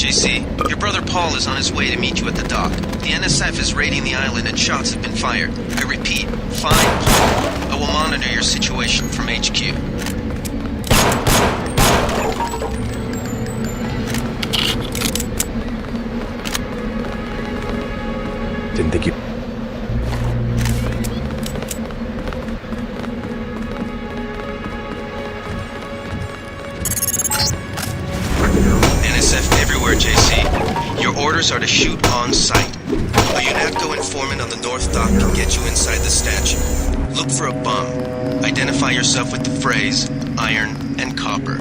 JC, your brother Paul is on his way to meet you at the dock. The NSF is raiding the island and shots have been fired. I repeat, find Paul. I will monitor your situation from HQ. Didn't think you... NSF everywhere, JC. Your orders are to shoot on sight. A UNATCO informant on the North Dock can get you inside the statue. Look for a bum. Identify yourself with the phrase, iron and copper.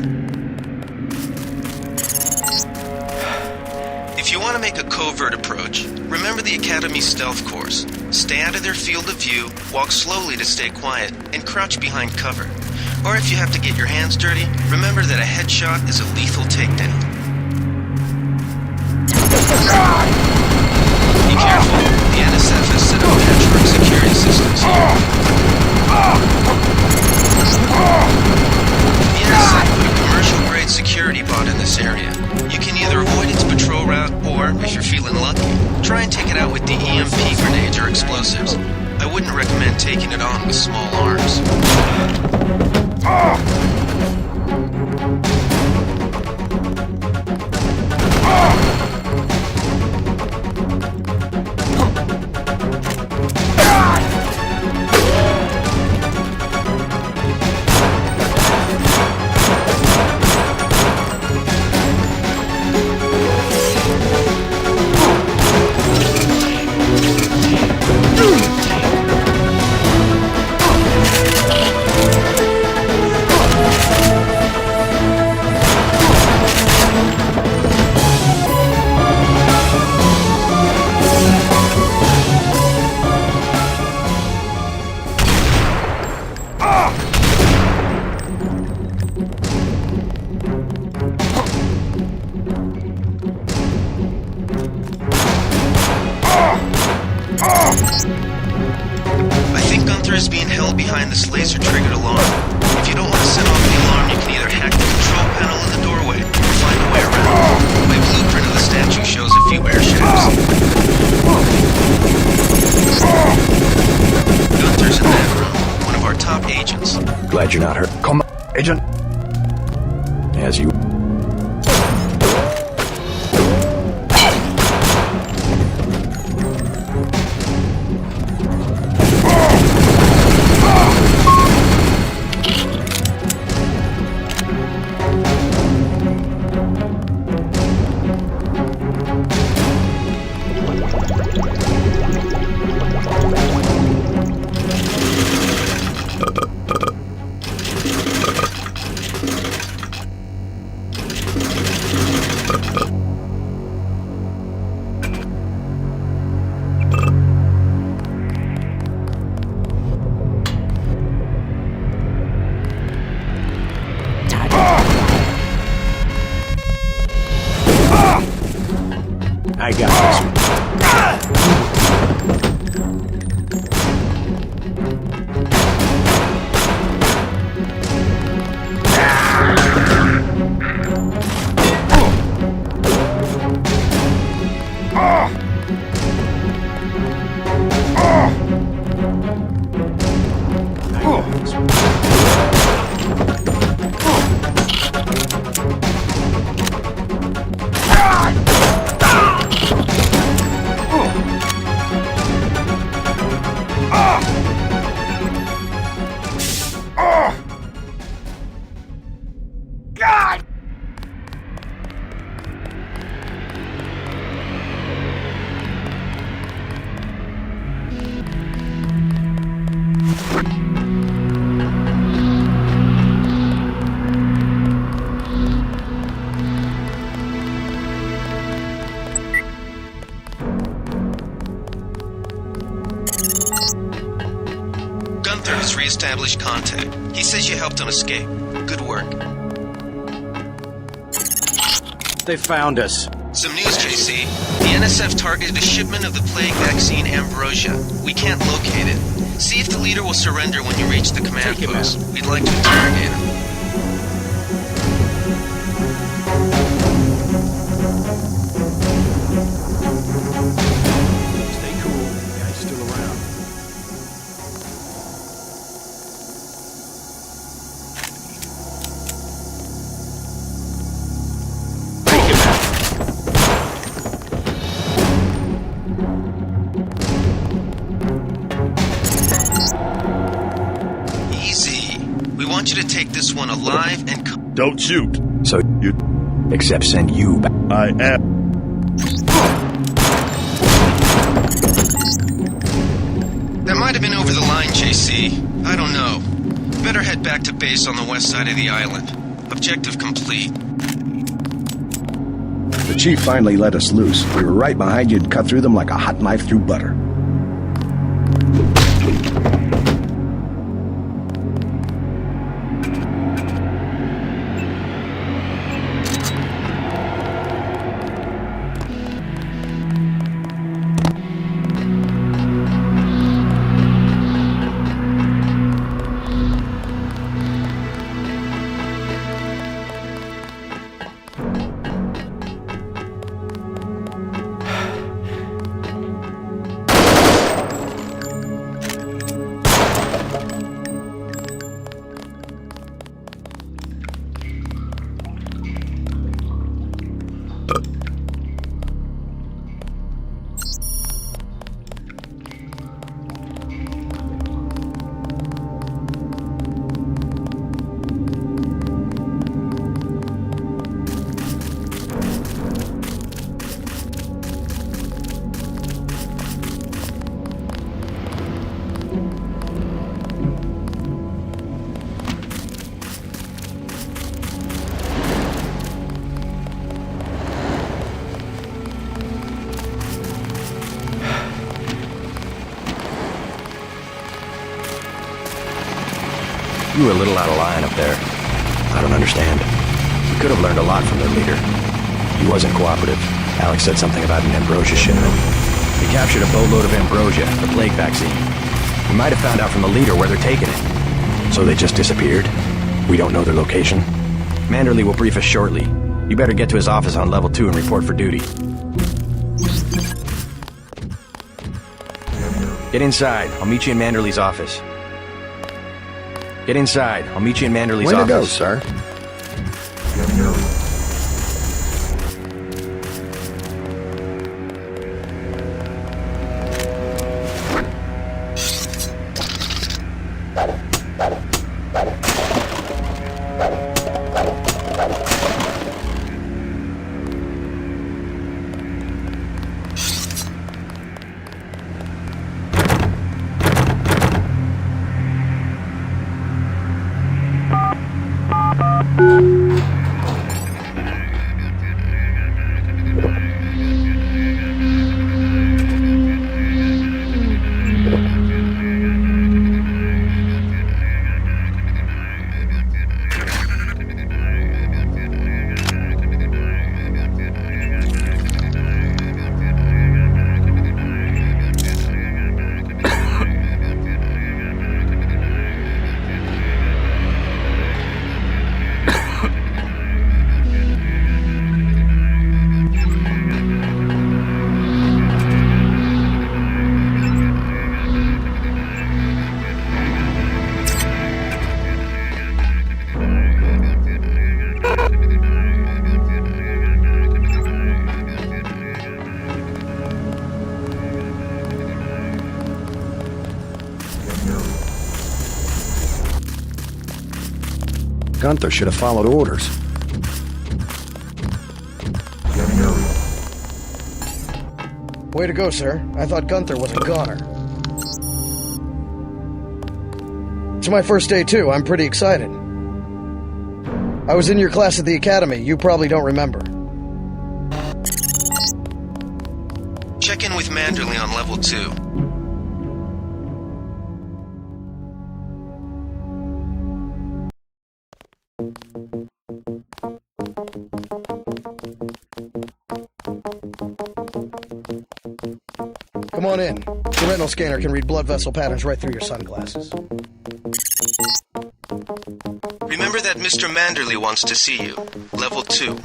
If you want to make a covert approach, remember the Academy stealth course. Stay out of their field of view, walk slowly to stay quiet, and crouch behind cover. Or if you have to get your hands dirty, remember that a headshot is a lethal takedown. Be careful, the NSF has set up patchwork security systems here. The NSF put a commercial-grade security bot in this area. You can either avoid its patrol route, or, if you're feeling lucky, try and take it out with the EMP grenades or explosives. I wouldn't recommend taking it on with small arms. I think Gunther is being held behind this laser-triggered alarm. If you don't want to set off the alarm, you can either hack the control panel in the doorway or find a way around. My blueprint of the statue shows a few air shafts. Gunther's in that room, one of our top agents. Glad you're not hurt. Come on, Agent. As you... I got this. Gunther has re-established contact. He says you helped him escape. Good work. They found us. Some news, JC. The NSF targeted a shipment of the plague vaccine Ambrosia. We can't locate it. See if the leader will surrender when you reach the command post. We'd like to interrogate him. want you to take this one alive and... Don't shoot. So, You... except send you back. I am... That might have been over the line, JC. I don't know. Better head back to base on the west side of the island. Objective complete. The chief finally let us loose. We were right behind you and cut through them like a hot knife through butter. You were a little out of line up there. I don't understand. We could have learned a lot from their leader. He wasn't cooperative. Alex said something about an ambrosia shipment. We captured a boatload of ambrosia, the plague vaccine. We might have found out from the leader where they're taking it. So they just disappeared? We don't know their location? Manderley will brief us shortly. You better get to his office on level 2 and report for duty. Get inside. I'll meet you in Manderley's office. Get inside. I'll meet you in Manderley's Way to office. go, sir. Gunther should have followed orders. Way to go, sir. I thought Gunther was a goner. It's my first day, too. I'm pretty excited. I was in your class at the academy. You probably don't remember. Check in with Manderley on level 2. Come on in. The retinal scanner can read blood vessel patterns right through your sunglasses. Remember that Mr. Manderley wants to see you. Level 2.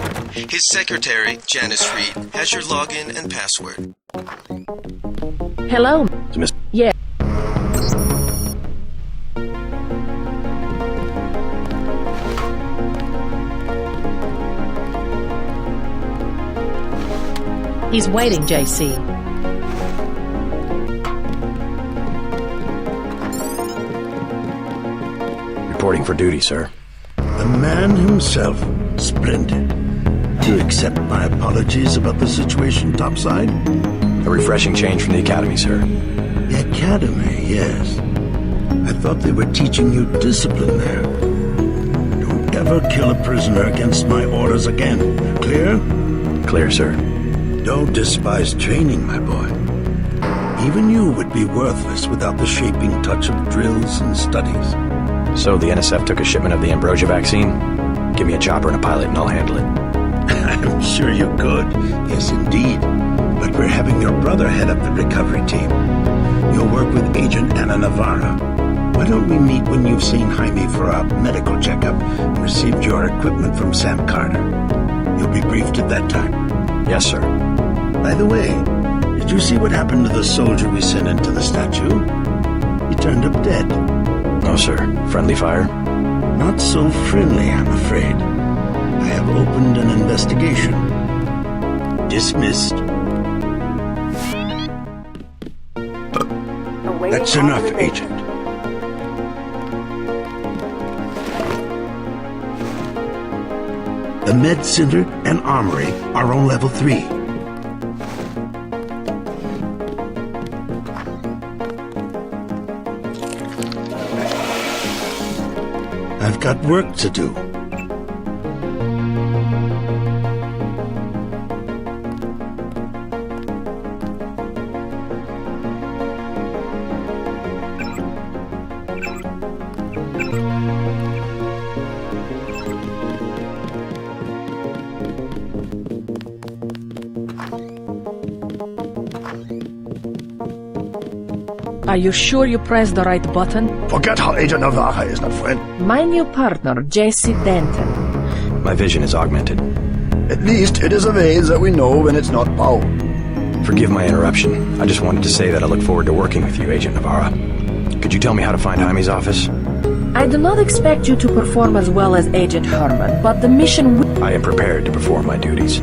His secretary, Janice Reed, has your login and password. Hello. Miss- Yeah. He's waiting, JC. reporting for duty, sir. The man himself. Splendid. Do you accept my apologies about the situation topside? A refreshing change from the academy, sir. The academy, yes. I thought they were teaching you discipline there. Don't ever kill a prisoner against my orders again. Clear? Clear, sir. Don't despise training, my boy. Even you would be worthless without the shaping touch of drills and studies. So the NSF took a shipment of the Ambrosia vaccine? Give me a chopper and a pilot and I'll handle it. I'm sure you could. Yes, indeed. But we're having your brother head up the recovery team. You'll work with Agent Ana Navarra. Why don't we meet when you've seen Jaime for a medical checkup and received your equipment from Sam Carter? You'll be briefed at that time. Yes, sir. By the way, did you see what happened to the soldier we sent into the statue? He turned up dead. No, sir. Friendly fire? Not so friendly, I'm afraid. I have opened an investigation. Dismissed. That's enough, Agent. The Med Center and Armory are on level 3. I've got work to do. Are you sure you pressed the right button? Forget how Agent Navarra is, my friend. My new partner, JC Denton. My vision is augmented. At least it is a vase that we know when it's not Paul. Forgive my interruption. I just wanted to say that I look forward to working with you, Agent Navarra. Could you tell me how to find Jaime's office? I do not expect you to perform as well as Agent Herman, but the mission will... I am prepared to perform my duties.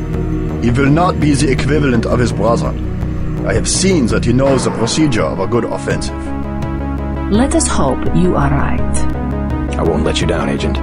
He will not be the equivalent of his brother. I have seen that he knows the procedure of a good offensive. Let us hope you are right. I won't let you down, Agent.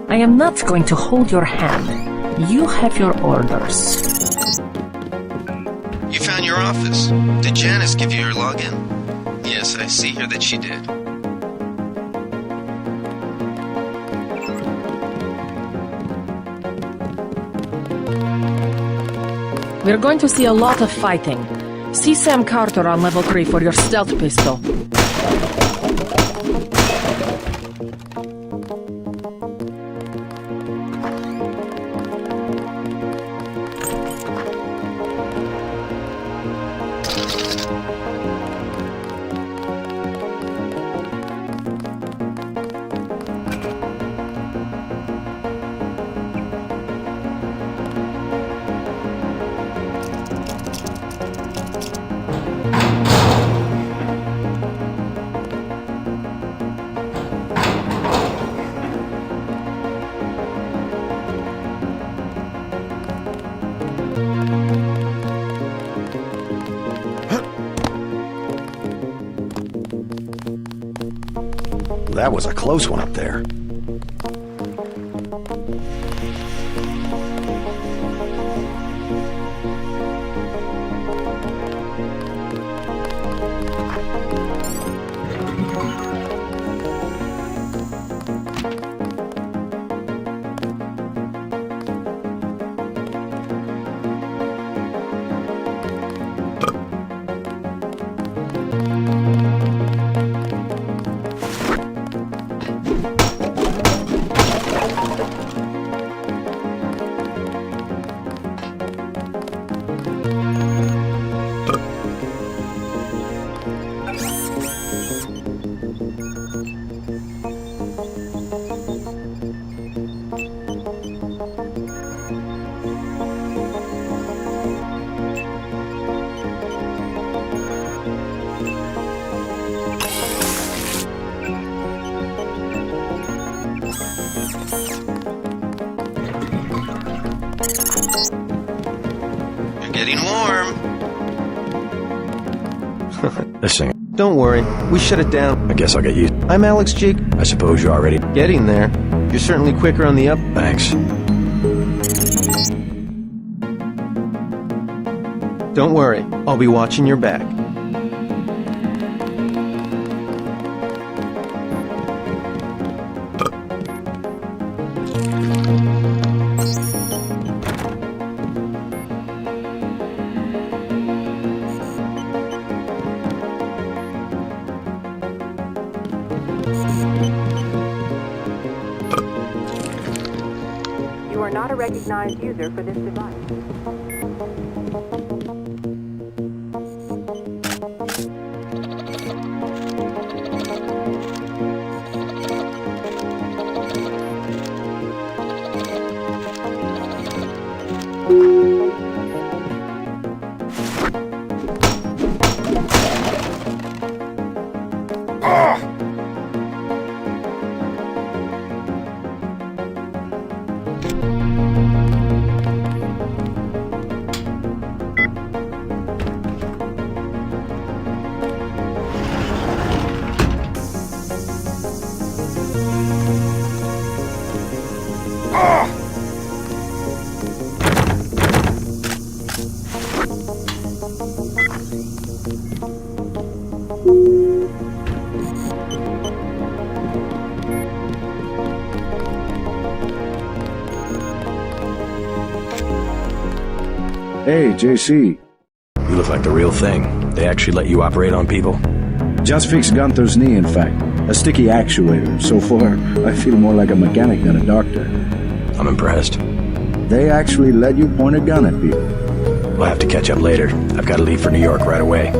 I am not going to hold your hand. You have your orders. You found your office. Did Janice give you her login? Yes, I see here that she did. We're going to see a lot of fighting. See Sam Carter on level 3 for your stealth pistol. That was a close one up there. getting warm. This thing. Don't worry, we shut it down. I guess I'll get used. I'm Alex Jake. I suppose you're already. Getting there. You're certainly quicker on the up. Thanks. Don't worry, I'll be watching your back. You are not a recognized user for this device. Hey, JC. You look like the real thing. They actually let you operate on people? Just fixed Gunther's knee, in fact. A sticky actuator. So far, I feel more like a mechanic than a doctor. I'm impressed. They actually let you point a gun at people. We'll have to catch up later. I've got to leave for New York right away.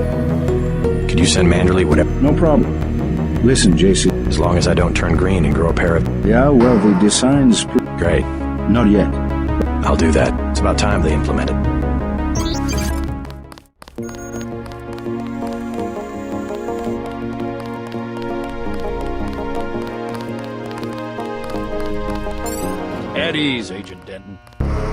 Could you send Manderley whatever? No problem. Listen, JC. As long as I don't turn green and grow a pair of... Yeah, well, the design's... Great. Not yet. I'll do that. It's about time they implement it. At ease, Agent Denton.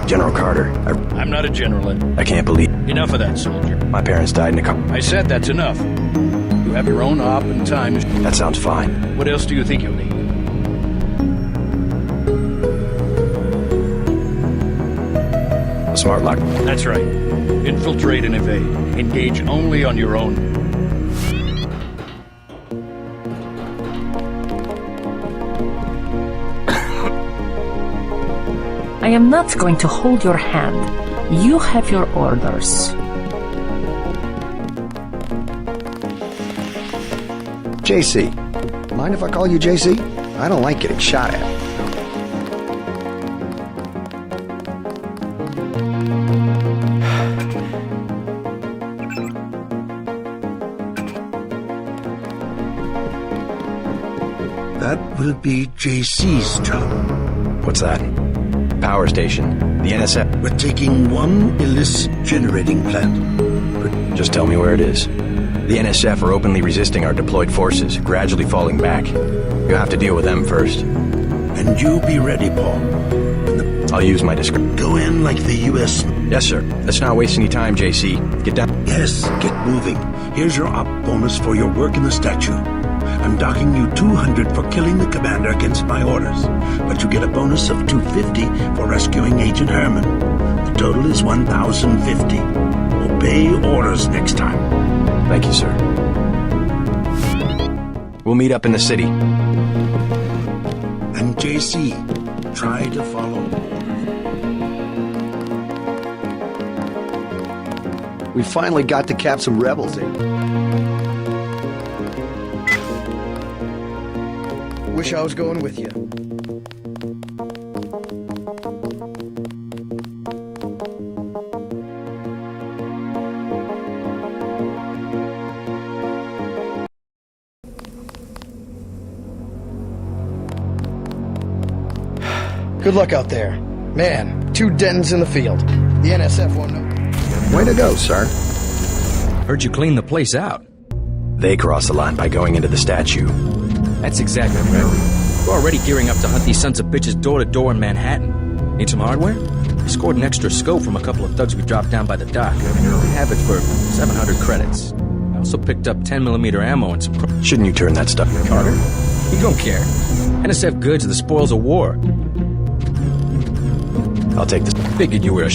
General Carter, I'm not a general. I can't believe... Enough of that, soldier. My parents died in a car... I said that's enough. You have your own op and time. That sounds fine. What else do you think you'll need? A smart lock. That's right. Infiltrate and evade. Engage only on your own. I am not going to hold your hand. You have your orders. JC. Mind if I call you JC? I don't like getting shot at. That will be JC's job. What's that? Power station. The NSF. We're taking one illicit generating plant. Just tell me where it is. The NSF are openly resisting our deployed forces, gradually falling back. You have to deal with them first. And you be ready, Paul. I'll use my discretion. Go in like the U.S. Yes, sir. Let's not waste any time, JC. Get down. Yes, get moving. Here's your op bonus for your work in the statue. I'm docking you 200 for killing the commander against my orders, but you get a bonus of 250 for rescuing Agent Herman. The total is 1,050. Obey orders next time. Thank you, sir. We'll meet up in the city. And JC, try to follow. We finally got to cap some rebels in. Wish I was going with you. Good luck out there. Man, 2 Dentons in the field. The NSF won't know. Way to go, sir. Heard you clean the place out. They crossed the line by going into the statue. That's exactly right. We're already gearing up to hunt these sons of bitches door to door in Manhattan. Need some hardware? I scored an extra scope from a couple of thugs we dropped down by the dock. I have it for 700 credits. I also picked up 10mm ammo and some... Shouldn't you turn that stuff in? Carter? You don't care. NSF goods are the spoils of war. I'll take this. Figured you were a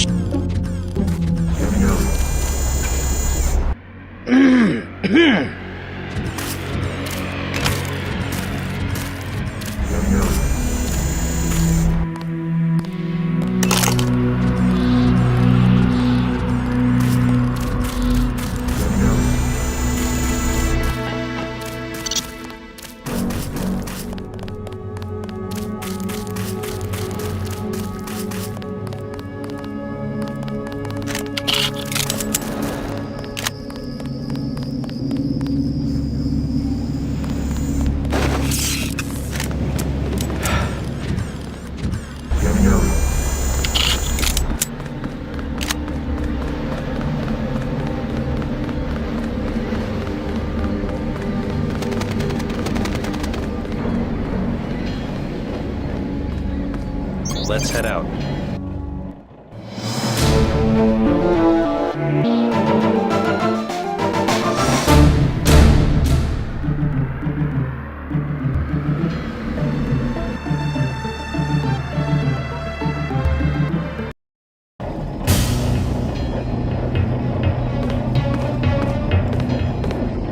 Let's head out.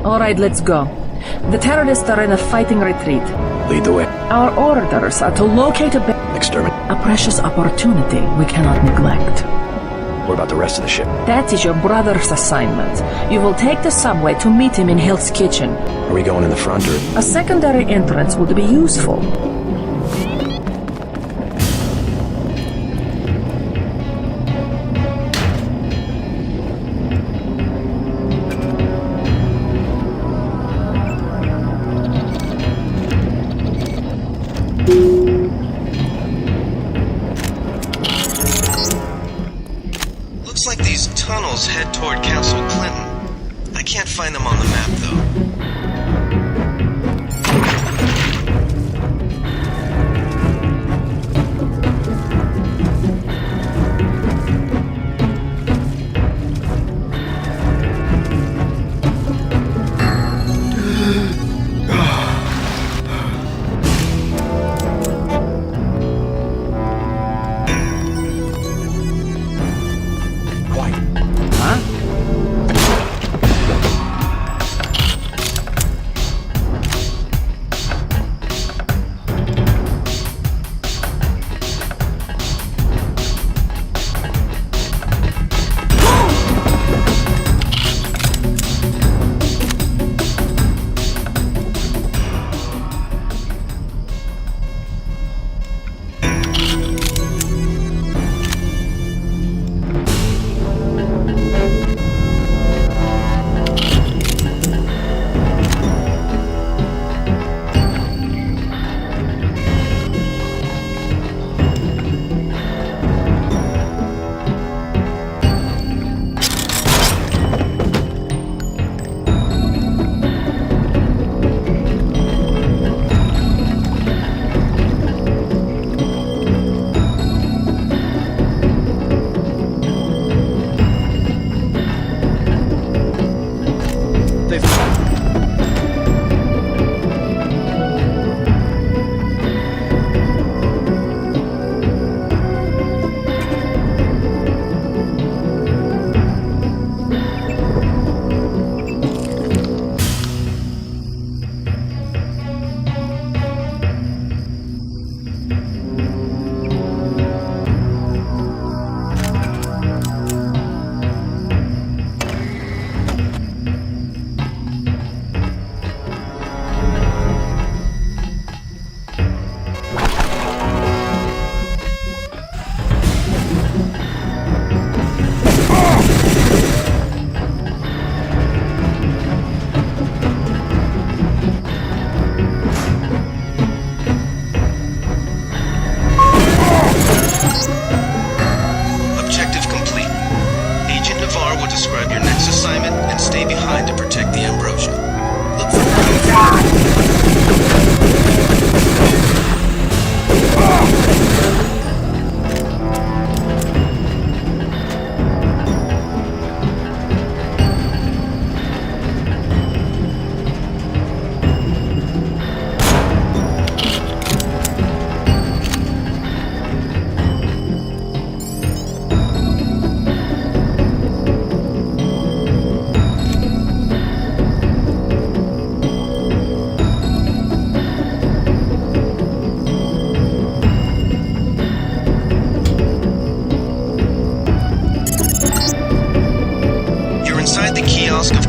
All right, let's go. The terrorists are in a fighting retreat. Lead the way. Our orders are to locate Exterminate. a precious opportunity we cannot neglect. What about the rest of the ship? That is your brother's assignment. You will take the subway to meet him in Hill's kitchen. Are we going in the front or... A secondary entrance would be useful. Looks like these tunnels head toward Castle Clinton. I can't find them on the map, though.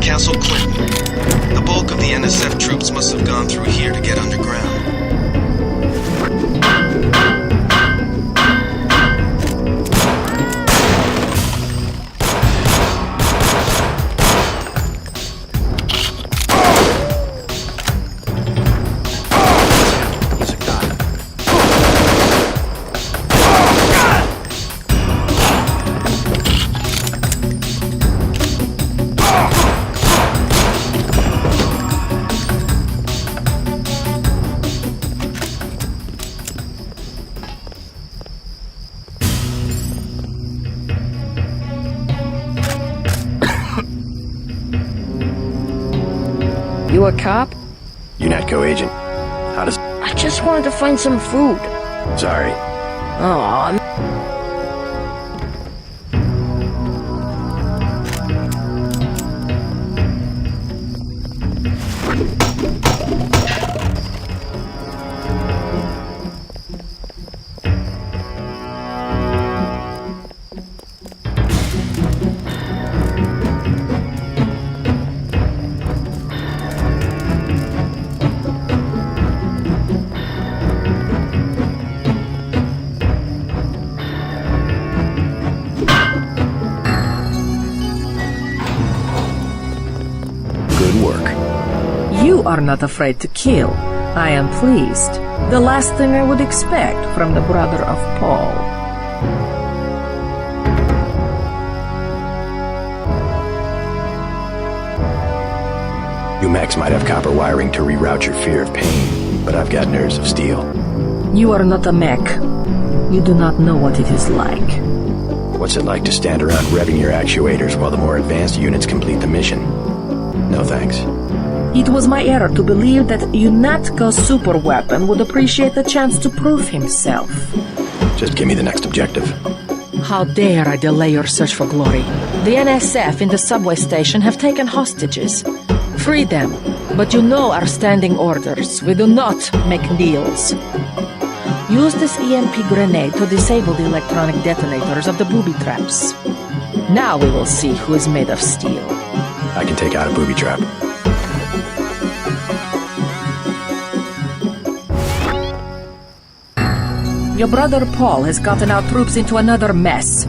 Castle Clinton. The bulk of the NSF troops must have gone through here to get underground. You a cop? UNATCO agent. How does... I just wanted to find some food. Sorry. Oh, Good work. you are not afraid to kill. I am pleased. The last thing I would expect from the brother of Paul. You mechs might have copper wiring to reroute your fear of pain, but I've got nerves of steel. You are not a mech. You do not know what it is like. What's it like to stand around revving your actuators while the more advanced units complete the mission? No thanks. It was my error to believe that UNATCO's super weapon would appreciate the chance to prove himself. Just give me the next objective. How dare I delay your search for glory? The NSF in the subway station have taken hostages. Free them, but you know our standing orders. We do not make deals. Use this EMP grenade to disable the electronic detonators of the booby traps. Now we will see who is made of steel. I can take out a booby trap. Your brother Paul has gotten our troops into another mess.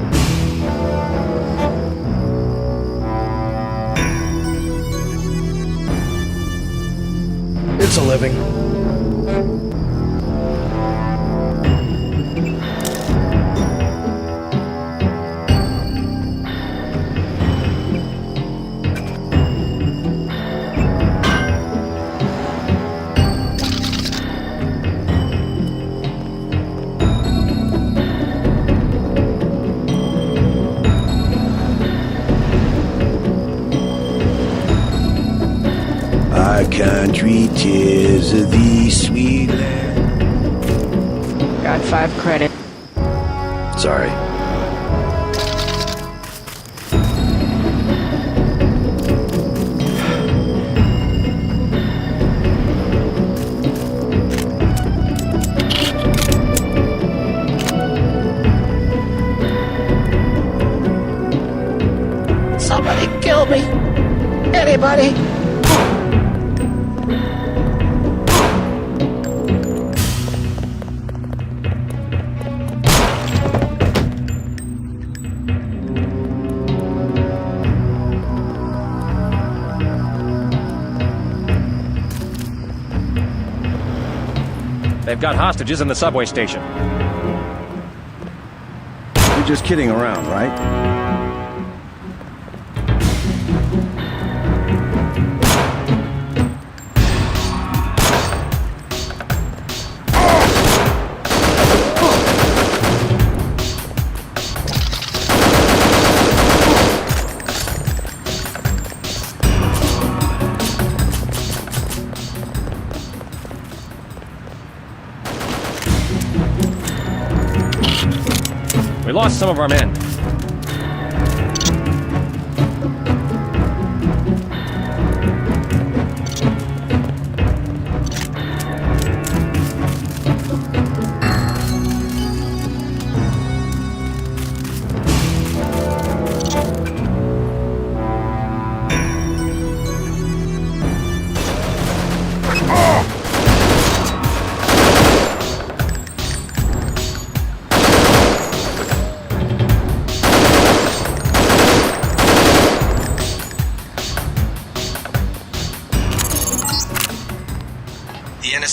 It's a living. Our country, 'tis of thee, sweet land. Got 5 credit. Sorry. Somebody kill me! Anybody? They've got hostages in the subway station. You're just kidding around, right? We lost some of our men.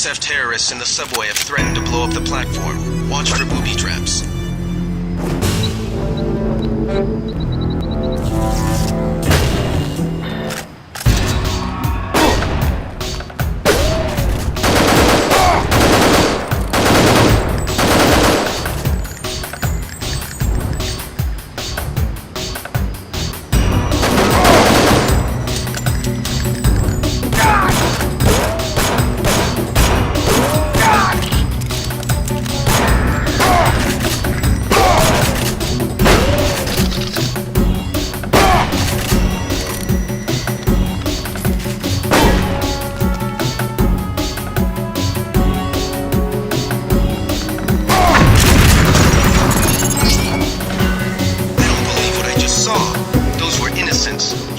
NSF terrorists in the subway have threatened to blow up the platform. Watch for booby traps.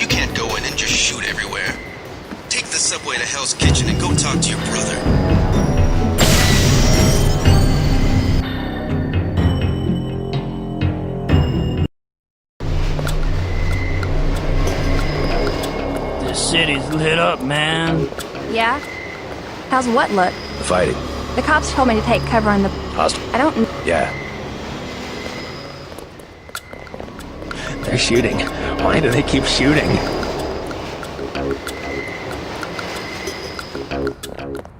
You can't go in and just shoot everywhere. Take the subway to Hell's Kitchen and go talk to your brother. This city's lit up, man. Yeah? How's what look? The fighting. The cops told me to take cover on the... Hostile. I don't... Yeah. They're shooting. Why do they keep shooting?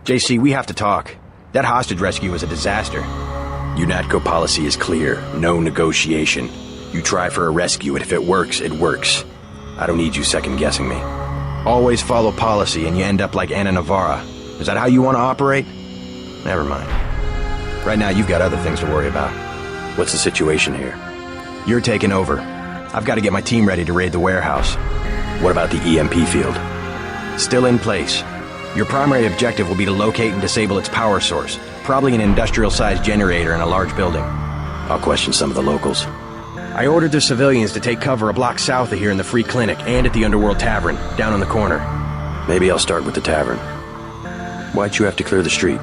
JC, we have to talk. That hostage rescue was a disaster. UNATCO policy is clear. No negotiation. You try for a rescue, and if it works, it works. I don't need you second-guessing me. Always follow policy, and you end up like Ana Navarra. Is that how you want to operate? Never mind. Right now, you've got other things to worry about. What's the situation here? You're taking over. I've got to get my team ready to raid the warehouse. What about the EMP field? Still in place. Your primary objective will be to locate and disable its power source, probably an industrial-sized generator in a large building. I'll question some of the locals. I ordered the civilians to take cover a block south of here in the Free Clinic and at the Underworld Tavern, down on the corner. Maybe I'll start with the tavern. Why'd you have to clear the street?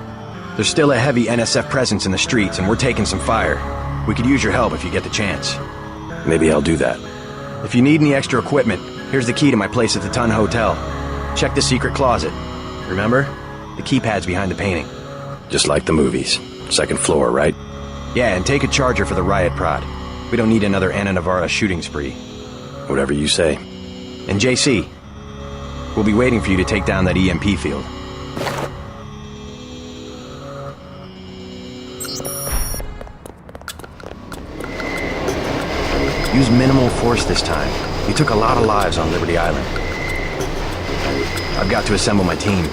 There's still a heavy NSF presence in the streets, and we're taking some fire. We could use your help if you get the chance. Maybe I'll do that. If you need any extra equipment, here's the key to my place at the Ton Hotel. Check the secret closet. Remember? The keypad's behind the painting. Just like the movies. Second floor, right? Yeah, and take a charger for the riot prod. We don't need another Ana Navarra shooting spree. Whatever you say. And JC, we'll be waiting for you to take down that EMP field. Use minimal force this time. You took a lot of lives on Liberty Island. I've got to assemble my team.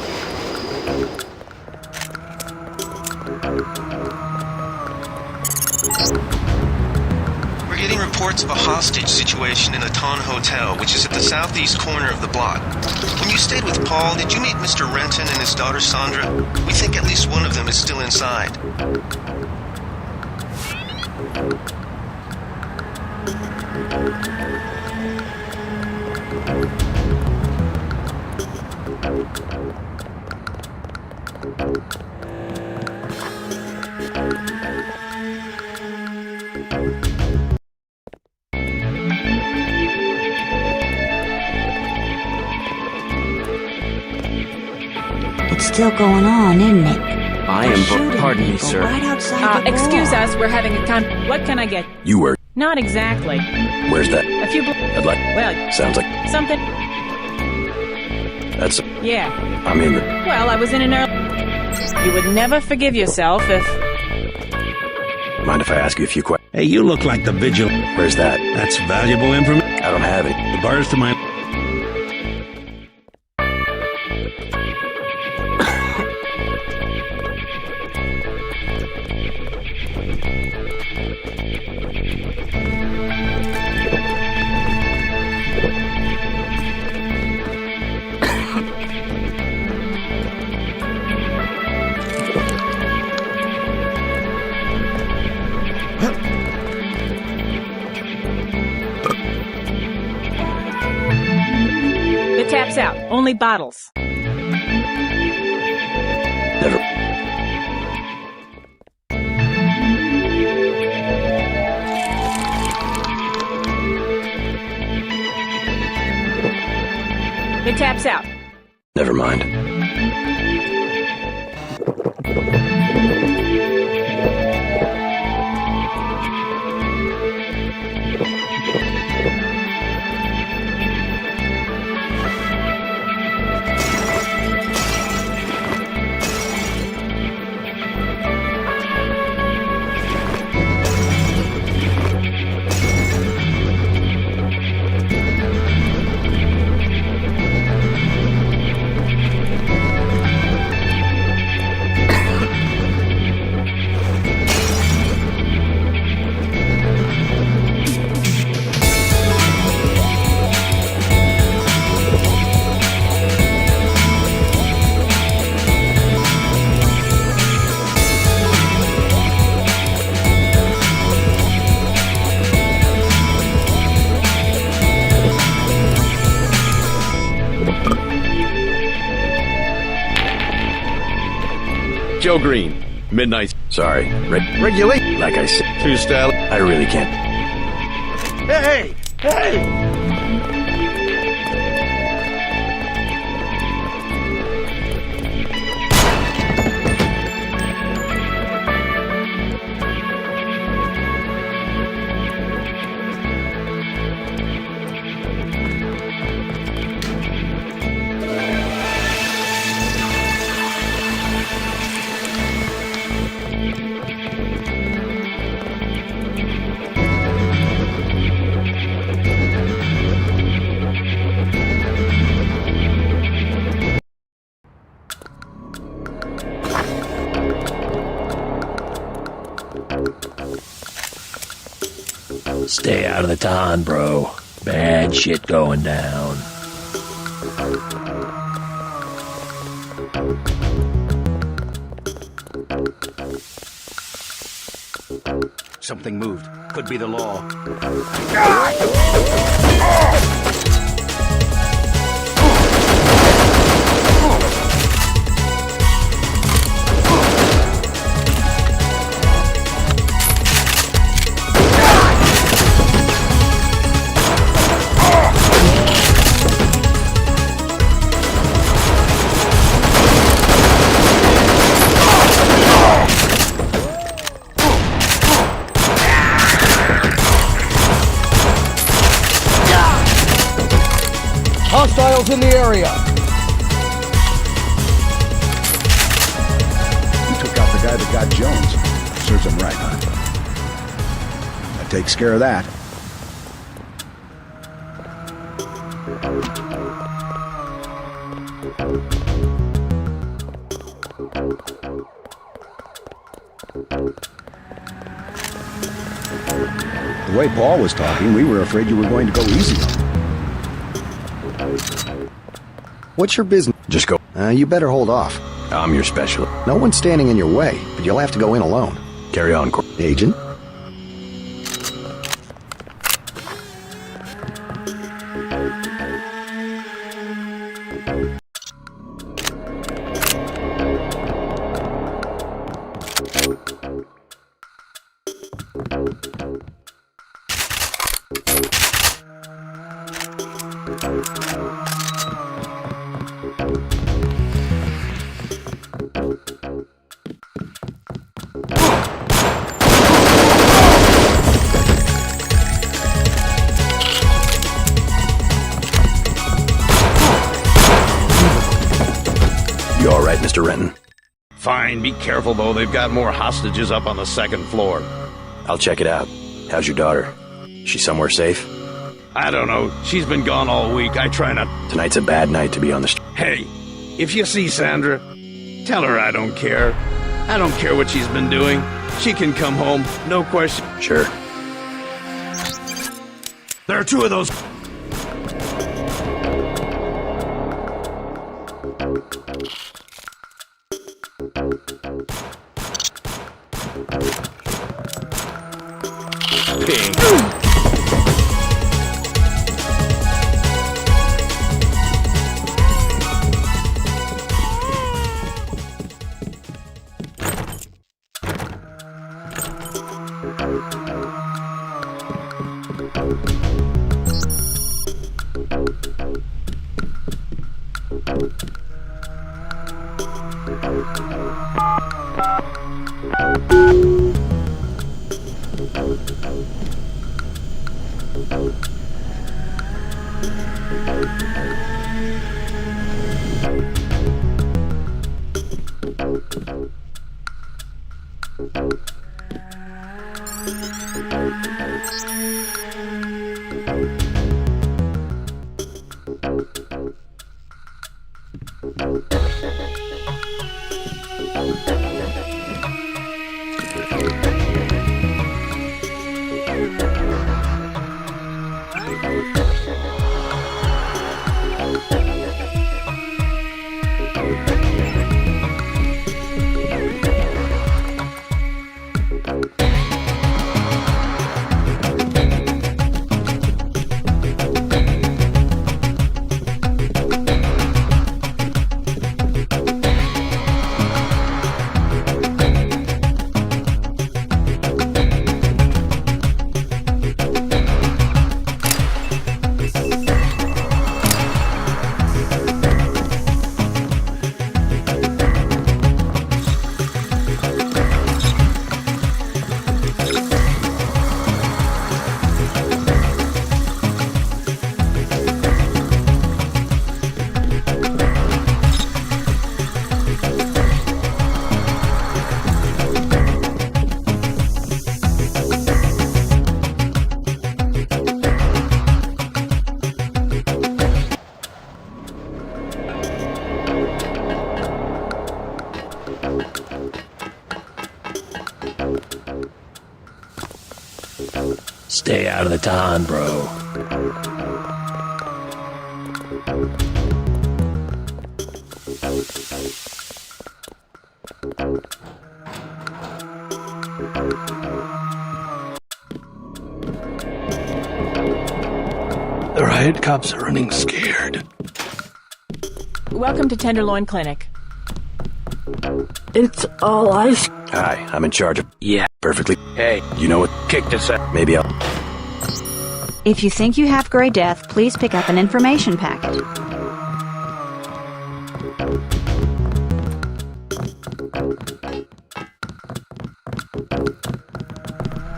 We're getting reports of a hostage situation in the Ton Hotel, which is at the southeast corner of the block. When you stayed with Paul, did you meet Mr. Renton and his daughter Sandra? We think at least one of them is still inside. It's still going on, isn't it? I am, pardon me, sir. Right outside the excuse wall. us, we're having a time. What can I get? You were. Not exactly. Where's that? A few. Headlight. Well, Sounds like. something. That's. Yeah. I'm in. Well, I was in an early. You would never forgive yourself if. Mind if I ask you a few questions? Hey, you look like the vigil. Where's that? That's valuable information. I don't have it. The bar's to my... The tap's out. Only bottles. Never. The tap's out. Never mind. Joe Green, Midnight. Sorry. Regulate. Like I said, Two style. I really can't. Hey! Hey! Stay out of the ton, bro. Bad shit going down. Something moved. Could be the law. Hostiles in the area. You took out the guy that got Jones. Serves him right, huh? That takes care of that. The way Paul was talking, we were afraid you were going to go easy on him. What's your business? Just go. You better hold off. I'm your specialist. No one's standing in your way, but you'll have to go in alone. Carry on, Agent? You all right, Mr. Renton? Fine, be careful though, they've got more hostages up on the second floor. I'll check it out. How's your daughter? She somewhere safe? I don't know, she's been gone all week, I try not... Tonight's a bad night to be on the street. Hey, if you see Sandra, tell her I don't care. I don't care what she's been doing. She can come home, no question. Sure. There are two of those... Ping. Stay out of the ton, bro. The riot cops are running scared. Welcome to Tenderloin Clinic. It's all ice. Hi, I'm in charge of... Yeah. Perfectly. Hey, You know what? kick this up. Maybe I'll... If you think you have Grey Death, please pick up an information packet.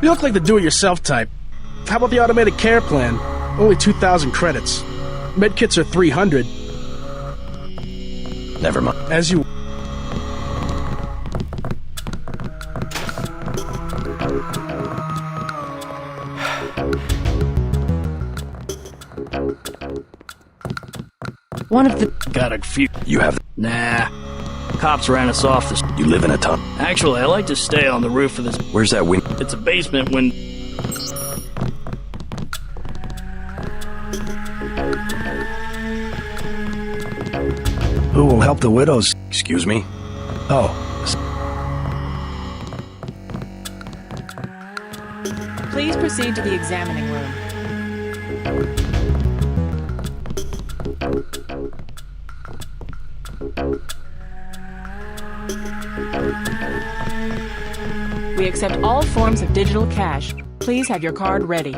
You look like the do-it-yourself type. How about the automated care plan? Only 2,000 credits. Medkits are 300. Never mind. As you... One of the... Got a few... You have... Nah. Cops ran us off this... You live in a ton. Actually, I like to stay on the roof of this... Where's that wing? It's a basement when... Who will help the widows? Excuse me? Oh, Please proceed to the examining room. We accept all forms of digital cash. Please have your card ready.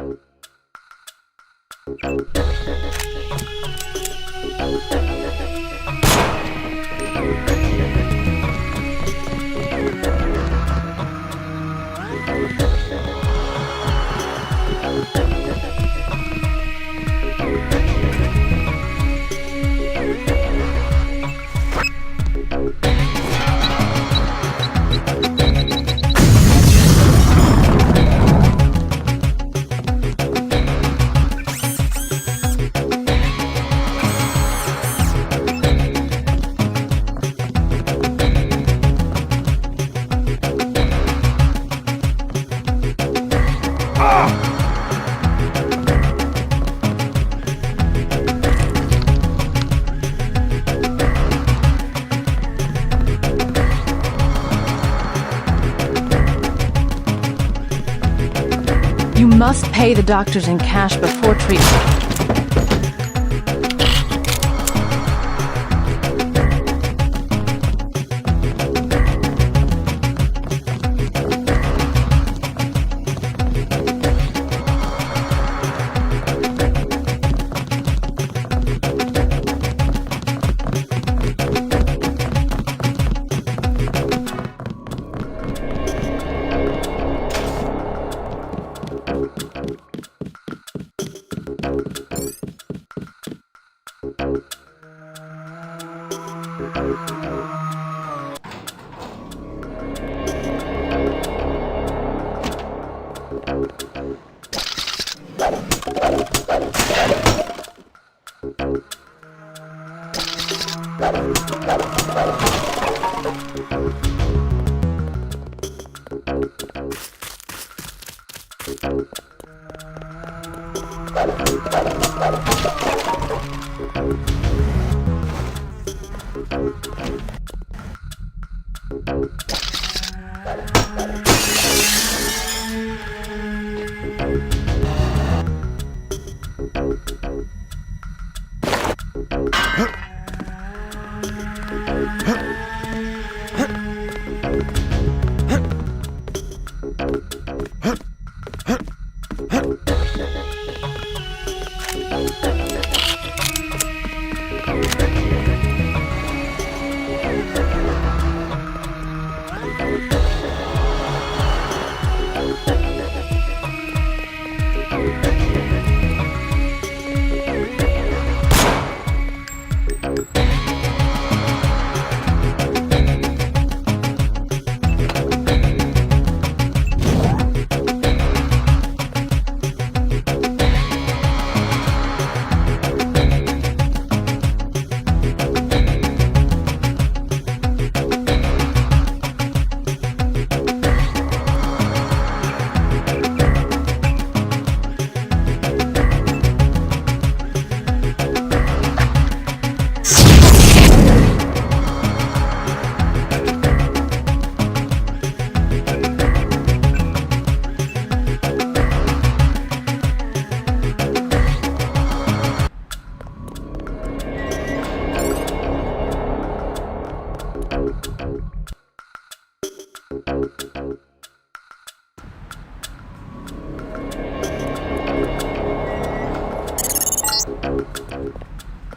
You must pay the doctors in cash before treatment.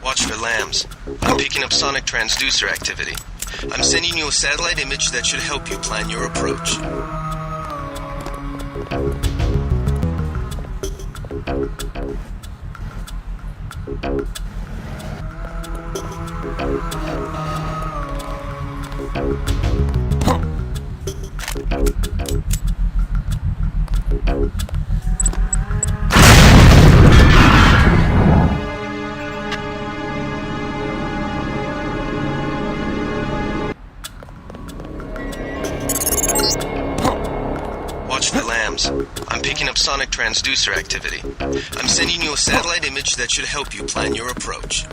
Watch for lambs. I'm picking up sonic transducer activity. I'm sending you a satellite image that should help you plan your approach. Watch for lambs. I'm picking up sonic transducer activity. I'm sending you a satellite image that should help you plan your approach.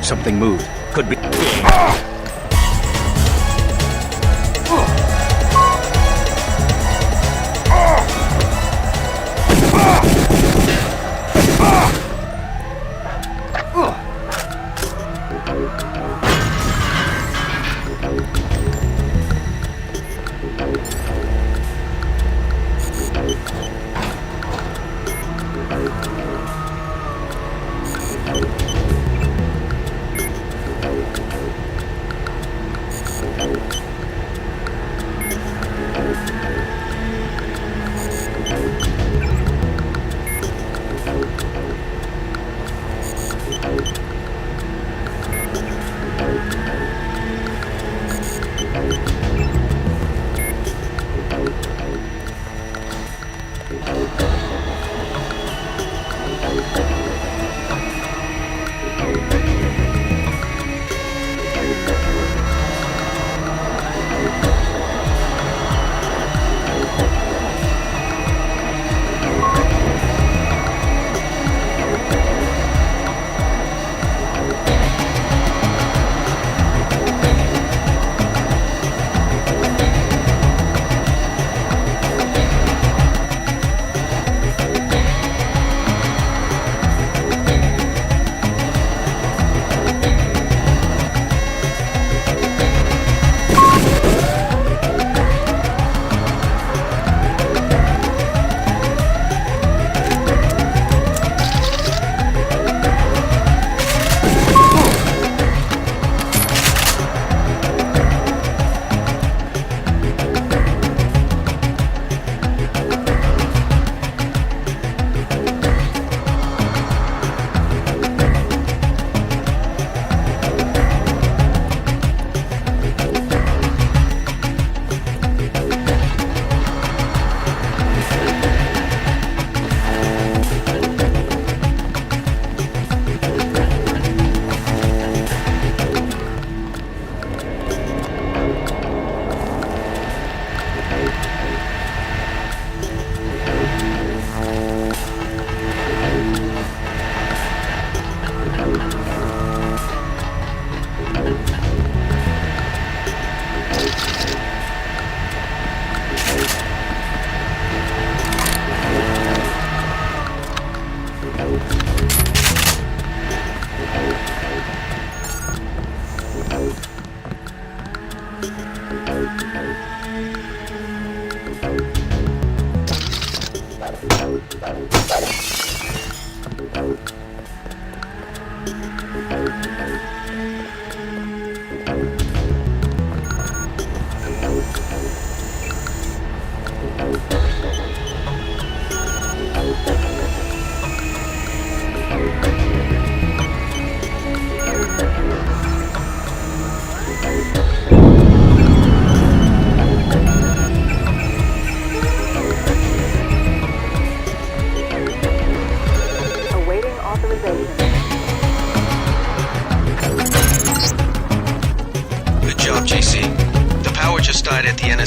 Something moved. Could be.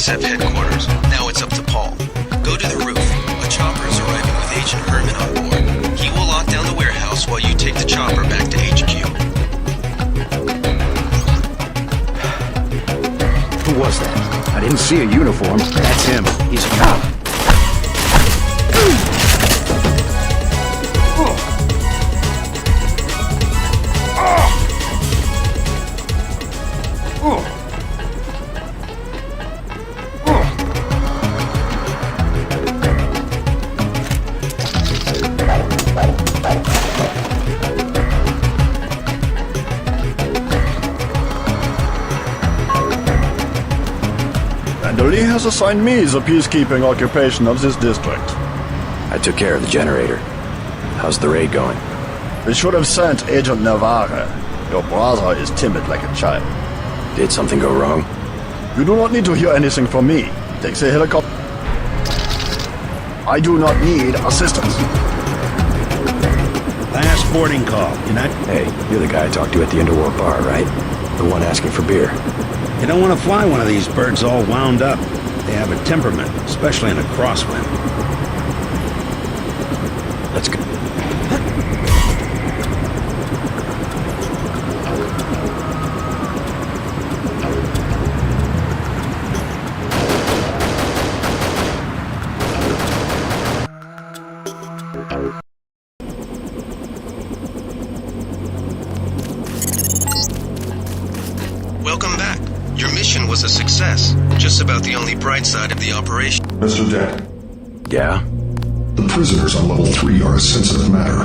NSF headquarters. Now it's up to Paul. Go to the roof. A chopper is arriving with Agent Herman on board. He will lock down the warehouse while you take the chopper back to HQ. Who was that? I didn't see a uniform. That's him. He's a cop. Lee has assigned me the peacekeeping occupation of this district. I took care of the generator. How's the raid going? We should have sent Agent Navarre. Your brother is timid like a child. Did something go wrong? You do not need to hear anything from me. Take the helicopter. I do not need assistance. Last boarding call. Hey, you're the guy I talked to at the Underworld bar, right? The one asking for beer. You don't want to fly one of these birds all wound up. They have a temperament, especially in a crosswind. Let's go. Welcome back. Your mission was a success. Just about the only bright side of the operation. Mr. Dent. Yeah? The prisoners on level 3 are a sensitive matter.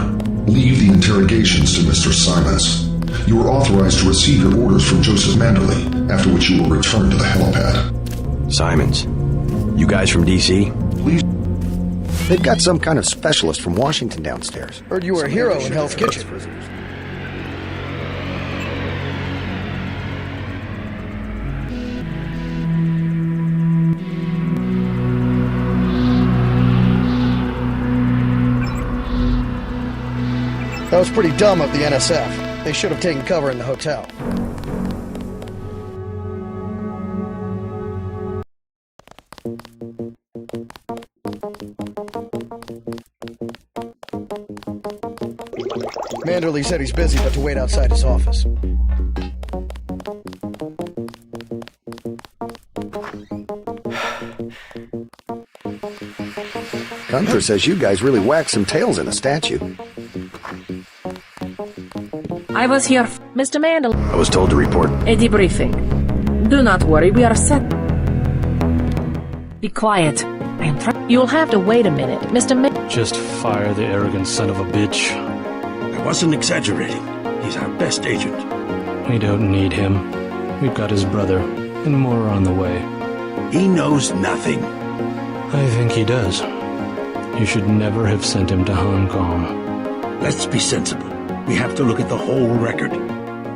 Leave the interrogations to Mr. Simons. You are authorized to receive your orders from Joseph Manderley, after which you will return to the helipad. Simons. You guys from DC? Please. They've got some kind of specialist from Washington downstairs. Heard you were a hero in Hell's Kitchen. That was pretty dumb of the NSF. They should have taken cover in the hotel. Manderley said he's busy, but to wait outside his office. Gunther says you guys really whacked some tails in a statue. I was here, Mr. Mandel. I was told to report. A debriefing. Do not worry, we are set. Be quiet. I am trying. You'll have to wait a minute, Mr. Just fire the arrogant son of a bitch. I wasn't exaggerating. He's our best agent. We don't need him. We've got his brother, and more are on the way. He knows nothing. I think he does. You should never have sent him to Hong Kong. Let's be sensible. We have to look at the whole record.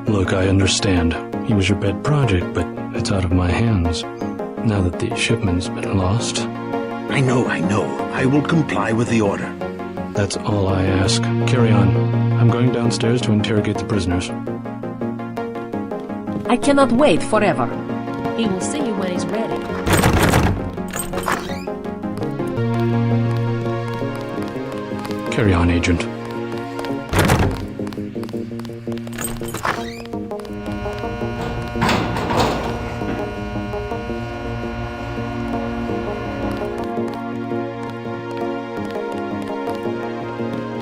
Look, I understand. He was your pet project, but it's out of my hands. Now that the shipment's been lost. I know. I will comply with the order. That's all I ask. Carry on. I'm going downstairs to interrogate the prisoners. I cannot wait forever. He will see you when he's ready. Carry on, Agent.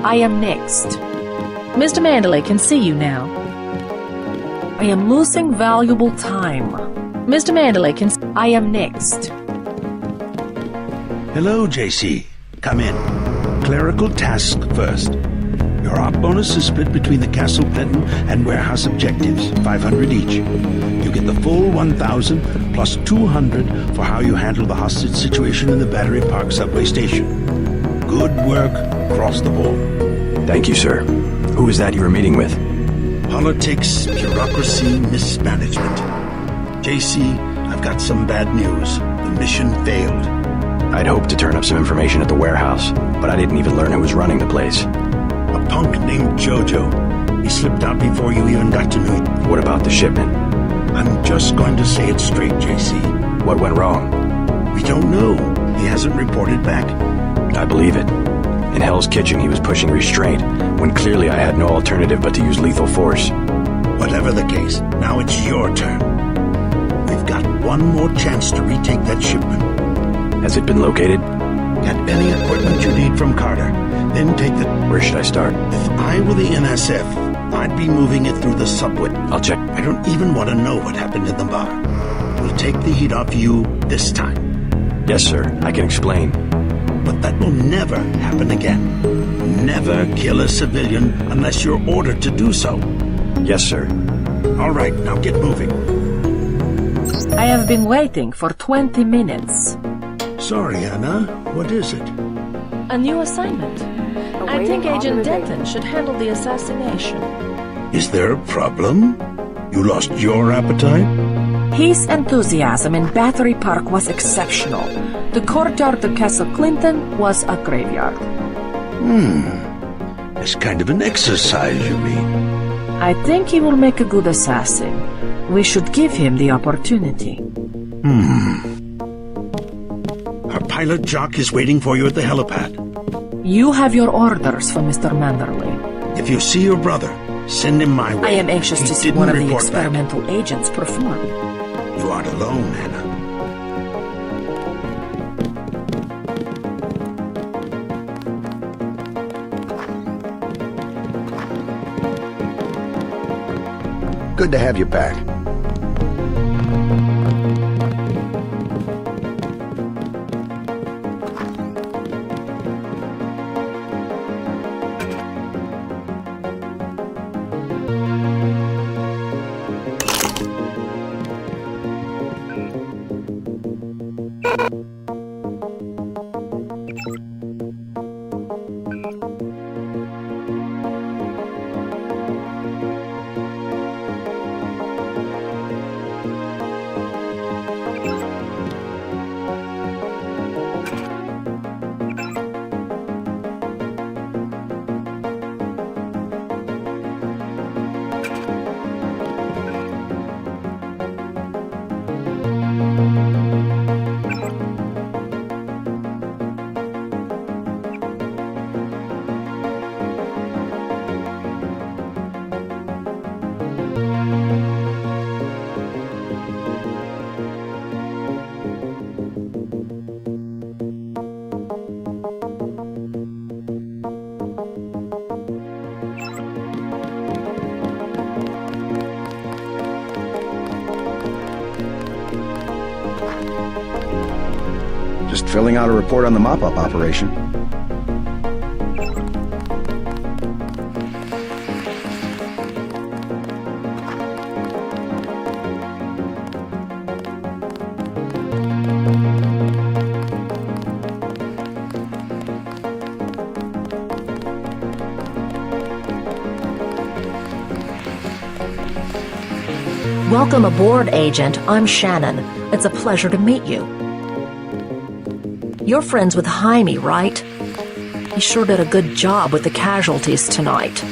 I am next. Mr. Manderley can see you now. I am losing valuable time. Mr. Manderley can... I am next. Hello, JC. Come in. Clerical task first. Your op bonus is split between the Castle Clinton and warehouse objectives, 500 each. You get the full 1,000 plus 200 for how you handle the hostage situation in the Battery Park subway station. Good work across the board. Thank you, sir. Who is that you were meeting with? Politics, bureaucracy, mismanagement. JC, I've got some bad news. The mission failed. I'd hoped to turn up some information at the warehouse, but I didn't even learn who was running the place. A punk named Jojo. He slipped out before you even got to know. What about the shipment? I'm just going to say it straight, JC. What went wrong? We don't know. He hasn't reported back. I believe it. In Hell's Kitchen, he was pushing restraint, when clearly I had no alternative but to use lethal force. Whatever the case, now it's your turn. We've got one more chance to retake that shipment. Has it been located? Get any equipment you need from Carter. Then take the... Where should I start? If I were the NSF, I'd be moving it through the subway. I'll check. I don't even want to know what happened in the bar. We'll take the heat off you this time. Yes, sir. I can explain. But that will never happen again. Never kill a civilian unless you're ordered to do so. Yes, sir. All right, now get moving. I have been waiting for 20 minutes. Sorry, Anna. What is it? A new assignment. I think Agent Denton should handle the assassination. Is there a problem? You lost your appetite? His enthusiasm in Battery Park was exceptional. The courtyard of Castle Clinton was a graveyard. It's kind of an exercise, you mean? I think he will make a good assassin. We should give him the opportunity. Our pilot Jock is waiting for you at the helipad. You have your orders for Mr. Manderley. If you see your brother, send him my way. I am anxious to see one of the experimental agents perform. You aren't alone, Anna. Good to have you back. Just filling out a report on the mop-up operation. Welcome aboard, Agent. I'm Shannon. It's a pleasure to meet you. You're friends with Jaime, right? He sure did a good job with the casualties tonight.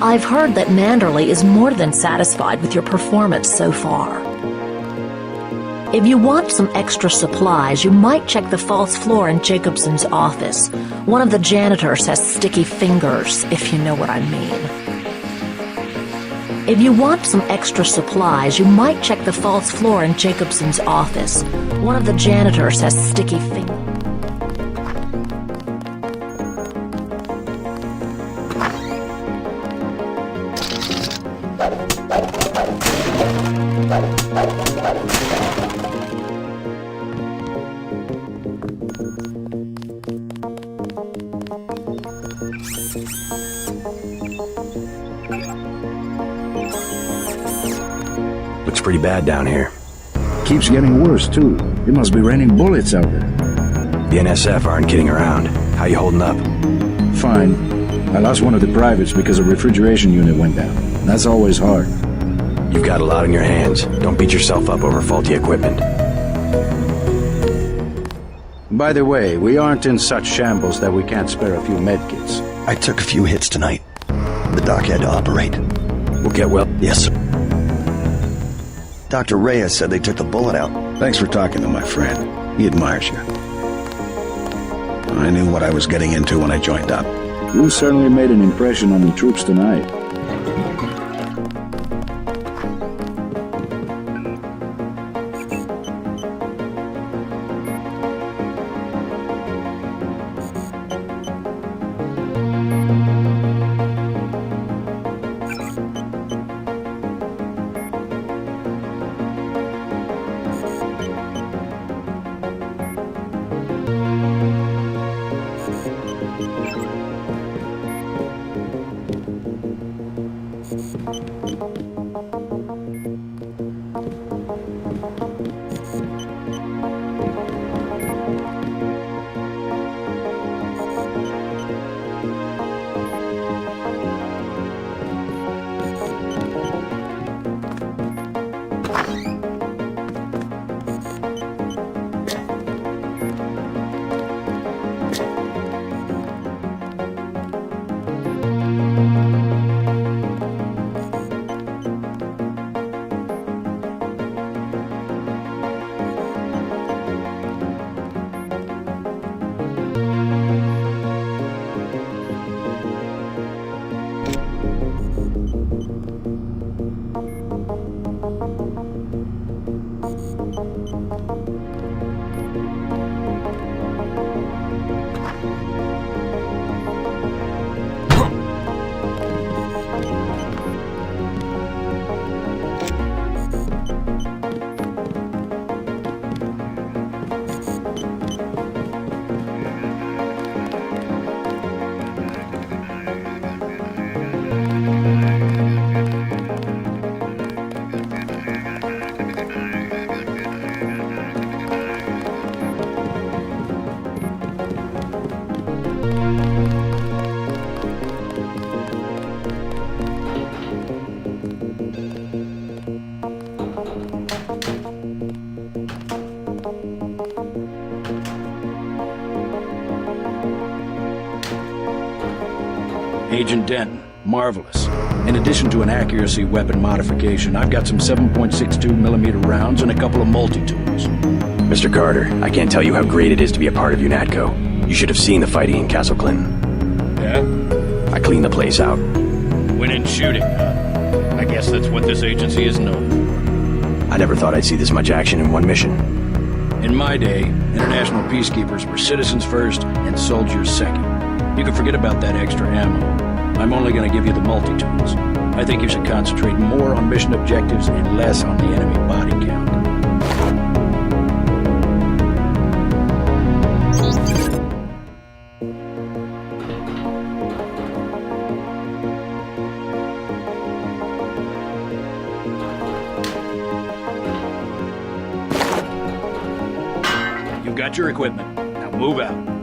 I've heard that Manderley is more than satisfied with your performance so far. If you want some extra supplies, you might check the false floor in Jacobson's office. One of the janitors has sticky fingers, if you know what I mean. If you want some extra supplies, you might check the false floor in Jacobson's office. One of the janitors has sticky fingers. Looks pretty bad down here. Keeps getting worse, too. It must be raining bullets out there. The NSF aren't kidding around. How you holding up? Fine. I lost one of the privates because a refrigeration unit went down. That's always hard. You've got a lot on your hands. Don't beat yourself up over faulty equipment. By the way, we aren't in such shambles that we can't spare a few medkits. I took a few hits tonight. The doc had to operate. We'll get well. Yes, sir. Dr. Reyes said they took the bullet out. Thanks for talking to my friend. He admires you. I knew what I was getting into when I joined up. You certainly made an impression on the troops tonight. Agent Denton, marvelous. In addition to an accuracy weapon modification, I've got some 7.62mm rounds and a couple of multi-tools. Mr. Carter, I can't tell you how great it is to be a part of UNATCO. You should have seen the fighting in Castle Clinton. Yeah? I cleaned the place out. Winning shooting, huh? I guess that's what this agency is known for. I never thought I'd see this much action in one mission. In my day, international peacekeepers were citizens first and soldiers second. You can forget about that extra ammo. I'm only going to give you the multi-tools. I think you should concentrate more on mission objectives and less on the enemy body count. You've got your equipment. Now move out.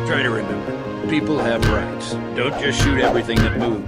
Try to remember, people have rights. Don't just shoot everything that moves.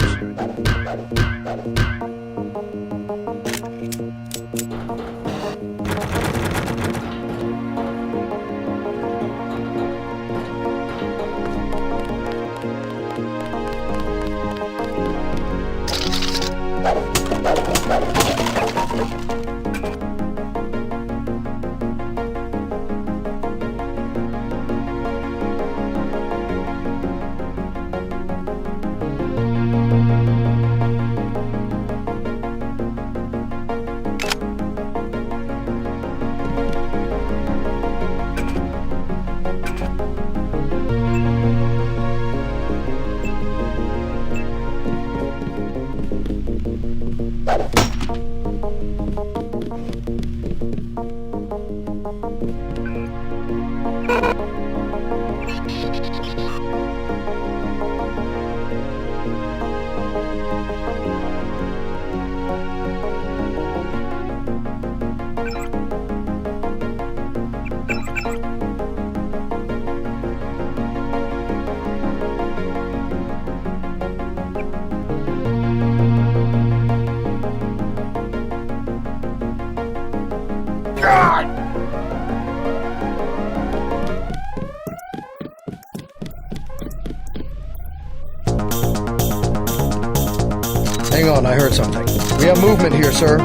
Hang on, I heard something. We have movement here, sir.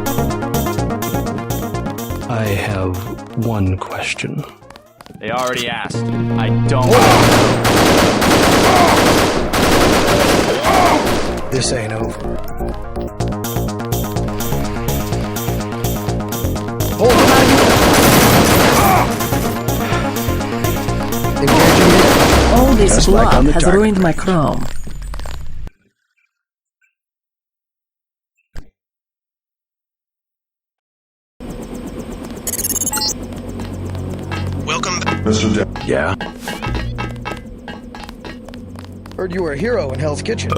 I have one question. They already asked. I don't. This ain't over. Hold on. Engaging me. All this Just like blood on the has target. ruined my chrome. Welcome back. Mr. Yeah? Heard you were a hero in Hell's Kitchen.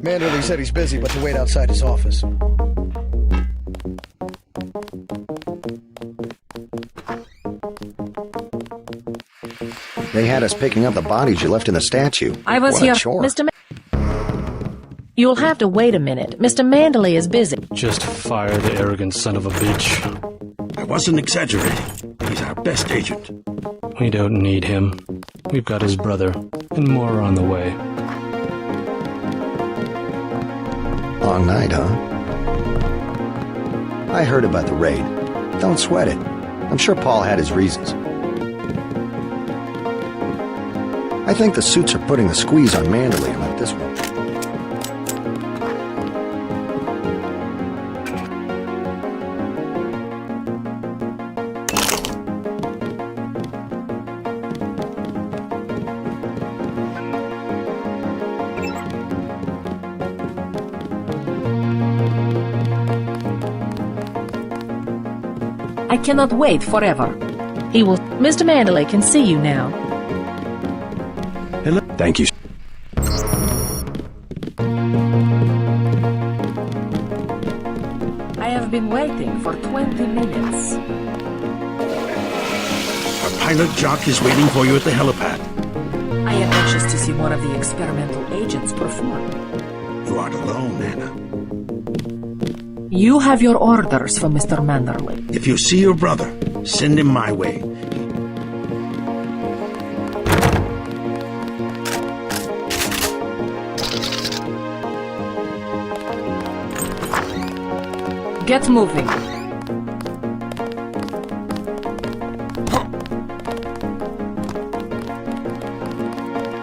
Manderley said he's busy, but to wait outside his office. They had us picking up the bodies you left in the statue. I was What a here, chore. Mr. You'll have to wait a minute. Mr. Manderley is busy. Just fire the arrogant son of a bitch. I wasn't exaggerating. He's our best agent. We don't need him. We've got his brother, and more are on the way. Long night, huh? I heard about the raid. Don't sweat it. I'm sure Paul had his reasons. I think the suits are putting the squeeze on Manderley about this one. I cannot wait forever. He will. Mr. Manderley can see you now. Hello. Thank you. I have been waiting for 20 minutes. Our pilot Jock is waiting for you at the helipad. I am anxious to see one of the experimental agents perform. You aren't alone, Anna. You have your orders for Mr. Manderley. If you see your brother, send him my way. Get moving.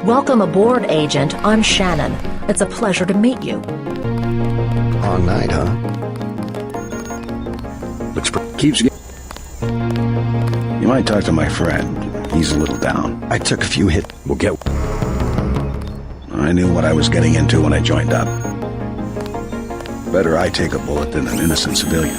Welcome aboard, Agent. I'm Shannon. It's a pleasure to meet you. Long night, huh? Keeps getting. You might talk to my friend. He's a little down. I took a few hits. We'll get. I knew what I was getting into when I joined up. Better I take a bullet than an innocent civilian.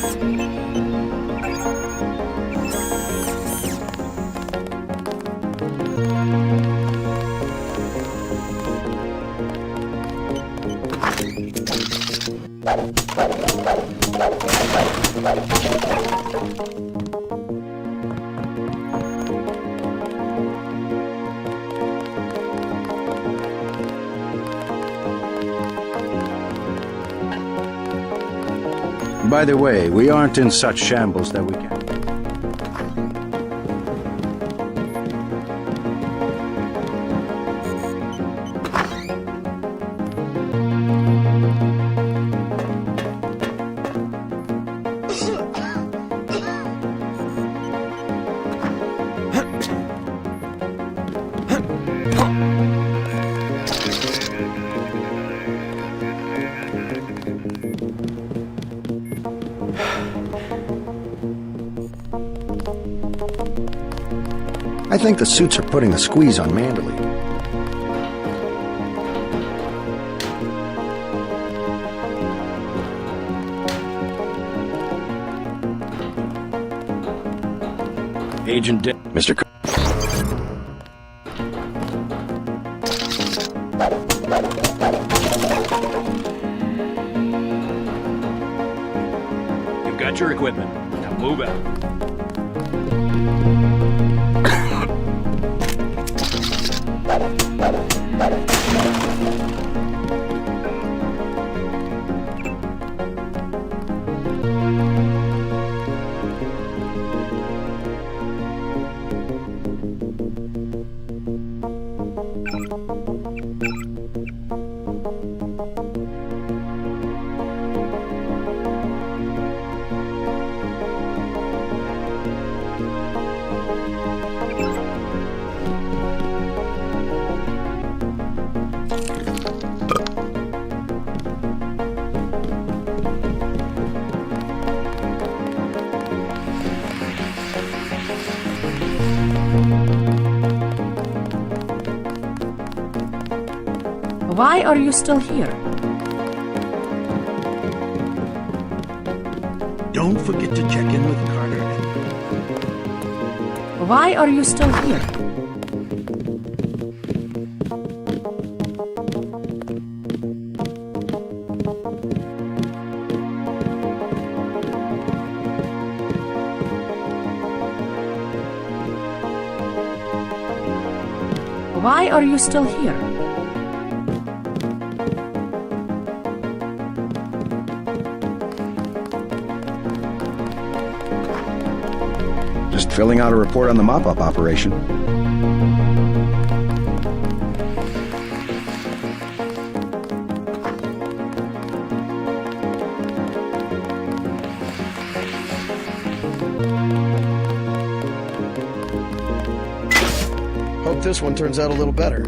By the way, we aren't in such shambles that we can. I think the suits are putting the squeeze on Manderley. Agent Mr. You've got your equipment. Now move out. Why are you still here? Don't forget to check in with Carter. Why are you still here? Why are you still here? Just filling out a report on the mop-up operation. Hope this one turns out a little better.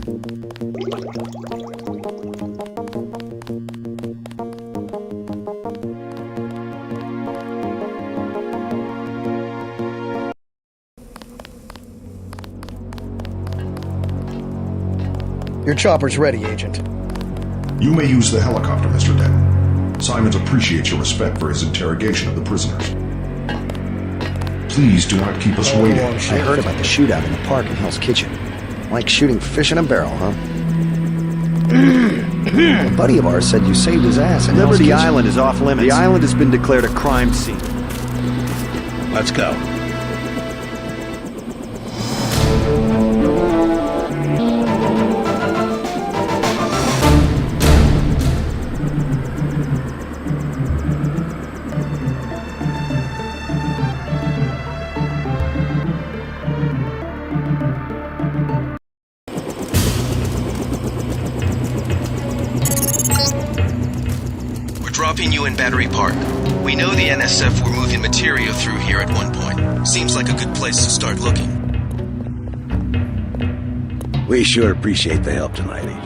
Your chopper's ready, Agent. You may use the helicopter, Mr. Denton. Simons appreciates your respect for his interrogation of the prisoners. Please do not keep us waiting. I heard about the shootout in the park in Hell's Kitchen. Like shooting fish in a barrel, huh? A buddy of ours said you saved his ass in Hell's Kitchen. Liberty Island is off limits. The island has been declared a crime scene. Let's go. Dropping you in Battery Park. We know the NSF were moving material through here at one point. Seems like a good place to start looking. We sure appreciate the help tonight, Agent.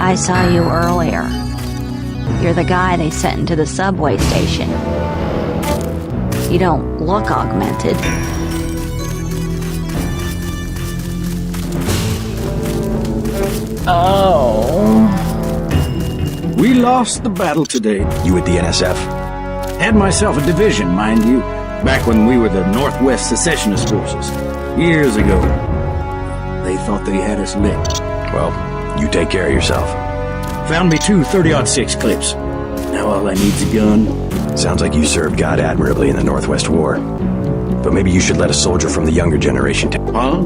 I saw you earlier. You're the guy they sent into the subway station. You don't look augmented. Oh. We lost the battle today. You with the NSF? Had myself a division, mind you, back when we were the Northwest Secessionist Forces. Years ago. They thought they had us licked. Well, you take care of yourself. Found me two 30-06 clips. Now all I need's a gun. Sounds like you served God admirably in the Northwest War. But maybe you should let a soldier from the younger generation take... Huh?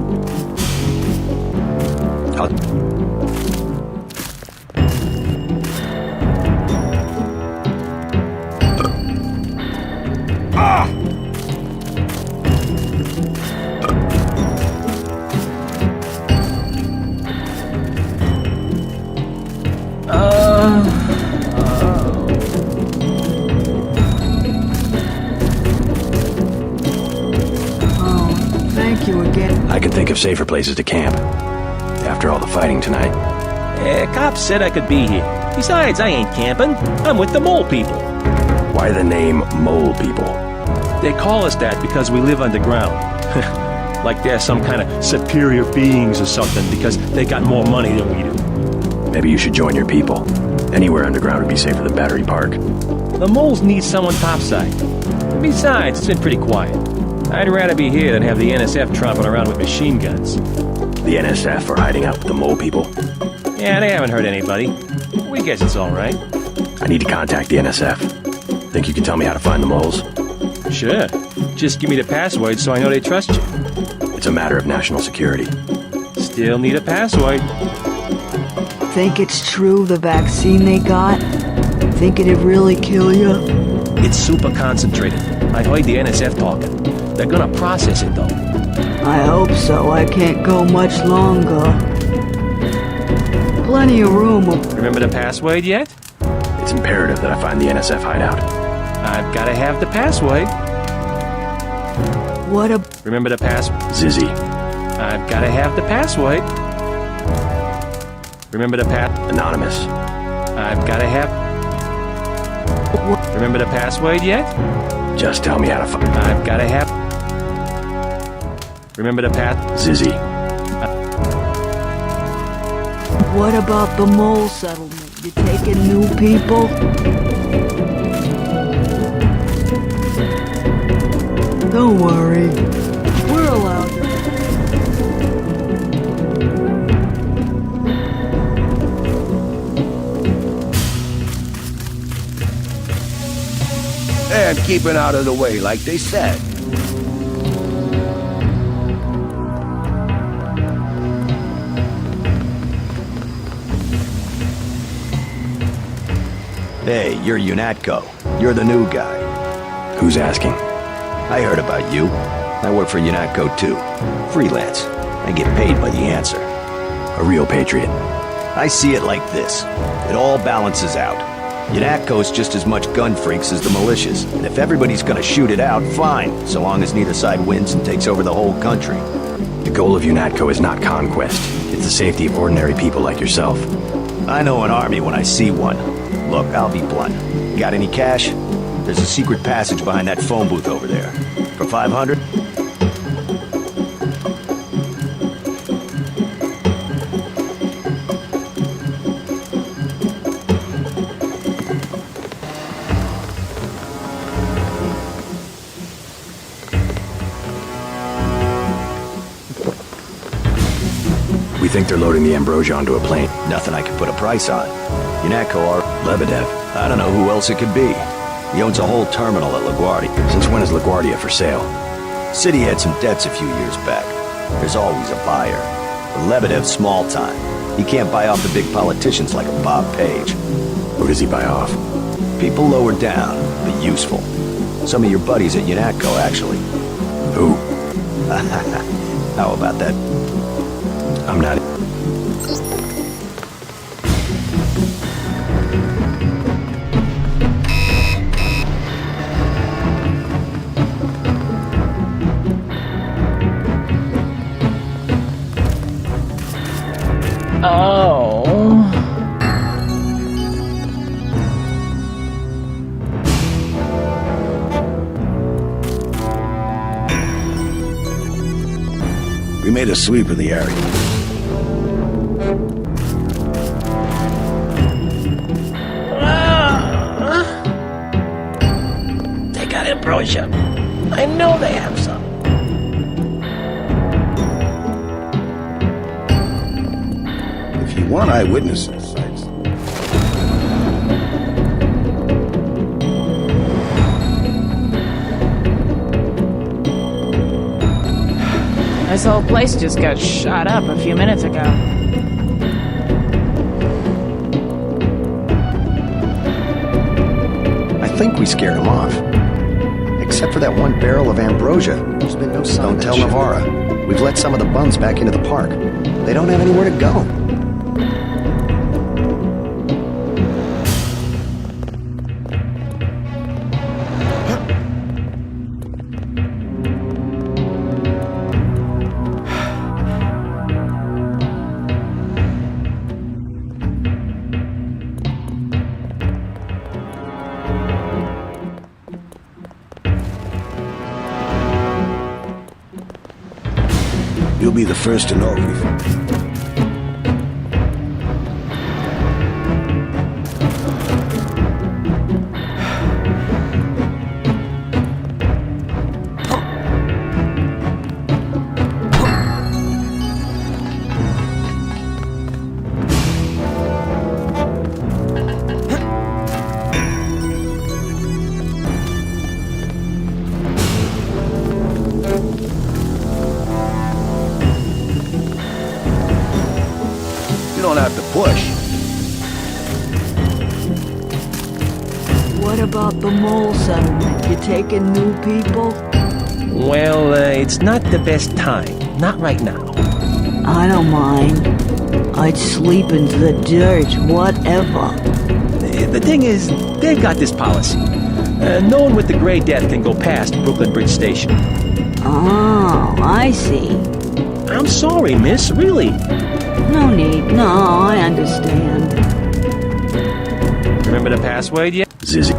Thank you again. I can think of safer places to camp. After all the fighting tonight. Cops said I could be here. Besides, I ain't camping. I'm with the Mole People. Why the name Mole People? They call us that because we live underground. Like they're some kind of superior beings or something because they got more money than we do. Maybe you should join your people. Anywhere underground would be safer than Battery Park. The Moles need someone topside. Besides, it's been pretty quiet. I'd rather be here than have the NSF tromping around with machine guns. The NSF are hiding out with the mole people. Yeah, they haven't hurt anybody. We guess it's all right. I need to contact the NSF. Think you can tell me how to find the moles? Sure. Just give me the password so I know they trust you. It's a matter of national security. Still need a password. Think it's true, the vaccine they got? Think it'd really kill you? It's super concentrated. I heard the NSF talking. They're gonna process it, though. I hope so. I can't go much longer. Plenty of room. Remember the password yet? It's imperative that I find the NSF hideout. I've gotta have the password. What a... Remember the password? Zizzy. I've gotta have the password. Remember the Anonymous. I've gotta have... Remember the password yet? Just tell me how to find... I've gotta have... Remember the Zizzy. What about the mole settlement? You taking new people? Don't worry. We're allowed to... And keeping out of the way, like they said. Hey, you're UNATCO. You're the new guy. Who's asking? I heard about you. I work for UNATCO too. Freelance. I get paid by the answer. A real patriot. I see it like this. It all balances out. UNATCO's just as much gun freaks as the militias, and if everybody's gonna shoot it out, fine, so long as neither side wins and takes over the whole country. The goal of UNATCO is not conquest. It's the safety of ordinary people like yourself. I know an army when I see one. Look, I'll be blunt. Got any cash? There's a secret passage behind that phone booth over there. For 500? We think they're loading the Ambrosia onto a plane. Nothing I can put a price on. UNATCO or Lebedev. I don't know who else it could be. He owns a whole terminal at LaGuardia. Since when is LaGuardia for sale? City had some debts a few years back. There's always a buyer. But Lebedev's small time. He can't buy off the big politicians like a Bob Page. Who does he buy off? People lower down, but useful. Some of your buddies at UNATCO, actually. Who? How about that? I'm not... Oh. We made a sweep of the area. They got ambrosia. I know they have some. If you want eyewitnesses, This whole place just got shot up a few minutes ago. I think we scared him off. Except for that one barrel of ambrosia. There's been no sign. Don't tell Navarra. We've let some of the bums back into the park. They don't have anywhere to go. you'll be the first to know everything. What about the mole settlement? You taking new people? Well, it's not the best time. Not right now. I don't mind. I'd sleep into the dirt, whatever. The thing is, they've got this policy. No one with the Gray Death can go past Brooklyn Bridge Station. Oh, I see. I'm sorry, miss, really. No need. No, I understand. Remember the password yet? Zizzy.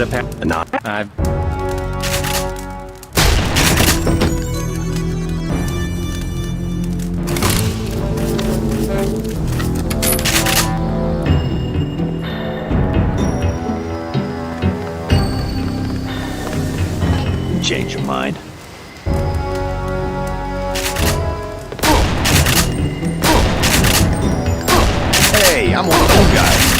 the past? No. Change your mind. Hey, I'm one of those guys.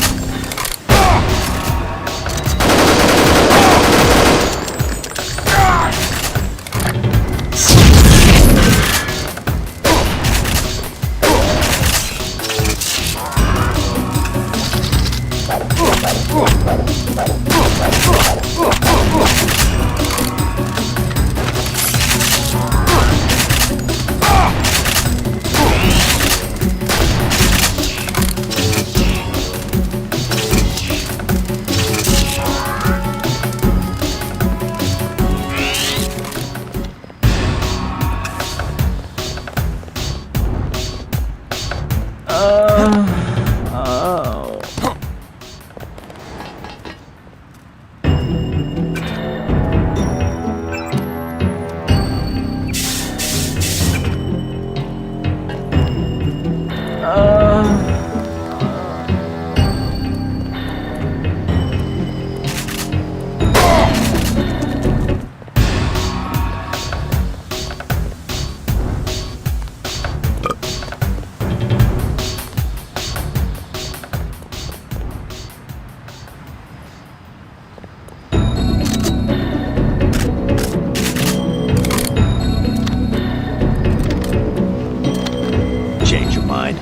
Change your mind.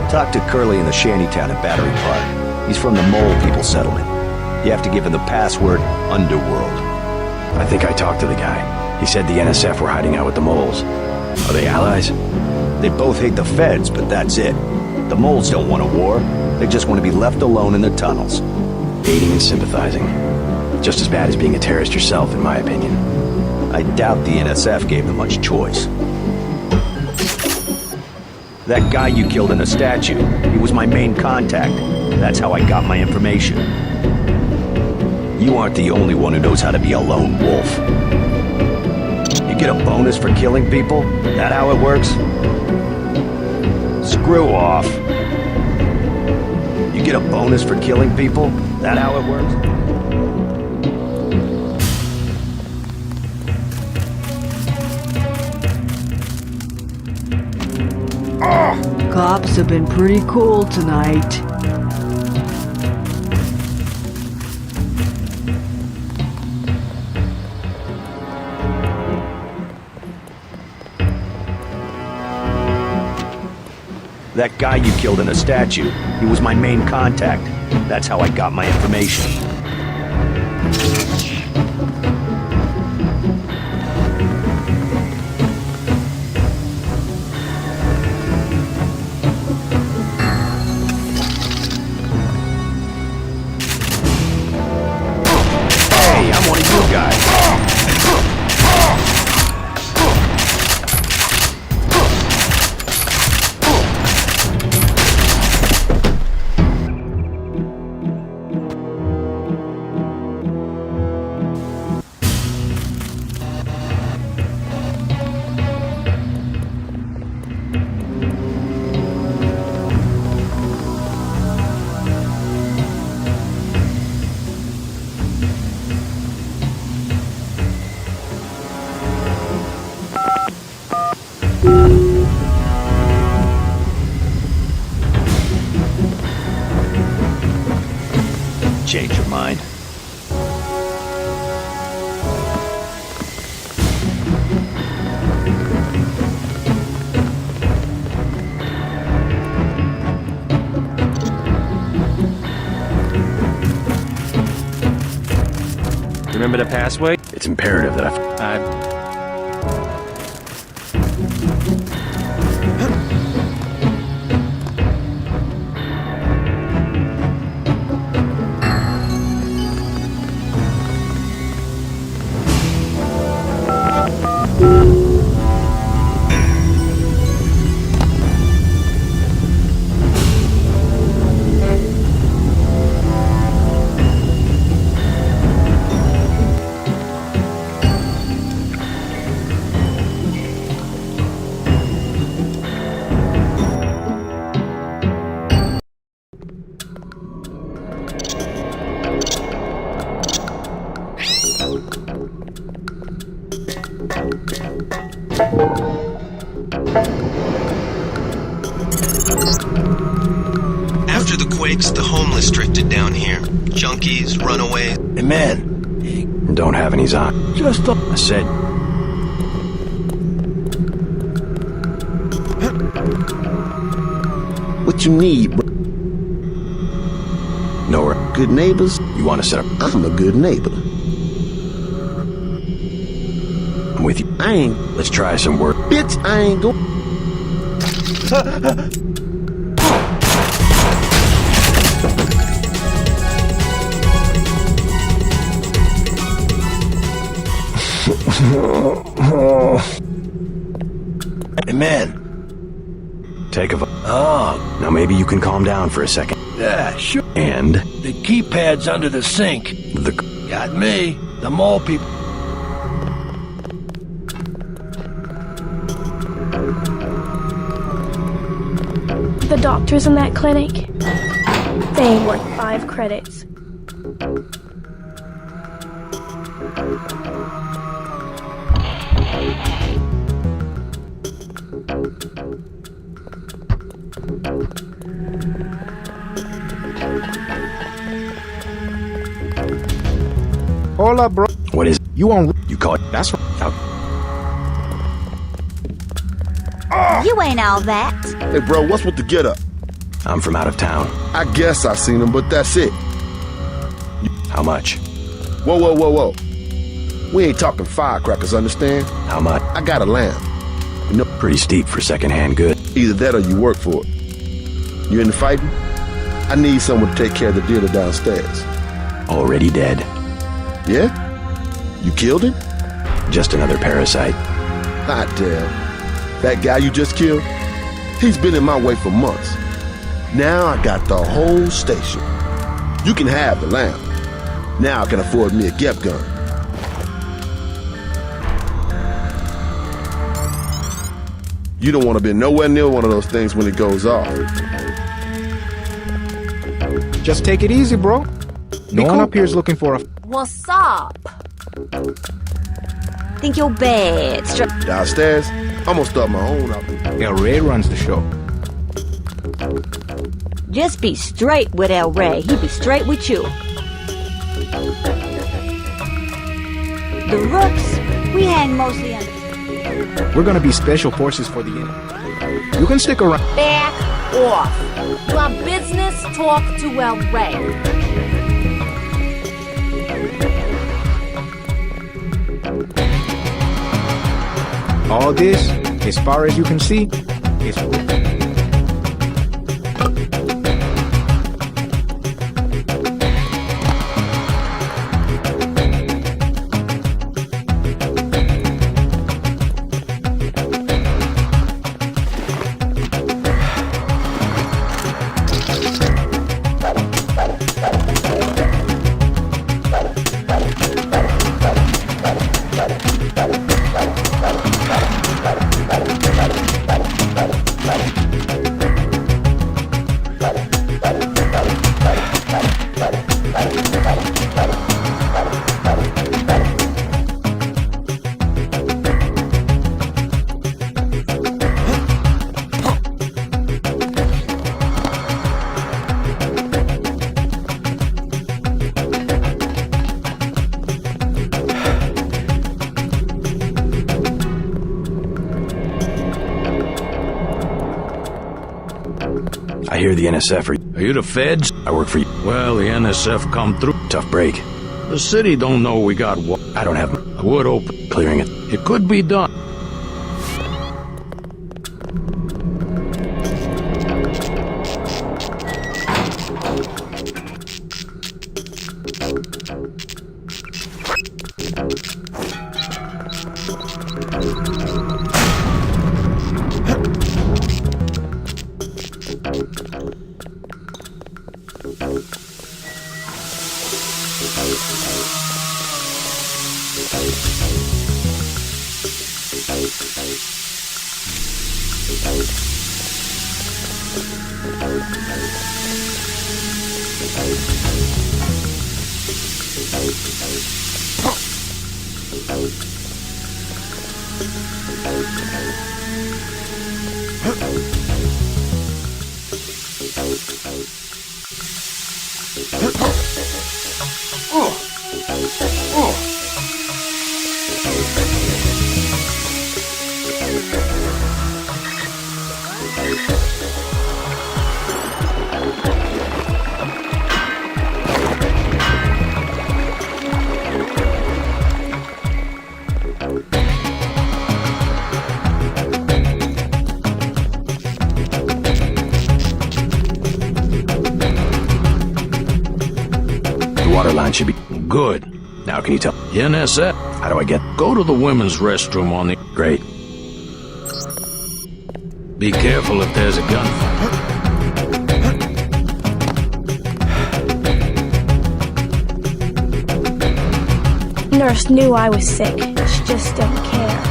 Talk to Curly in the shantytown at Battery Park. He's from the Mole People settlement. You have to give him the password Underworld. I think I talked to the guy. He said the NSF were hiding out with the moles. Are they allies? They both hate the feds, but that's it. The moles don't want a war. They just want to be left alone in their tunnels. Aiding and sympathizing. Just as bad as being a terrorist yourself, in my opinion. I doubt the NSF gave them much choice. That guy you killed in the statue, he was my main contact. That's how I got my information. You aren't the only one who knows how to be a lone wolf. You get a bonus for killing people? That how it works? Screw off. You get a bonus for killing people? That how it works? Cops have been pretty cool tonight. That guy you killed in a statue, he was my main contact. That's how I got my information. Hey, I'm one of you guys. Change your mind. Remember the password? It's imperative that After the quakes, the homeless drifted down here. Junkies, runaways. Hey, man. Don't have any on. Just I said. What you need, bro? Nowhere. Good neighbors? You want to set up? I'm a good neighbor. I'm with you. I ain't. Let's try some work. Bitch, I ain't go. Hey, man. Take a vote. Oh. Now maybe you can calm down for a second. Yeah, sure. And? The keypad's under the sink. Got me. The mall people. The doctors in that clinic, they ain't worth 5 credits. Hola, bro. What is you on? You call it? That's right. You ain't all that. Hey, bro, what's with the get up? I'm from out of town. I guess I seen him, but that's it. How much? Whoa, whoa, whoa, whoa. We ain't talking firecrackers, understand? How much? I got a lamb. You know, pretty steep for secondhand good. Either that or you work for it. You into fighting? I need someone to take care of the dealer downstairs. Already dead. Yeah? You killed him? Just another parasite. Hot damn. That guy you just killed? He's been in my way for months. Now I got the whole station. You can have the lamb. Now I can afford me a Gep gun. You don't want to be nowhere near one of those things when it goes off. Just take it easy, bro. No one up here is looking for a... What's up? Think you're bad. Downstairs? I'm gonna start my own out. El Rey runs the show. Just be straight with El Rey. He be straight with you. The Rooks, we hang mostly under... We're gonna be special forces for the end. You can stick around. Back off. You have business, talk to El Rey. All this, as far as you can see, is... I hear the NSF Are you the feds? I work for you. Well, the NSF come through. Tough break. The city don't know we got what. I don't have a wood open. Clearing it. It could be done. The water line should be good. Now can you tell? NSF. How do I get? Go to the women's restroom on the... Great. Be careful if there's a gunfight. Nurse knew I was sick. She just didn't care.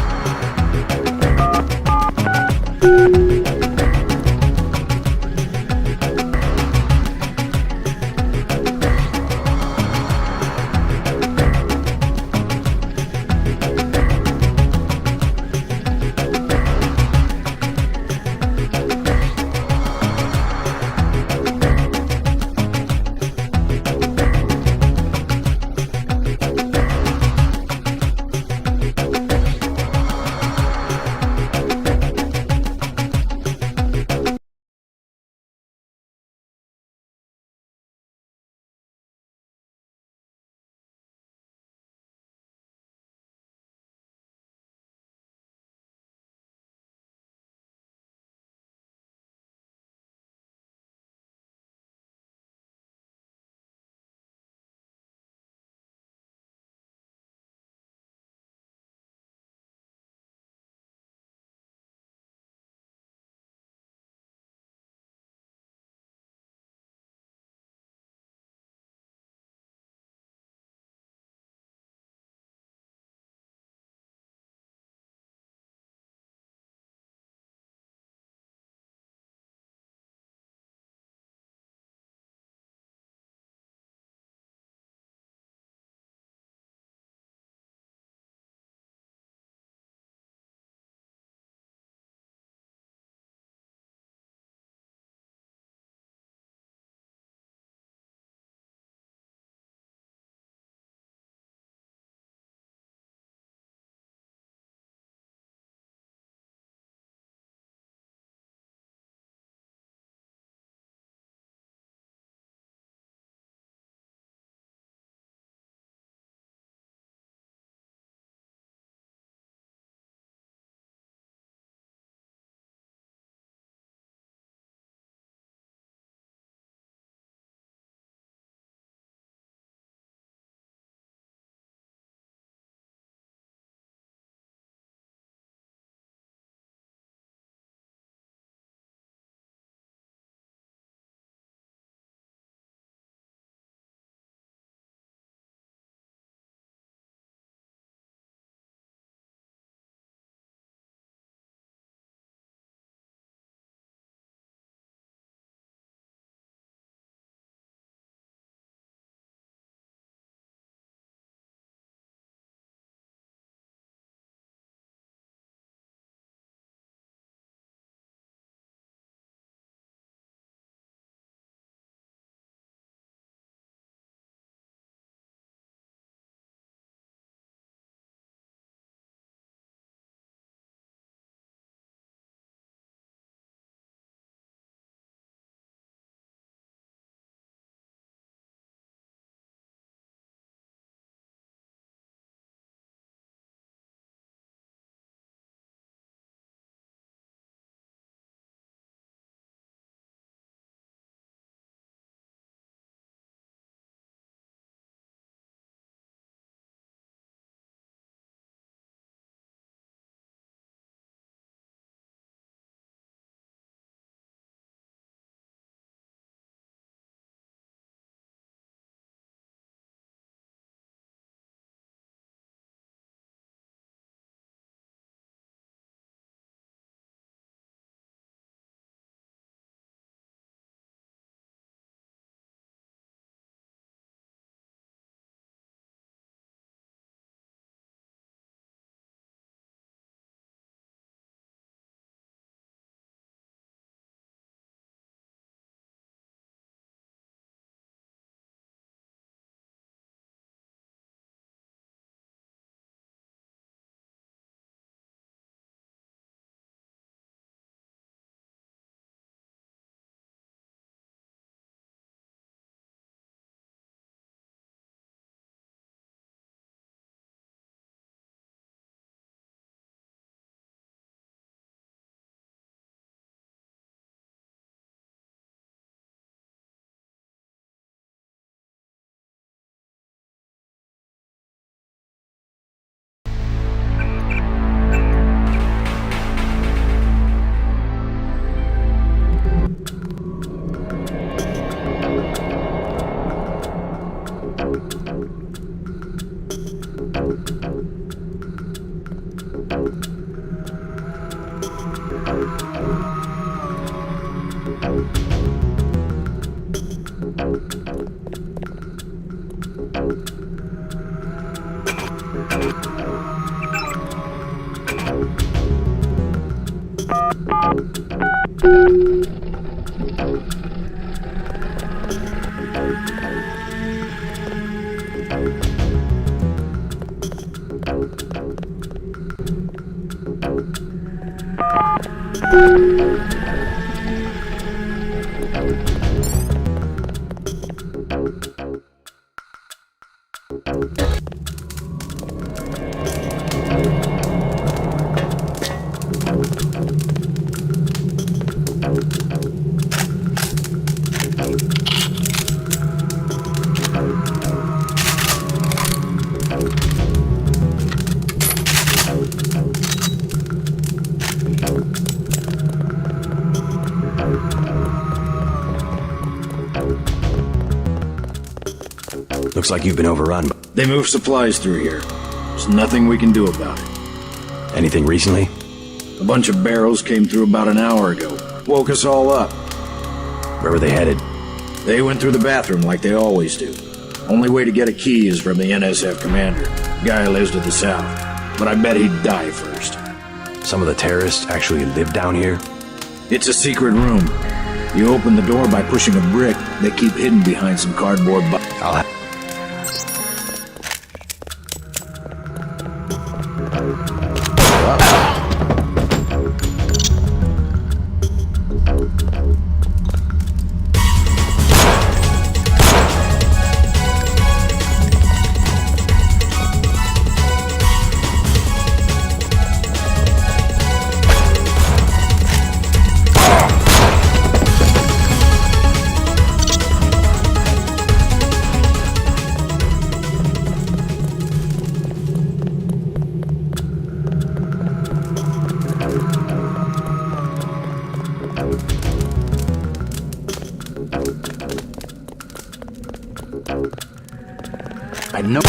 Looks like you've been overrun. They move supplies through here. There's nothing we can do about it. Anything recently? A bunch of barrels came through about an hour ago. Woke us all up. Where were they headed? They went through the bathroom like they always do. Only way to get a key is from the NSF commander. Guy lives to the south. But I bet he'd die first. Some of the terrorists actually live down here? It's a secret room. You open the door by pushing a brick. They keep hidden behind some cardboard boxes. I know.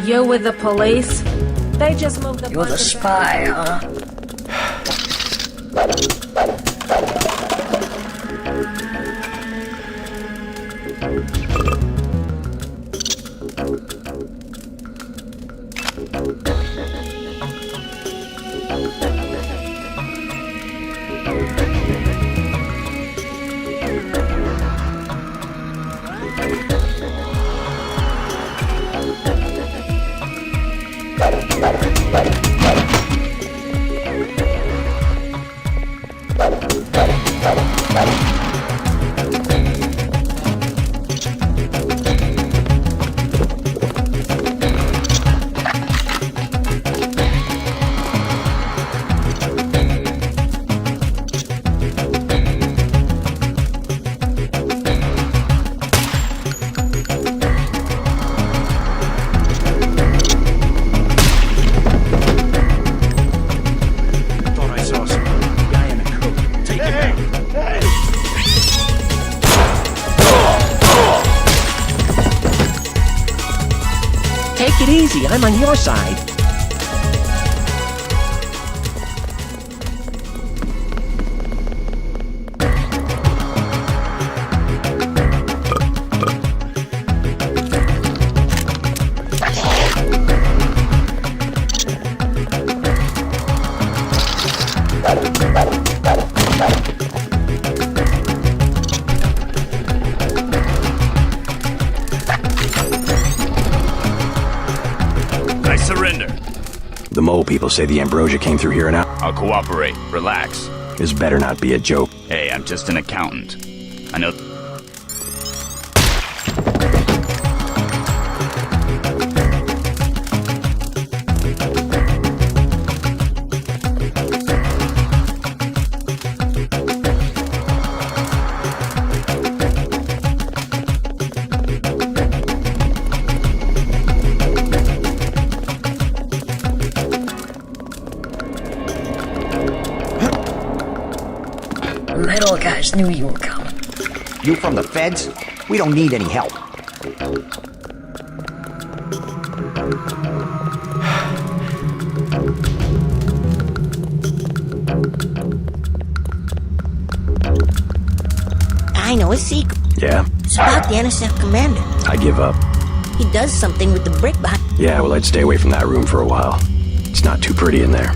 You with the police? They just moved the You're the spy, huh? Take it easy, I'm on your side. The mole people say the ambrosia came through here and out. I'll cooperate. Relax. This better not be a joke. Hey, I'm just an accountant. I know... Little guys knew you were coming. You from the feds? We don't need any help. I know a secret. Yeah? It's about the NSF commander. I give up. He does something with the brick behind. Yeah, well, I'd stay away from that room for a while. It's not too pretty in there.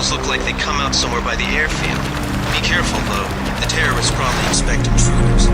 barrels look like they come out somewhere by the airfield. Be careful, though. The terrorists probably expect intruders.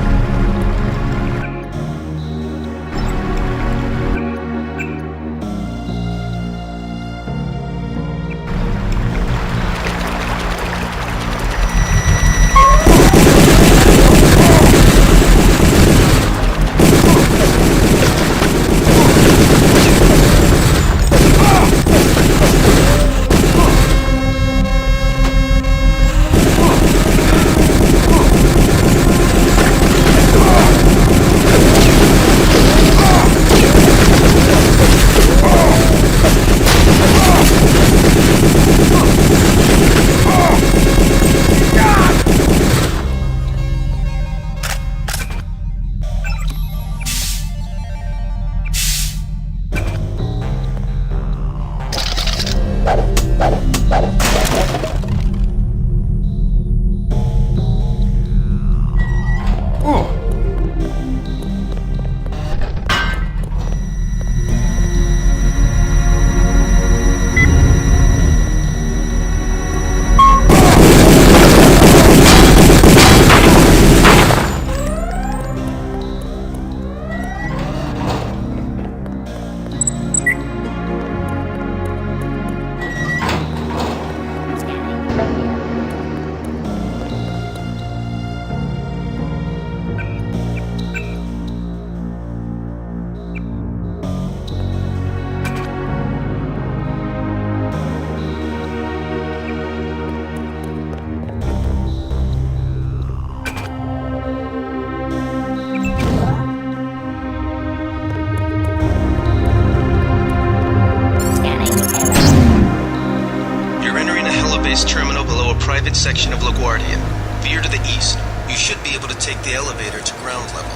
Terminal below a private section of LaGuardia. Veer to the east. You should be able to take the elevator to ground level.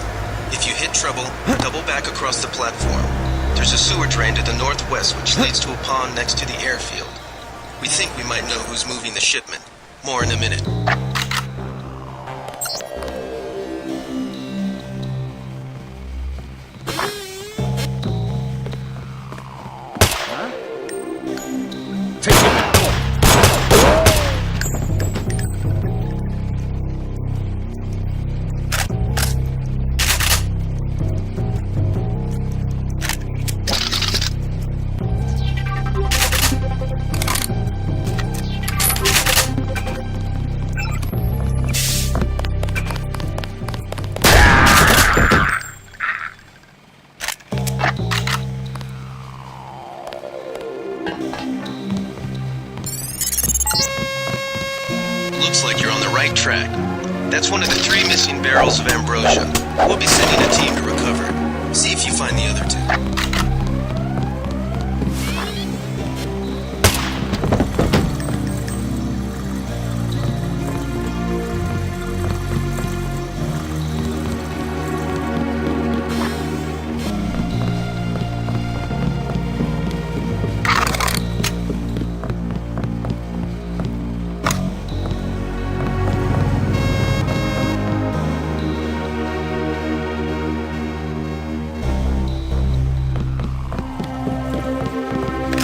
If you hit trouble, double back across the platform. There's a sewer drain to the northwest which leads to a pond next to the airfield. We think we might know who's moving the shipment. More in a minute. Looks like you're on the right track. That's one of the 3 missing barrels of ambrosia. We'll be sending a team to recover it. See if you find the other 2.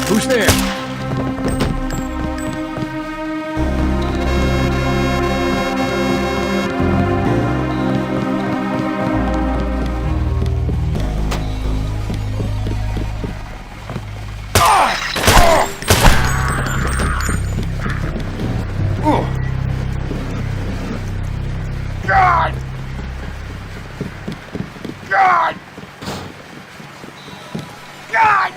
Who's there? God! God! God!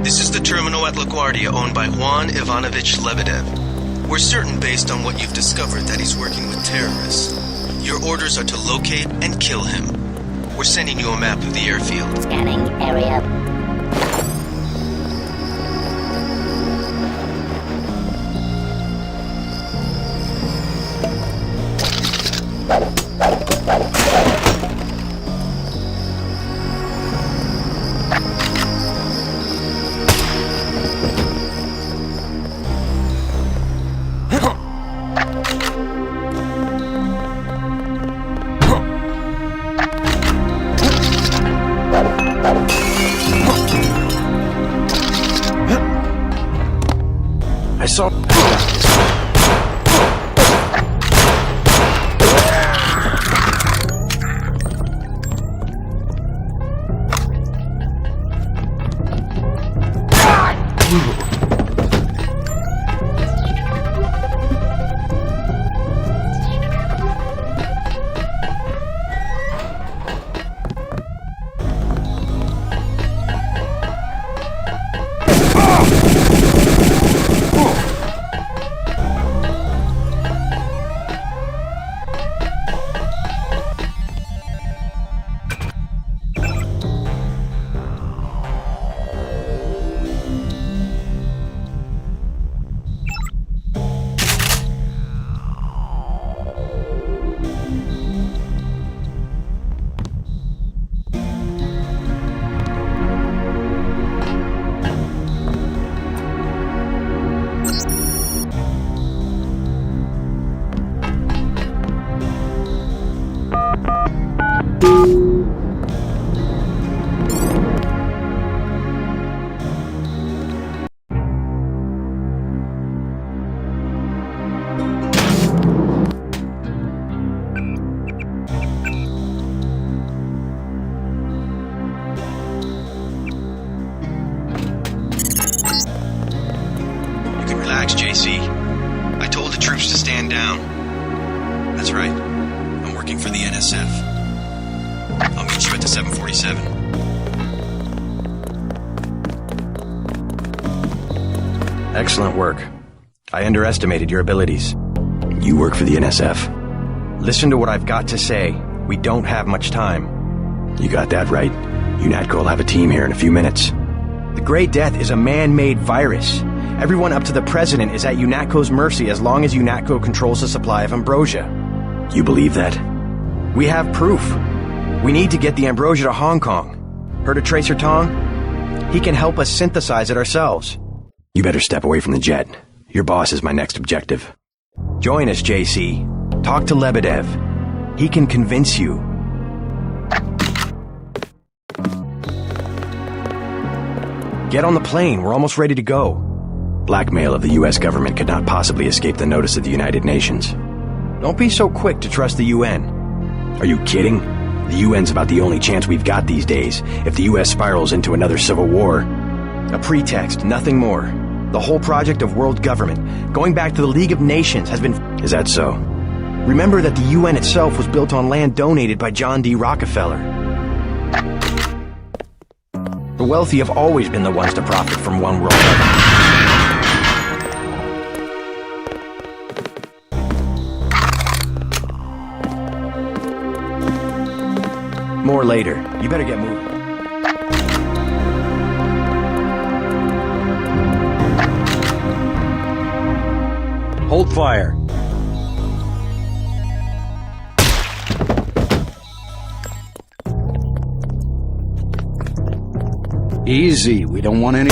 This is the terminal at LaGuardia owned by Juan Ivanovich Lebedev. We're certain based on what you've discovered that he's working with terrorists. Your orders are to locate and kill him. We're sending you a map of the airfield. Scanning area. I saw... Relax, JC. I told the troops to stand down. That's right. I'm working for the NSF. I'll meet you at the 747. Excellent work. I underestimated your abilities. You work for the NSF. Listen to what I've got to say. We don't have much time. You got that right. UNATCO will have a team here in a few minutes. The Great Death is a man-made virus. Everyone up to the president is at UNATCO's mercy as long as UNATCO controls the supply of ambrosia. You believe that? We have proof. We need to get the ambrosia to Hong Kong. Heard of Tracer Tong? He can help us synthesize it ourselves. You better step away from the jet. Your boss is my next objective. Join us, JC. Talk to Lebedev. He can convince you. Get on the plane. We're almost ready to go. Blackmail of the U.S. government could not possibly escape the notice of the United Nations. Don't be so quick to trust the UN. Are you kidding? The UN's about the only chance we've got these days if the U.S. spirals into another civil war. A pretext, nothing more. The whole project of world government, going back to the League of Nations, has been... Is that so? Remember that the UN itself was built on land donated by John D. Rockefeller. The wealthy have always been the ones to profit from one world government. More later. You better get moving. Hold fire. Easy, we don't want any...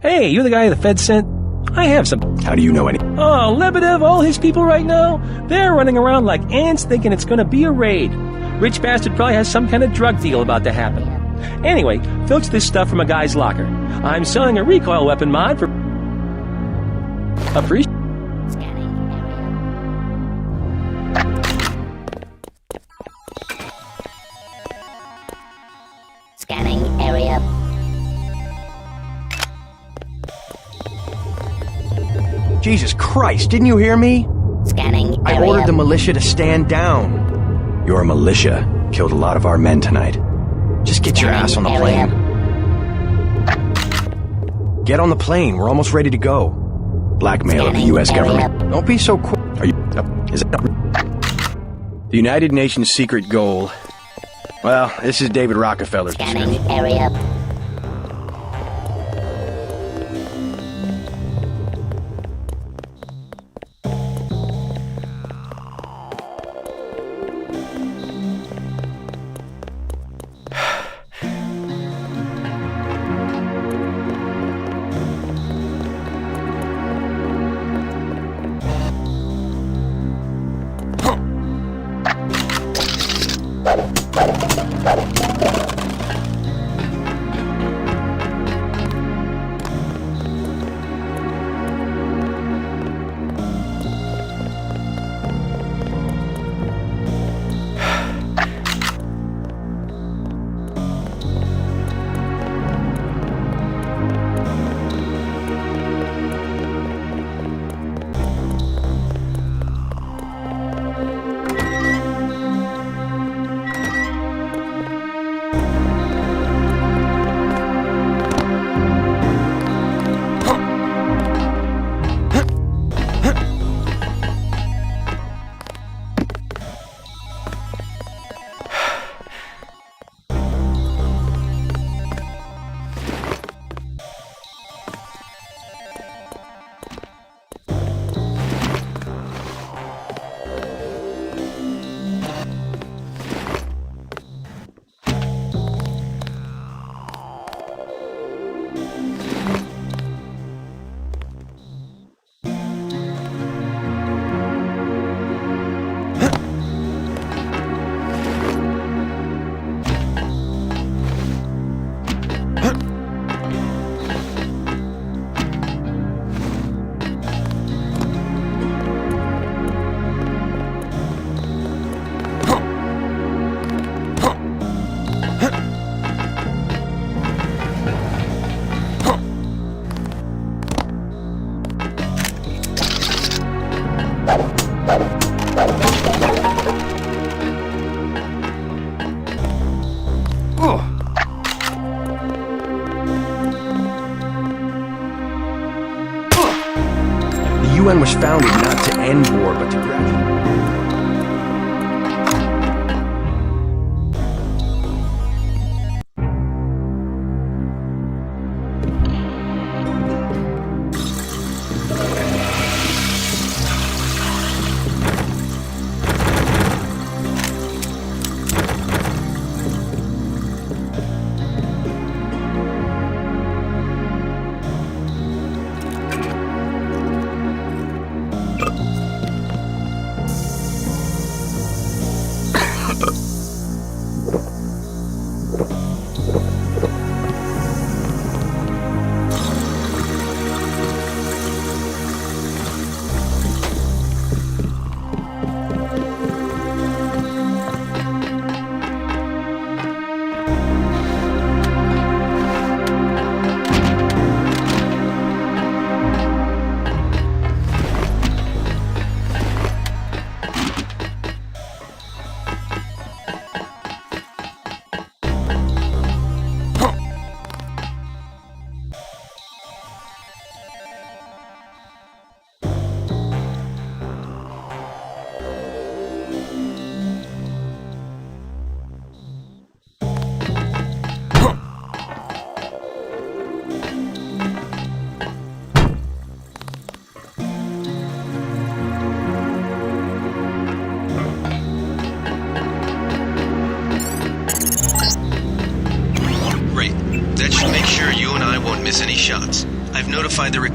Hey, you're the guy the Fed sent? I have some... How do you know any? Oh, Lebedev, all his people right now, they're running around like ants thinking it's gonna be a raid. Rich bastard probably has some kind of drug deal about to happen. Anyway, filch this stuff from a guy's locker. I'm selling a recoil weapon mod for... Appreciate... Scanning area. Jesus Christ, didn't you hear me? Scanning area. I ordered the militia to stand down. Your militia killed a lot of our men tonight. Just get your ass on the plane. Get on the plane, we're almost ready to go. Blackmail of the U.S. government. Don't be so quick. Are you... Is it... The United Nations secret goal. Well, this is David Rockefeller's Scanning description. area. The UN was founded not to end war, but to gradually...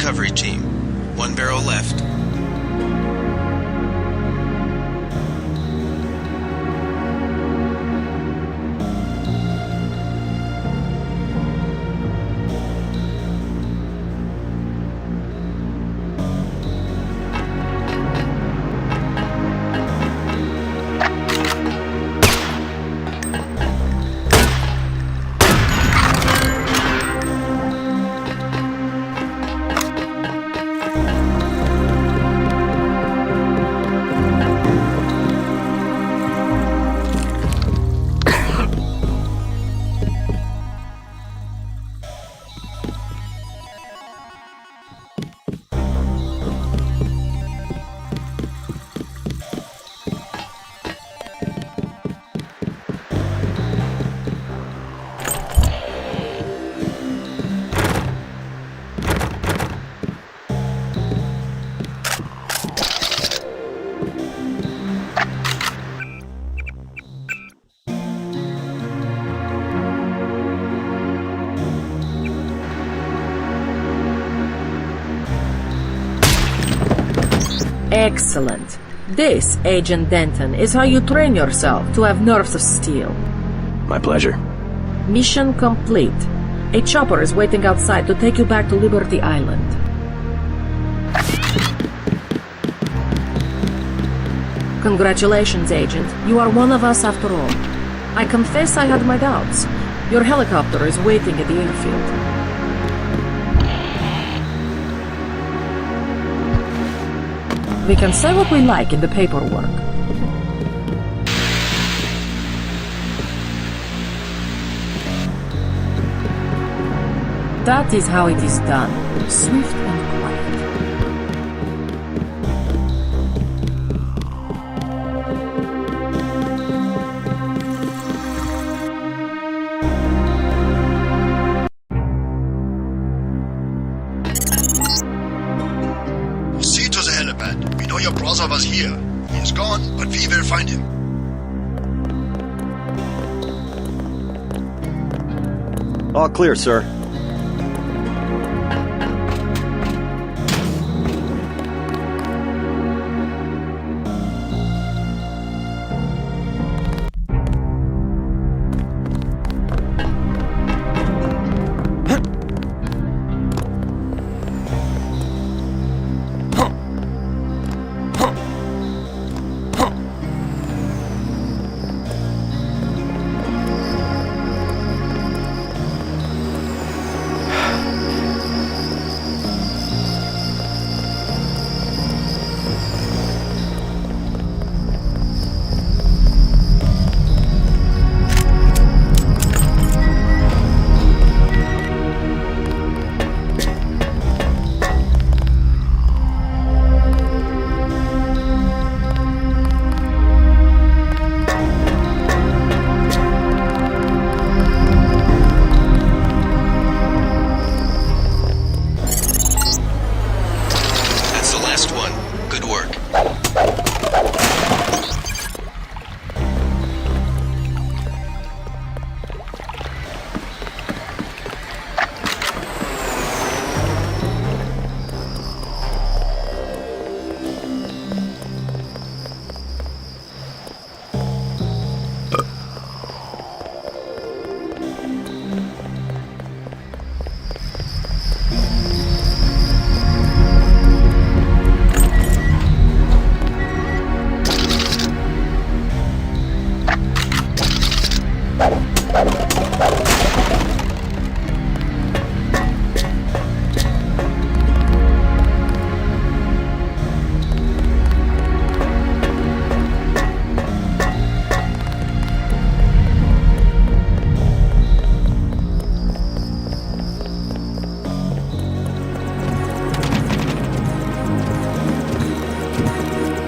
recovery team. 1 barrel left. Excellent. This, Agent Denton, is how you train yourself to have nerves of steel. My pleasure. Mission complete. A chopper is waiting outside to take you back to Liberty Island. Congratulations, Agent. You are one of us after all. I confess I had my doubts. Your helicopter is waiting at the airfield. We can say what we like in the paperwork. That is how it is done. Swift and quiet. See to the helipad. We know your brother was here. He is gone, but we will find him. All clear, sir.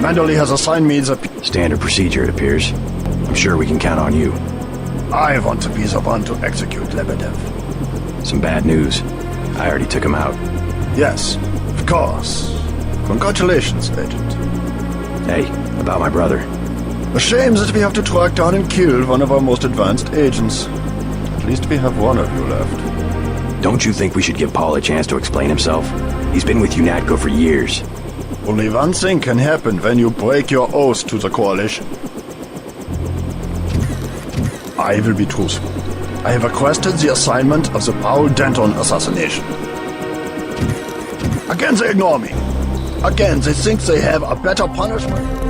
Manderley has assigned me the... Standard procedure, it appears. I'm sure we can count on you. I want to be the one to execute Lebedev. Some bad news. I already took him out. Yes, of course. Congratulations, Agent. Hey, about my brother. A shame that we have to track down and kill one of our most advanced agents. At least we have one of you left. Don't you think we should give Paul a chance to explain himself? He's been with UNATCO for years. Only one thing can happen when you break your oath to the Coalition. I will be truthful. I have requested the assignment of the Paul Denton assassination. Again, they ignore me. Again, they think they have a better punishment.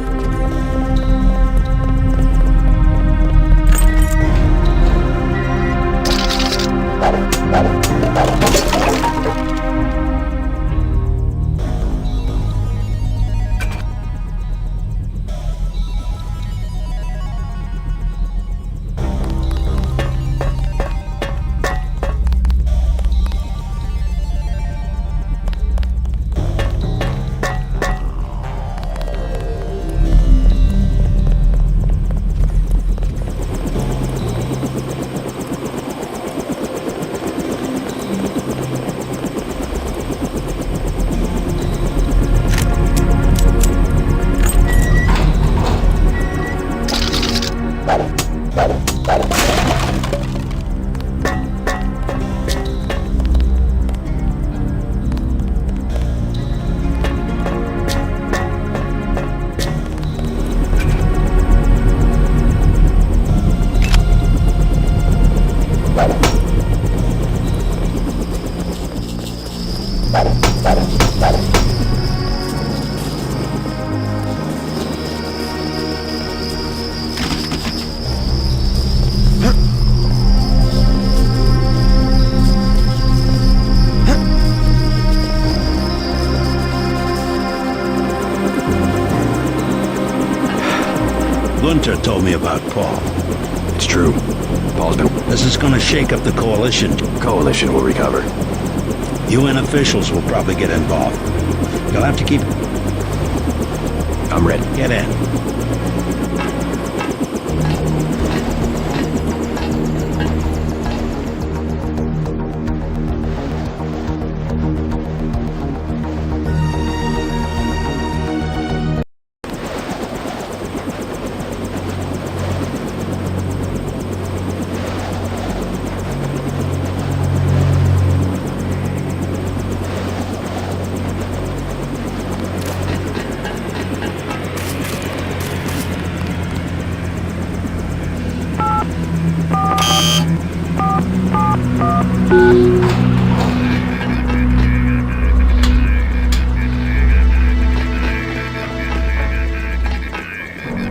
Gunter told me about Paul. It's true. Paul's been... This is gonna shake up the Coalition. Coalition will recover. UN officials will probably get involved. You'll have to keep... I'm ready. Get in.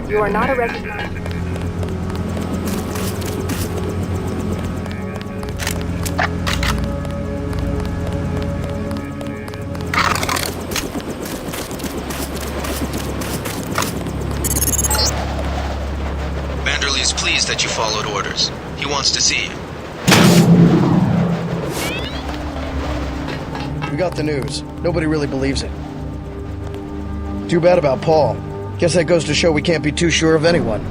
You are not a recognized... Manderley is pleased that you followed orders. He wants to see you. We got the news. Nobody really believes it. Too bad about Paul. Guess that goes to show we can't be too sure of anyone.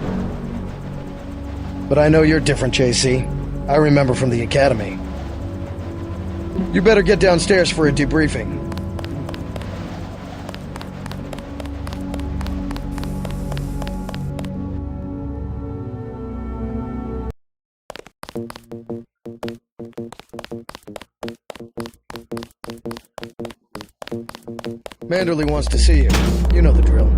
But I know you're different, JC. I remember from the academy. You better get downstairs for a debriefing. Manderley wants to see you. You know the drill.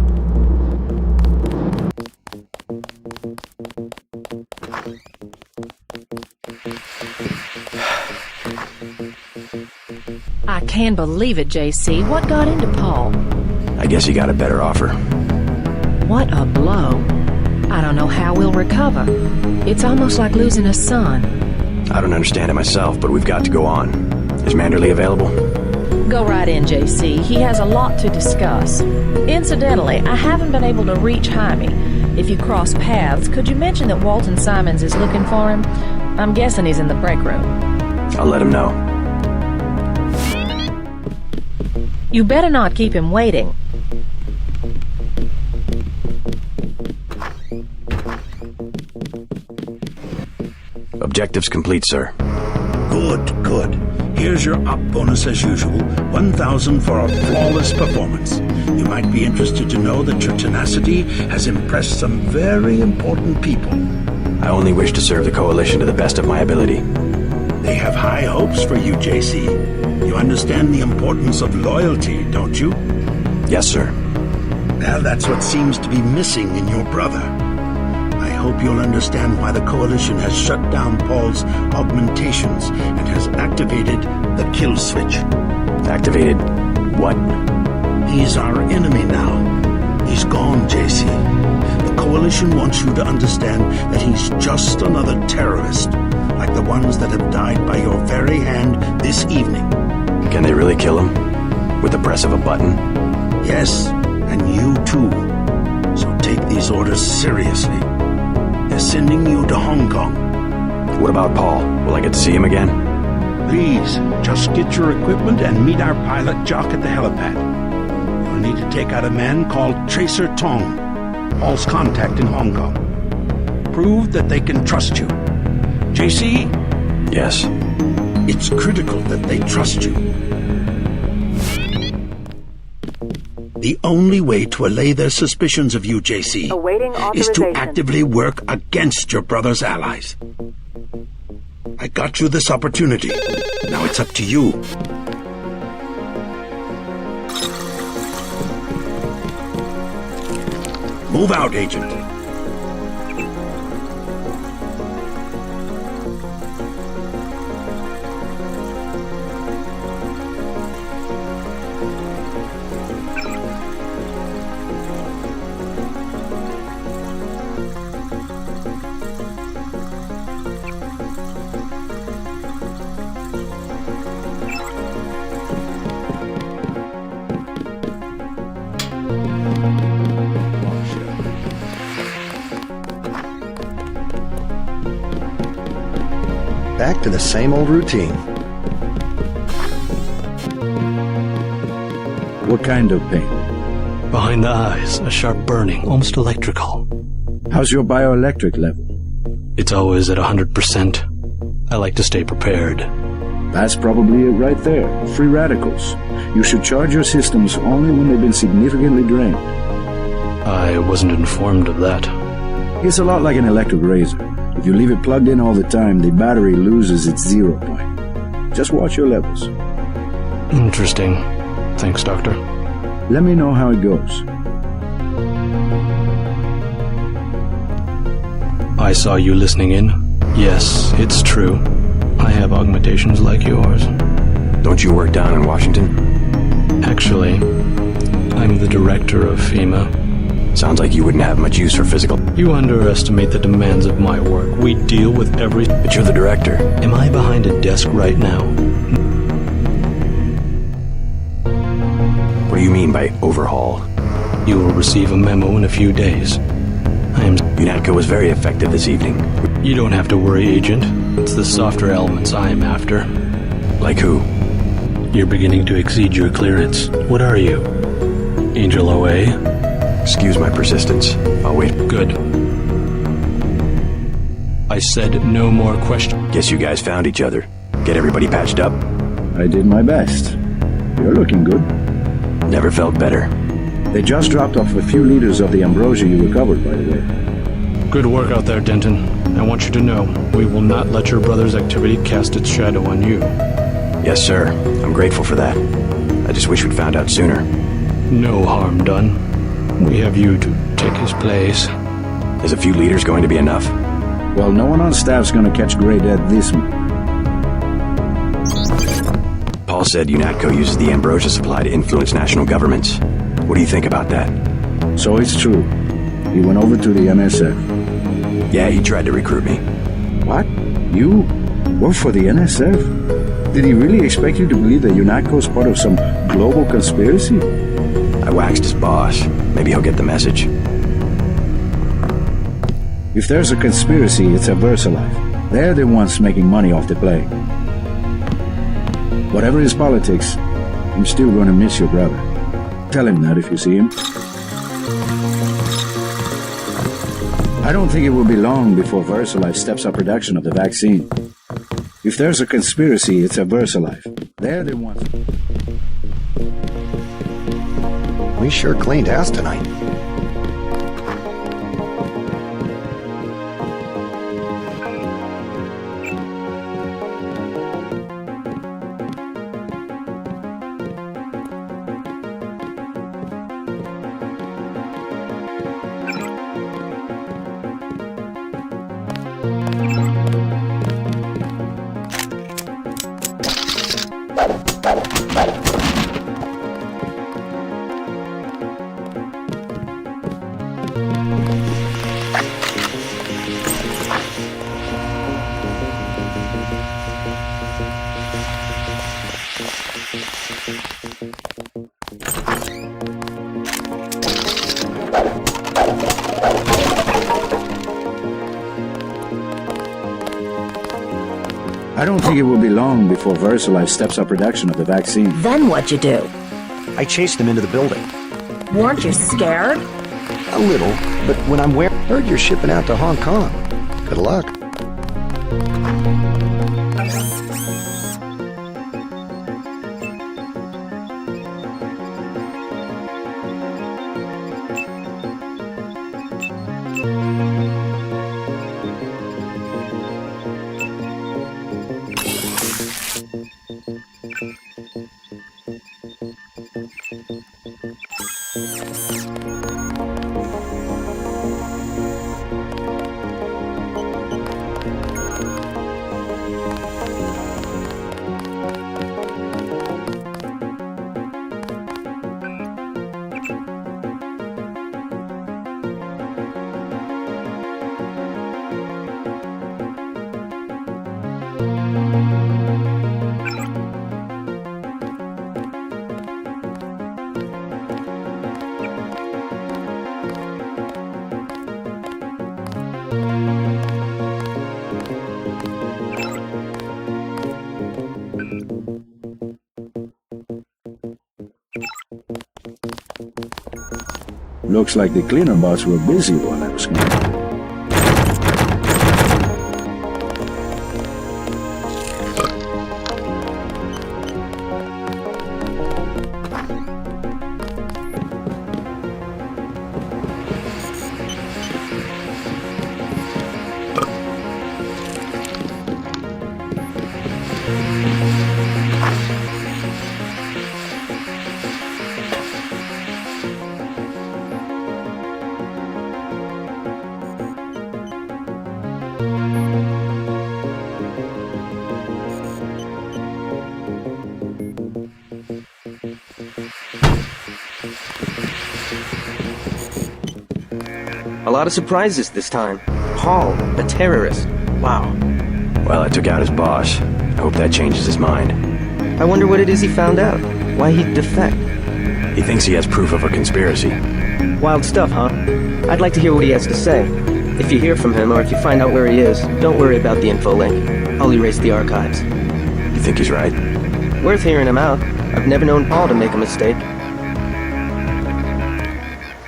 I can't believe it, JC. What got into Paul? I guess he got a better offer. What a blow. I don't know how we'll recover. It's almost like losing a son. I don't understand it myself, but we've got to go on. Is Manderley available? Go right in, JC. He has a lot to discuss. Incidentally, I haven't been able to reach Jaime. If you cross paths, could you mention that Walton Simons is looking for him? I'm guessing he's in the break room. I'll let him know. You better not keep him waiting. Objectives complete, sir. Good, good. Here's your op bonus as usual, 1,000 for a flawless performance. You might be interested to know that your tenacity has impressed some very important people. I only wish to serve the Coalition to the best of my ability. They have high hopes for you, JC. You understand the importance of loyalty, don't you? Yes, sir. Well, that's what seems to be missing in your brother. I hope you'll understand why the Coalition has shut down Paul's augmentations and has activated the kill switch. Activated what? He's our enemy now. He's gone, JC. The Coalition wants you to understand that he's just another terrorist, like the ones that have died by your very hand this evening. Can they really kill him? With the press of a button? Yes, and you too. So take these orders seriously. They're sending you to Hong Kong. What about Paul? Will I get to see him again? Please, just get your equipment and meet our pilot Jock at the helipad. You'll need to take out a man called Tracer Tong, Paul's contact in Hong Kong. Prove that they can trust you. JC? Yes. It's critical that they trust you. The only way to allay their suspicions of you, JC, is to actively work against your brother's allies. I got you this opportunity. Now it's up to you. Move out, Agent. Back to the same old routine. What kind of pain? Behind the eyes, a sharp burning, almost electrical. How's your bioelectric level? It's always at 100%. I like to stay prepared. That's probably it right there. Free radicals. You should charge your systems only when they've been significantly drained. I wasn't informed of that. It's a lot like an electric razor. If you leave it plugged in all the time, the battery loses its 0 point. Just watch your levels. Interesting. Thanks, Doctor. Let me know how it goes. I saw you listening in. Yes, it's true. I have augmentations like yours. Don't you work down in Washington? Actually, I'm the director of FEMA. Sounds like you wouldn't have much use for physical. You underestimate the demands of my work. We deal with every... But you're the director. Am I behind a desk right now? What do you mean by overhaul? You will receive a memo in a few days. UNATCO was very effective this evening. You don't have to worry, Agent. It's the softer elements I'm after. Like who? You're beginning to exceed your clearance. What are you? Angel OA? Excuse my persistence. I'll wait. Good. I said no more questions. Guess you guys found each other. Get everybody patched up? I did my best. You're looking good. Never felt better. They just dropped off a few liters of the ambrosia you recovered, by the way. Good work out there, Denton. I want you to know, we will not let your brother's activity cast its shadow on you. Yes, sir. I'm grateful for that. I just wish we'd found out sooner. No harm done. We have you to take his place. Is a few liters going to be enough? Well, no one on staff's gonna catch Grey Death this month. Paul said UNATCO uses the ambrosia supply to influence national governments. What do you think about that? So it's true. He went over to the NSF. Yeah, he tried to recruit me. What? You work for the NSF? Did he really expect you to believe that UNATCO's part of some global conspiracy? I waxed his boss. Maybe he'll get the message. If there's a conspiracy, it's a VersaLife. They're the ones making money off the plague. Whatever his politics, I'm still going to miss your brother. Tell him that if you see him. I don't think it will be long before VersaLife steps up production of the vaccine. If there's a conspiracy, it's a VersaLife. They're the ones... We sure cleaned house tonight. I don't think it will be long before VersaLife steps up production of the vaccine. Then what'd you do? I chased him into the building. Weren't you scared? A little, but when I'm heard you're shipping out to Hong Kong. Good luck. Looks like the cleaner bots were busy while I was gone. A lot of surprises this time. Paul, a terrorist. Wow. Well, I took out his boss. I hope that changes his mind. I wonder what it is he found out. Why he'd defect. He thinks he has proof of a conspiracy. Wild stuff, huh? I'd like to hear what he has to say. If you hear from him, or if you find out where he is, don't worry about the info link. I'll erase the archives. You think he's right? Worth hearing him out. I've never known Paul to make a mistake.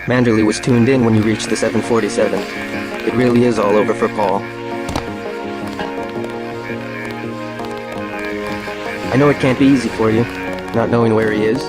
Manderley was tuned in when you reached the 747. It really is all over for Paul. I know it can't be easy for you, not knowing where he is.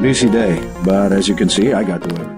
Busy day, but as you can see, I got to work.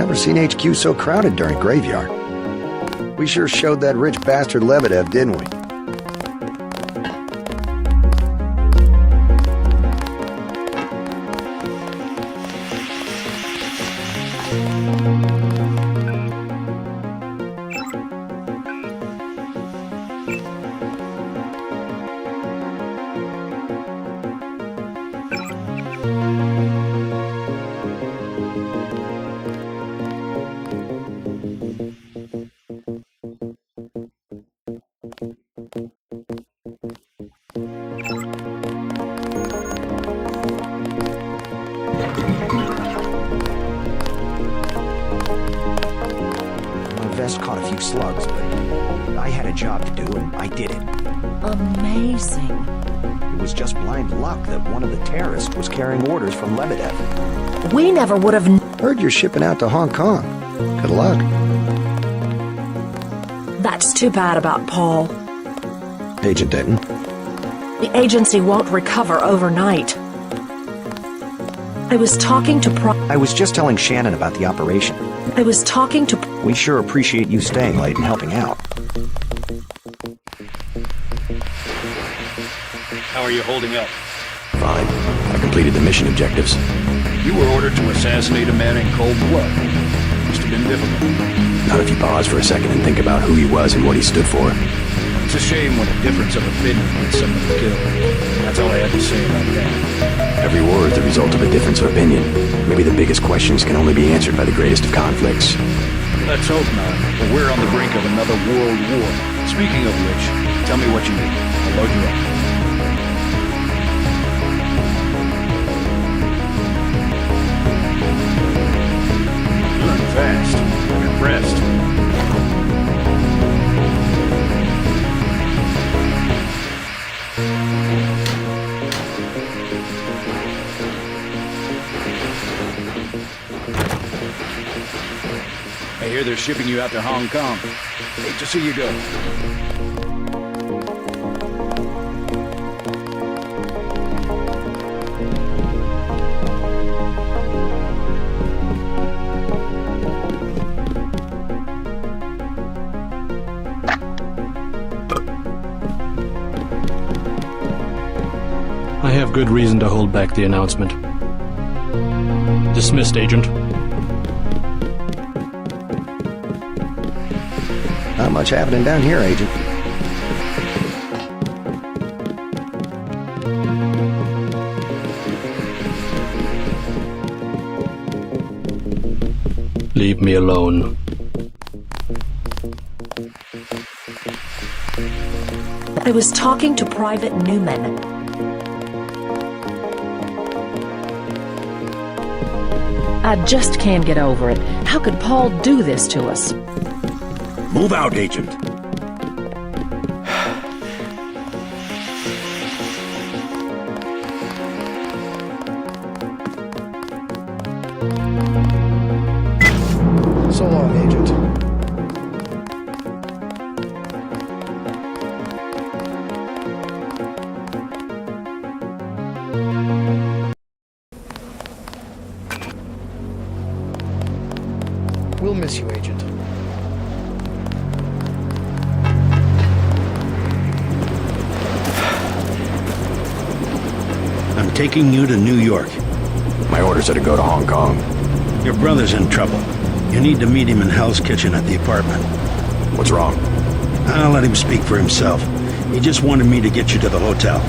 Never seen HQ so crowded during graveyard. We sure showed that rich bastard Lebedev, didn't we? Caught a few slugs, but I had a job to do, and I did it. Amazing. It was just blind luck that one of the terrorists was carrying orders from Lebedev. We never would have... Heard you're shipping out to Hong Kong. Good luck. That's too bad about Paul. Agent Denton. The agency won't recover overnight. I was talking to I was just telling Shannon about the operation. I was talking to... We sure appreciate you staying late and helping out. How are you holding up? Fine. I completed the mission objectives. You were ordered to assassinate a man in cold blood. Must have been difficult. Not if you pause for a second and think about who he was and what he stood for. It's a shame when a difference of opinion gets someone killed. That's all I have to say about that. Every war is the result of a difference of opinion. Maybe the biggest questions can only be answered by the greatest of conflicts. Let's hope not, but we're on the brink of another world war. Speaking of which, tell me what you need. I'll load you up. You learn fast. I'm impressed. I hear they're shipping you out to Hong Kong. Hate to see you go. I have good reason to hold back the announcement. Dismissed, Agent. Not much happening down here, Agent. Leave me alone. I was talking to Private Newman. I just can't get over it. How could Paul do this to us? Move out, Agent. So long, Agent. We'll miss you, Agent. I'm taking you to New York. My orders are to go to Hong Kong. Your brother's in trouble. You need to meet him in Hell's Kitchen at the apartment. What's wrong? I'll let him speak for himself. He just wanted me to get you to the hotel.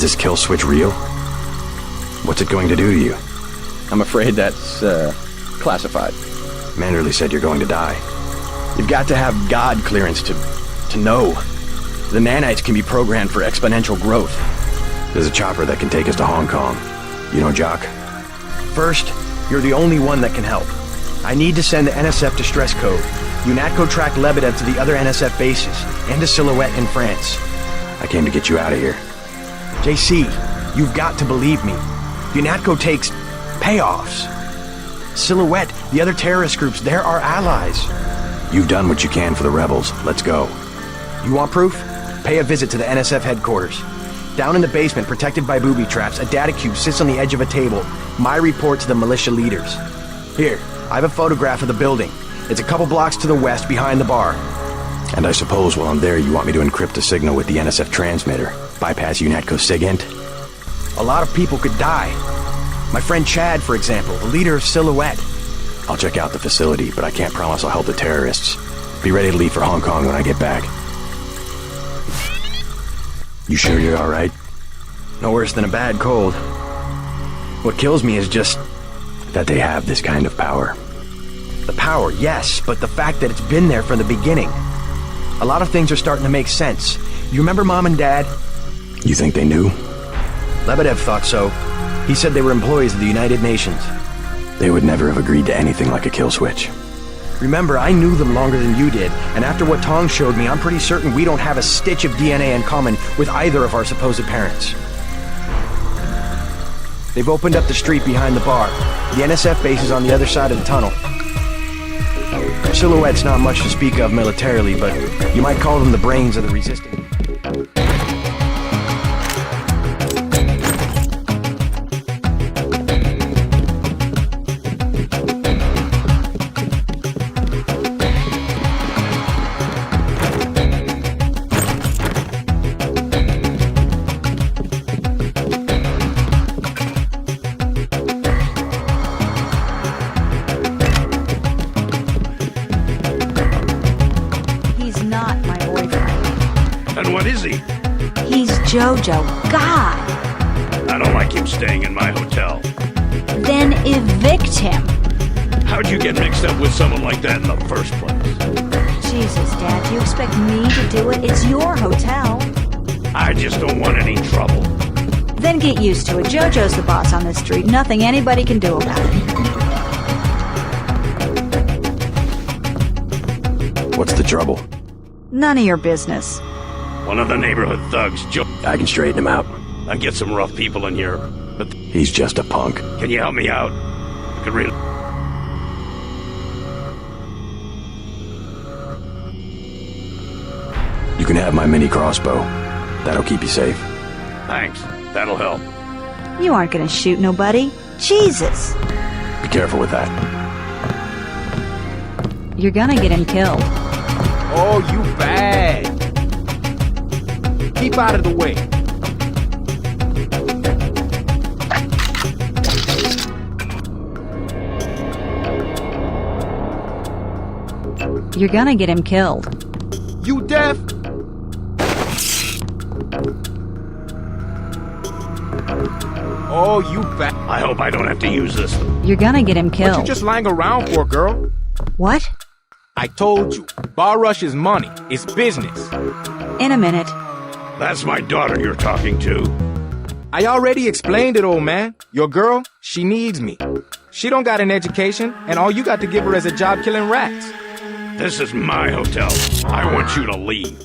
Is this kill switch real? What's it going to do to you? I'm afraid that's, classified. Manderley said you're going to die. You've got to have God clearance to know. The nanites can be programmed for exponential growth. There's a chopper that can take us to Hong Kong. You know Jock? First, you're the only one that can help. I need to send the NSF distress code. UNATCO track Lebedev to the other NSF bases, and to Silhouette in France. I came to get you out of here. JC, you've got to believe me. UNATCO takes payoffs. Silhouette, the other terrorist groups, they're our allies. You've done what you can for the rebels. Let's go. You want proof? Pay a visit to the NSF headquarters. Down in the basement, protected by booby traps, a data cube sits on the edge of a table. My report to the militia leaders. Here, I have a photograph of the building. It's a couple blocks to the west, behind the bar. And I suppose while I'm there, you want me to encrypt the signal with the NSF transmitter, bypass UNATCO SIGINT? A lot of people could die. My friend Chad, for example, the leader of Silhouette. I'll check out the facility, but I can't promise I'll help the terrorists. Be ready to leave for Hong Kong when I get back. You sure you're alright? No worse than a bad cold. What kills me is just that they have this kind of power. The power, yes, but the fact that it's been there from the beginning. A lot of things are starting to make sense. You remember Mom and Dad? You think they knew? Lebedev thought so. He said they were employees of the United Nations. They would never have agreed to anything like a kill switch. Remember, I knew them longer than you did, and after what Tong showed me, I'm pretty certain we don't have a stitch of DNA in common with either of our supposed parents. They've opened up the street behind the bar. The NSF base is on the other side of the tunnel. Silhouette's not much to speak of militarily, but you might call them the brains of the resistance. Jojo, God! I don't like him staying in my hotel. Then evict him. How'd you get mixed up with someone like that in the first place? Jesus, Dad, do you expect me to do it? It's your hotel. I just don't want any trouble. Then get used to it. Jojo's the boss on this street. Nothing anybody can do about it. What's the trouble? None of your business. One of the neighborhood thugs, I can straighten him out. I get some rough people in here, but he's just a punk. Can you help me out? I could really... You can have my mini crossbow. That'll keep you safe. Thanks. That'll help. You aren't gonna shoot nobody. Jesus! Be careful with that. You're gonna get him killed. Oh, you bad. Keep out of the way. You're gonna get him killed. You deaf? Oh, you bad. I hope I don't have to use this. You're gonna get him killed. What you just lying around for, girl? What? I told you. Bar Rush is money. It's business. In a minute. That's my daughter you're talking to. I already explained it, old man. Your girl, she needs me. She don't got an education, and all you got to give her is a job killing rats. This is my hotel. I want you to leave.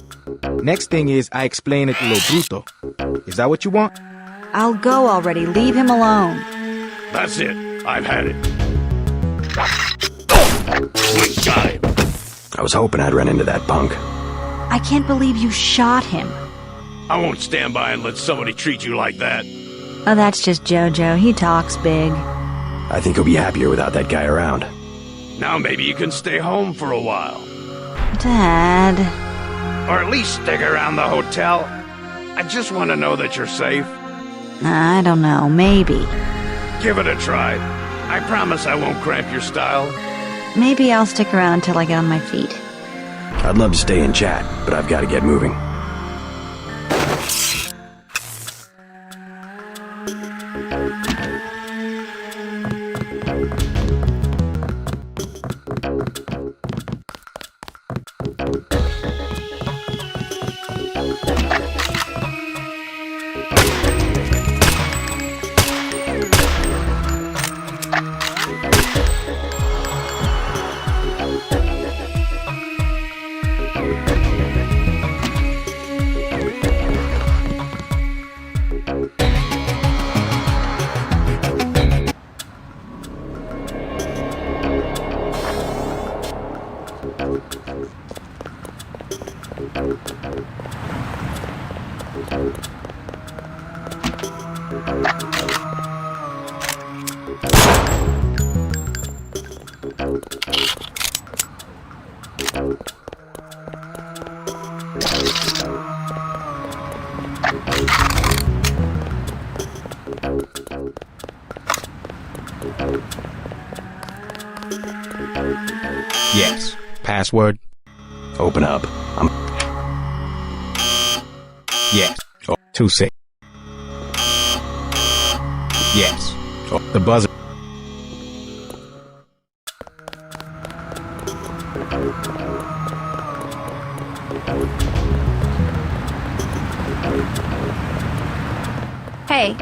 Next thing is I explain it to Lo Bruto. Is that what you want? I'll go already. Leave him alone. That's it. I've had it. We got him. I was hoping I'd run into that punk. I can't believe you shot him. I won't stand by and let somebody treat you like that. Oh, that's just Jojo. He talks big. I think he'll be happier without that guy around. Now maybe you can stay home for a while. Dad. Or at least stick around the hotel. I just want to know that you're safe. I don't know. Maybe. Give it a try. I promise I won't cramp your style. Maybe I'll stick around until I get on my feet. I'd love to stay and chat, but I've got to get moving. Yes. Password? Open up. Yes. 26. Yes. The buzzer. Hey,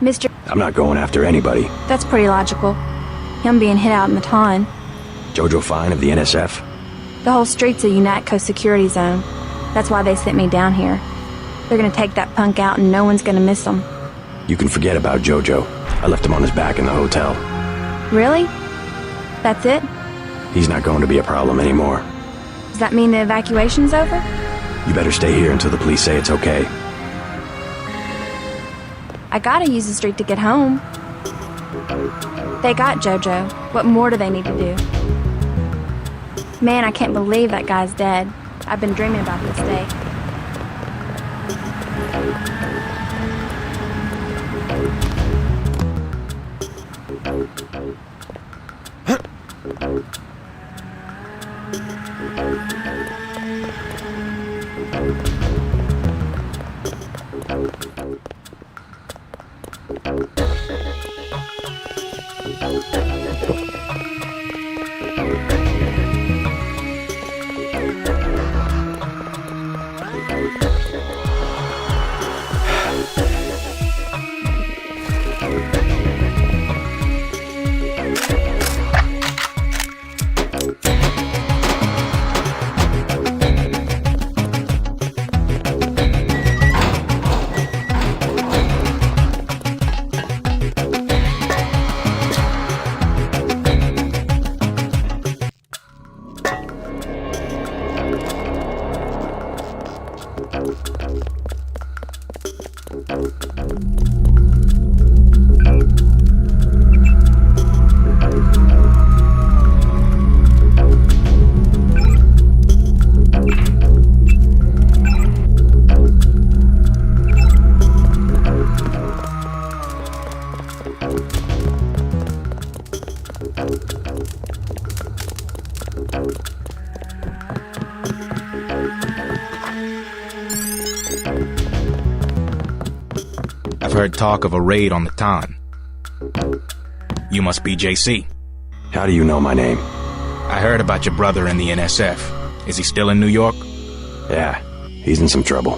Mr. I'm not going after anybody. That's pretty logical. Him being hit out in the ton. Jojo Fine of the NSF? The whole street's a UNATCO security zone. That's why they sent me down here. They're gonna take that punk out and no one's gonna miss him. You can forget about Jojo. I left him on his back in the hotel. Really? That's it? He's not going to be a problem anymore. Does that mean the evacuation's over? You better stay here until the police say it's okay. I gotta use the street to get home. They got Jojo. What more do they need to do? Man, I can't believe that guy's dead. I've been dreaming about this day. I've heard talk of a raid on the Ton. You must be JC. How do you know my name? I heard about your brother in the NSF. Is he still in New York? Yeah, he's in some trouble.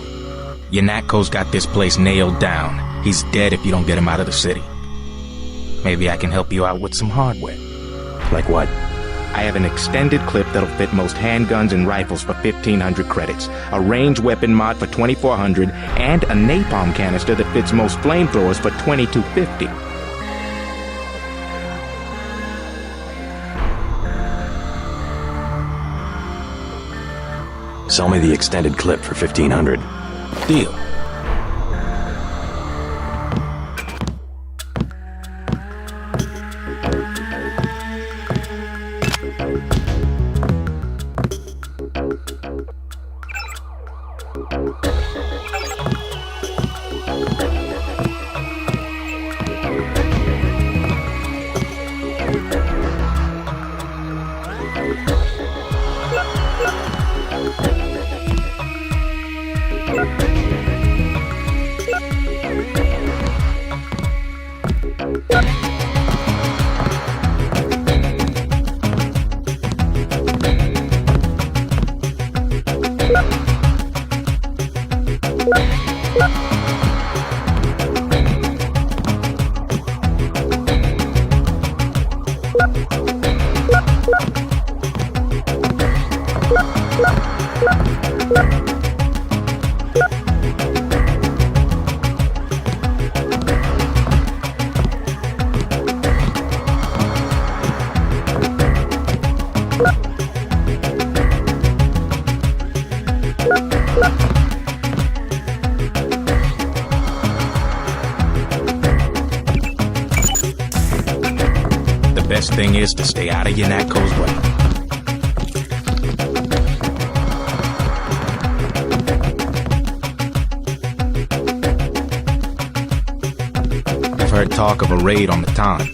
UNATCO's got this place nailed down. He's dead if you don't get him out of the city. Maybe I can help you out with some hardware. Like what? I have an extended clip that'll fit most handguns and rifles for 1,500 credits, a range weapon mod for 2,400, and a napalm canister that fits most flamethrowers for 2,250. Sell me the extended clip for 1,500. Deal. The best thing is to stay out of UNATCO's way. I've heard talk of a raid on the Ton.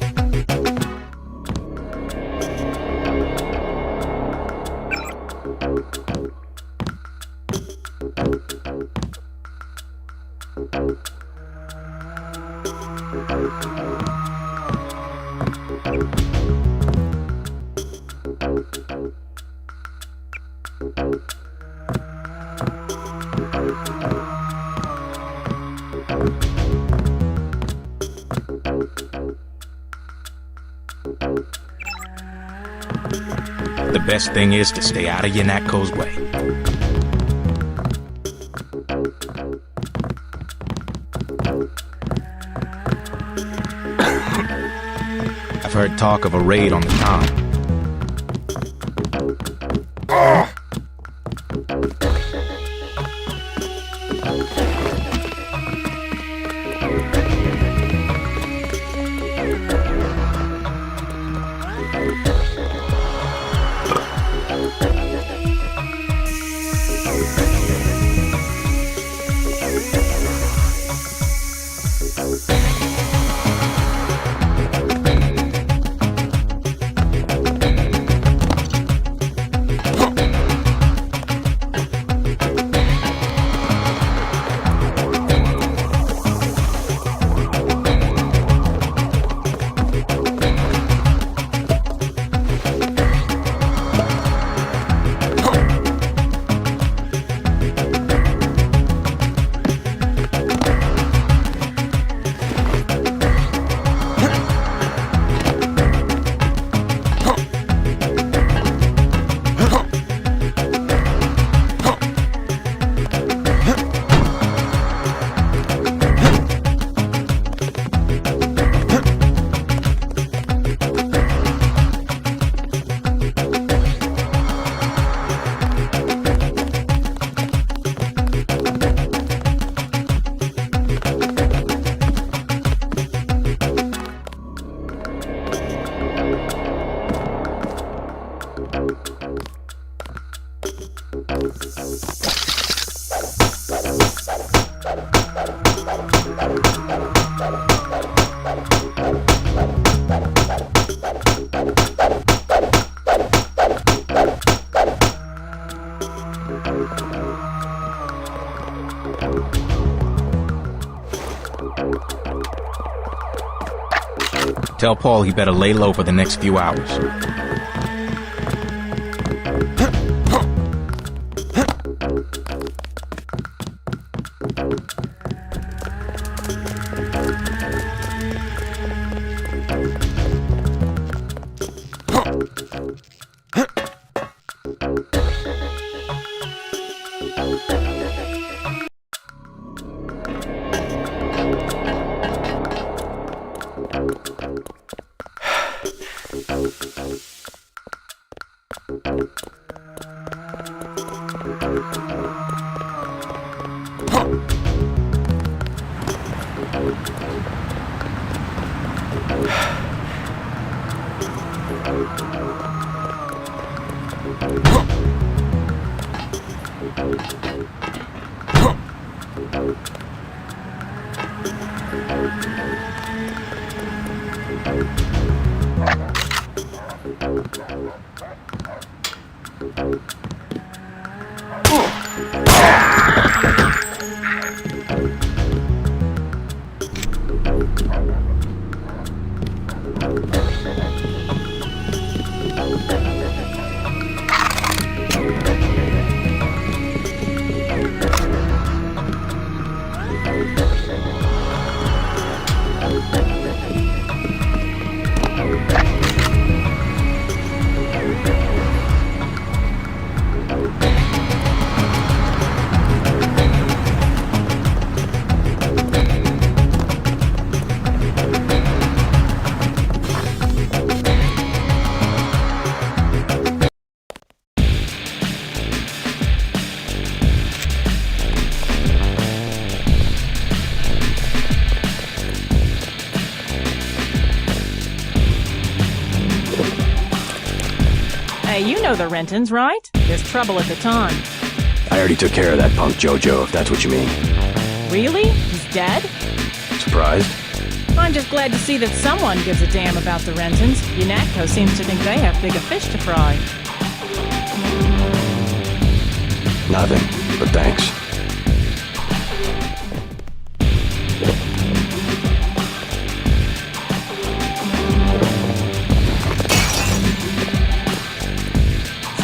The best thing is to stay out of Yanatko's way. I've heard talk of a raid on the town. Tell Paul he better lay low for the next few hours. Hey, you know the Rentons, right? There's trouble at the time. I already took care of that punk Jojo, if that's what you mean. Really? He's dead? Surprised? I'm just glad to see that someone gives a damn about the Rentons. Yanatko seems to think they have bigger fish to fry. Nothing, but thanks.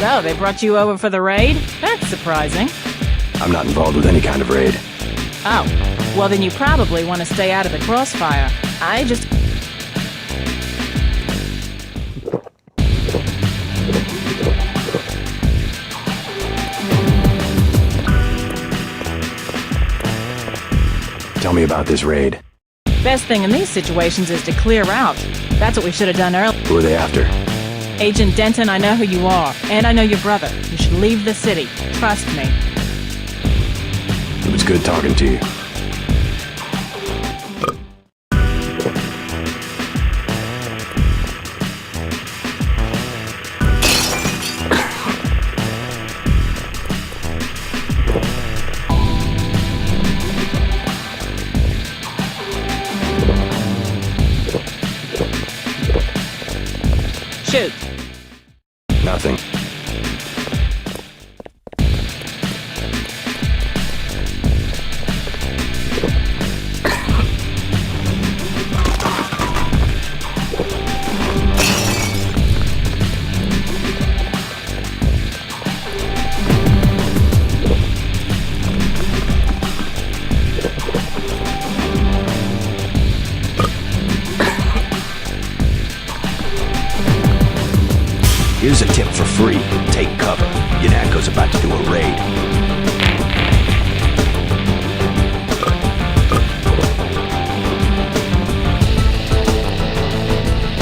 So, they brought you over for the raid? That's surprising. I'm not involved with any kind of raid. Oh, well then you probably want to stay out of the crossfire. I just... Tell me about this raid. Best thing in these situations is to clear out. That's what we should have done earlier. Who are they after? Agent Denton, I know who you are, and I know your brother. You should leave the city. Trust me. It was good talking to you. Shoot. Nothing. Here's a tip for free. Take cover. UNATCO's about to do a raid.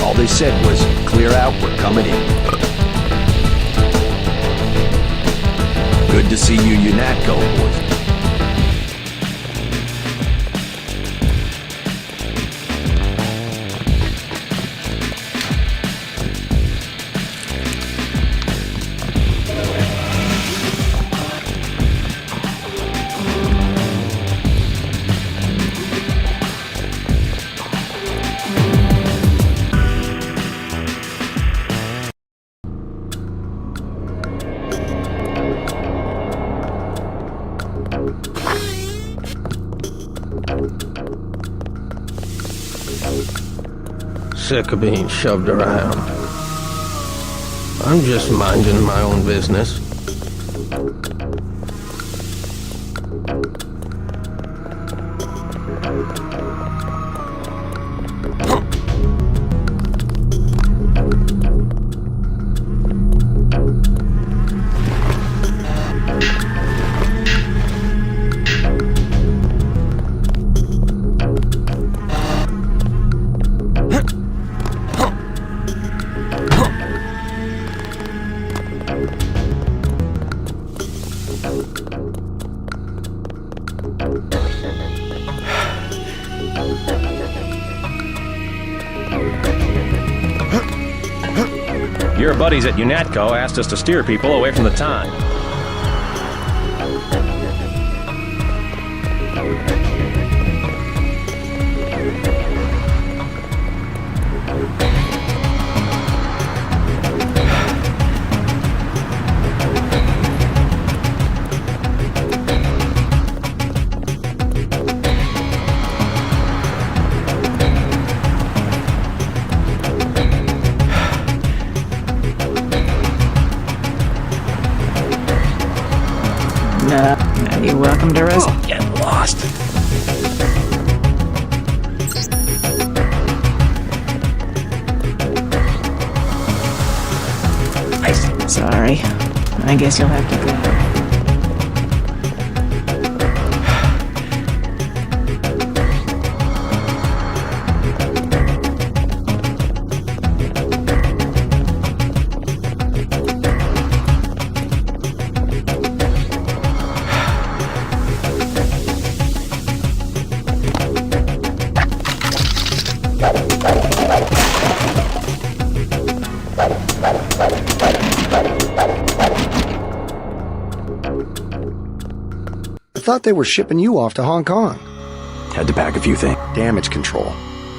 All they said was, clear out, we're coming in. Good to see you, UNATCO, boys. Sick of being shoved around. I'm just minding my own business. Your buddies at UNATCO asked us to steer people away from the time. You're welcome to rest. Oh, get lost. Sorry. I guess you'll have to go. I thought they were shipping you off to Hong Kong. Had to pack a few things. Damage control.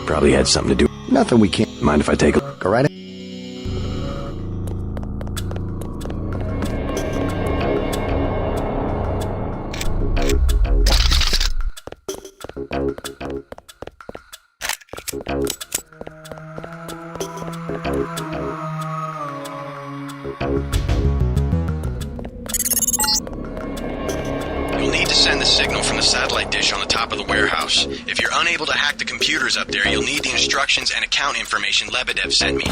Probably had something to do. Nothing we can't. Mind if I take a look? Go right ahead. You'll need to send the signal from the satellite dish on the top of the warehouse. If you're unable to hack the computers up there, you'll need the instructions and account information Lebedev sent me.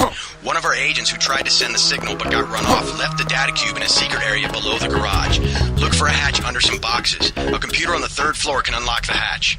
One of our agents who tried to send the signal but got run off left the data cube in a secret area below the garage. Look for a hatch under some boxes. A computer on the 3rd floor can unlock the hatch.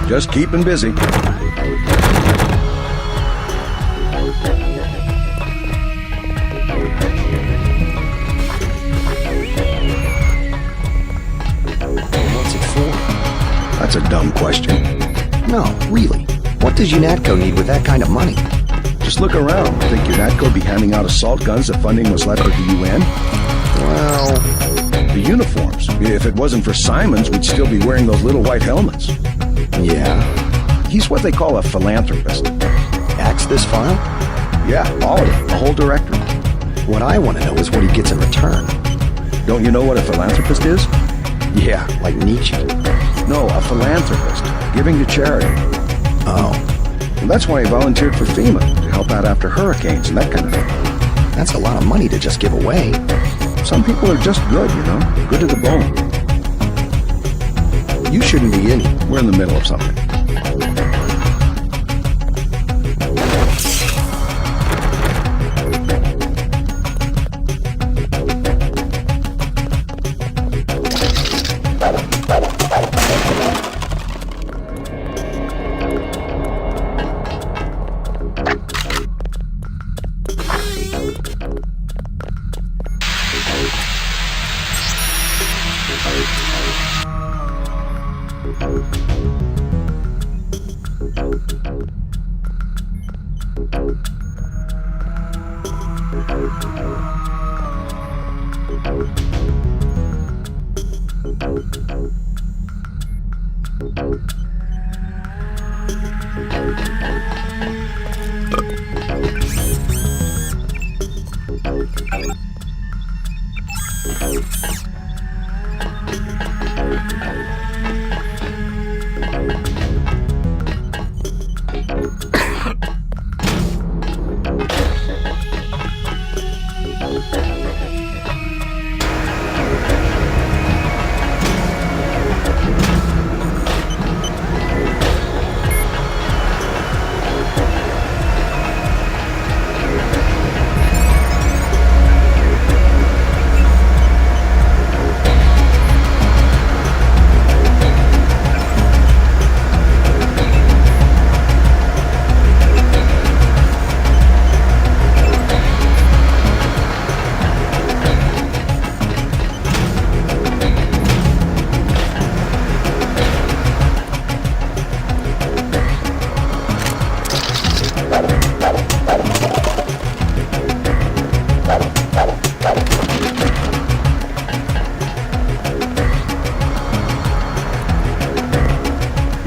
Just keeping busy. What's it for? That's a dumb question. No, really. What does UNATCO need with that kind of money? Just look around. Think UNATCO be handing out assault guns if funding was left with the UN? Well, the uniforms. If it wasn't for Simons, we'd still be wearing those little white helmets. yeah. He's what they call a philanthropist. Axe this file? Yeah, all of it. The whole directory. What I want to know is what he gets in return. Don't you know what a philanthropist is? Yeah, like Nietzsche. No, a philanthropist. Giving to charity. Oh. Well, that's why he volunteered for FEMA, to help out after hurricanes and that kind of thing. That's a lot of money to just give away. Some people are just good, you know? Good to the bone. You shouldn't be in. We're in the middle of something.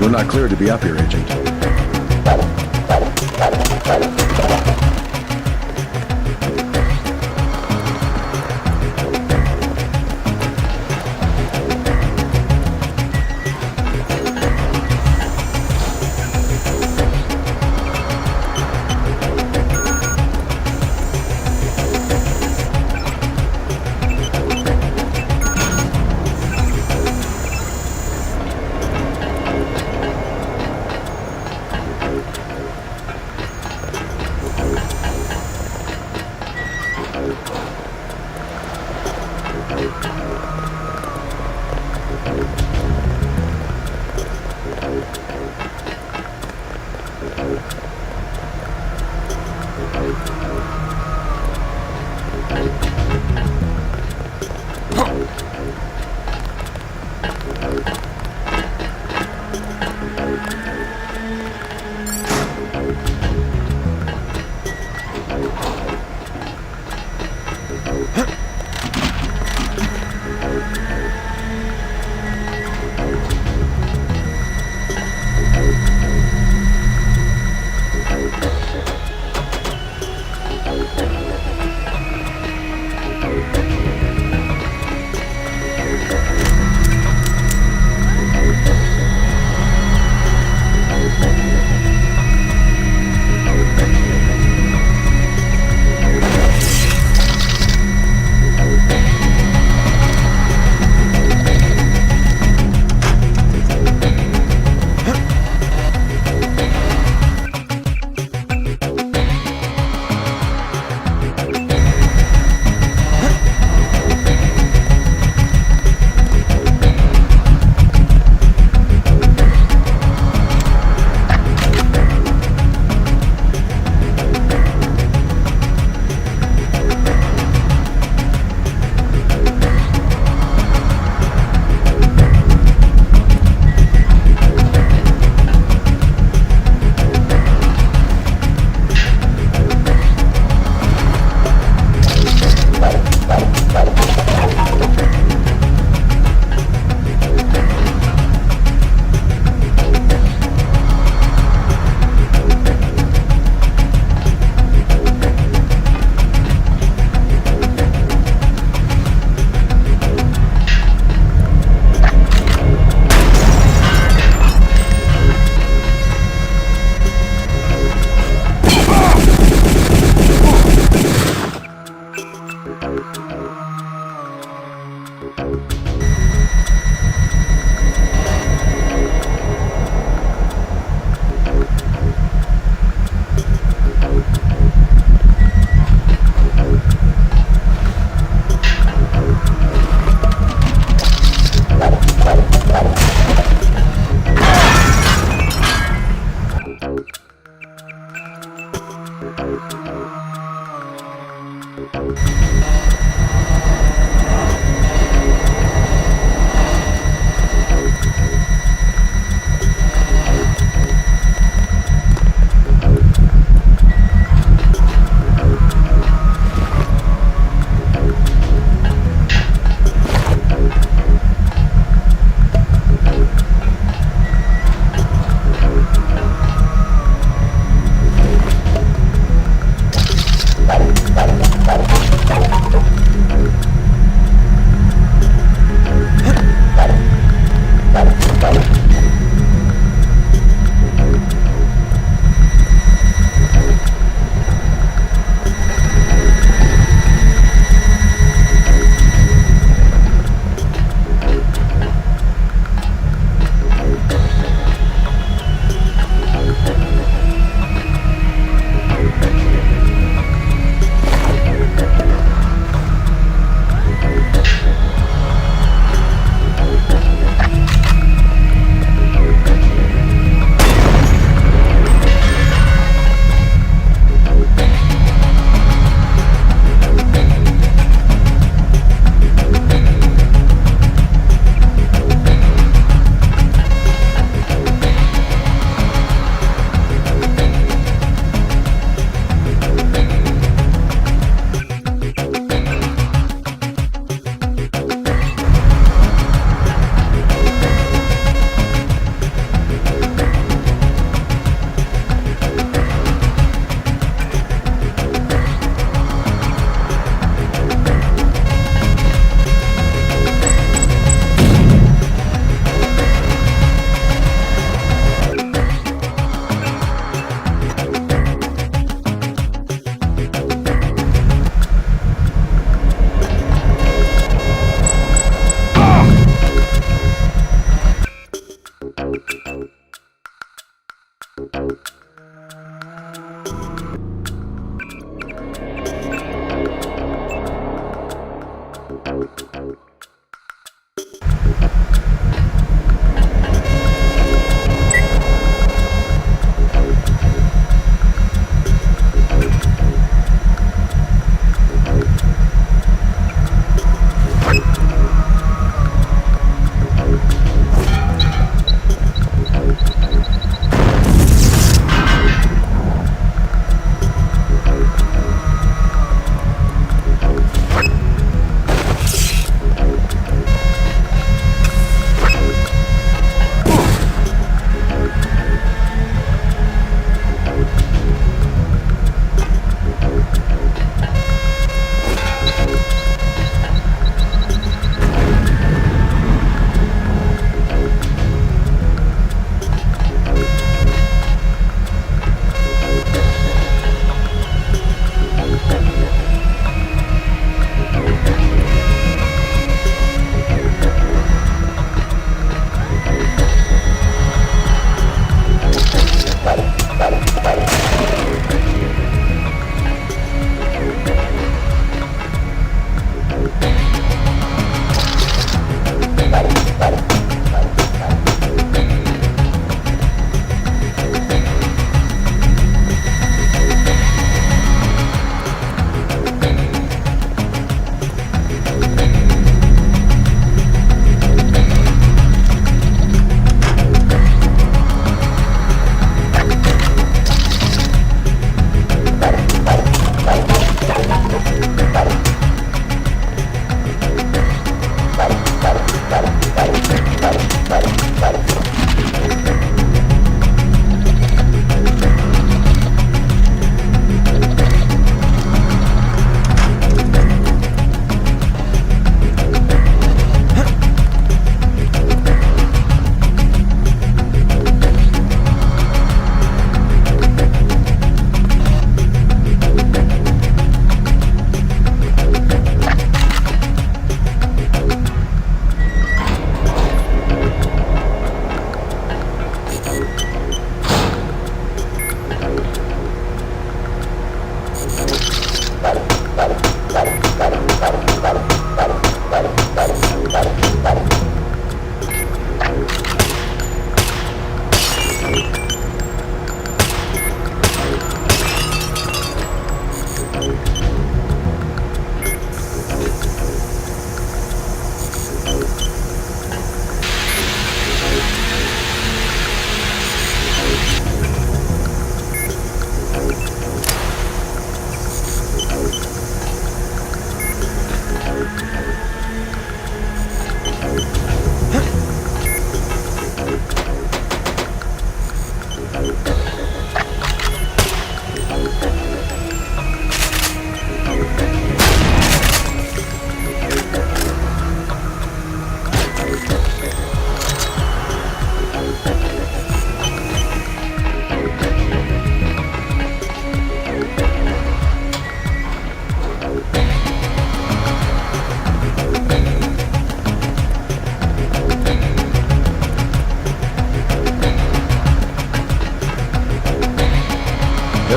You're not cleared to be up here, Agent.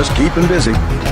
Just keeping busy.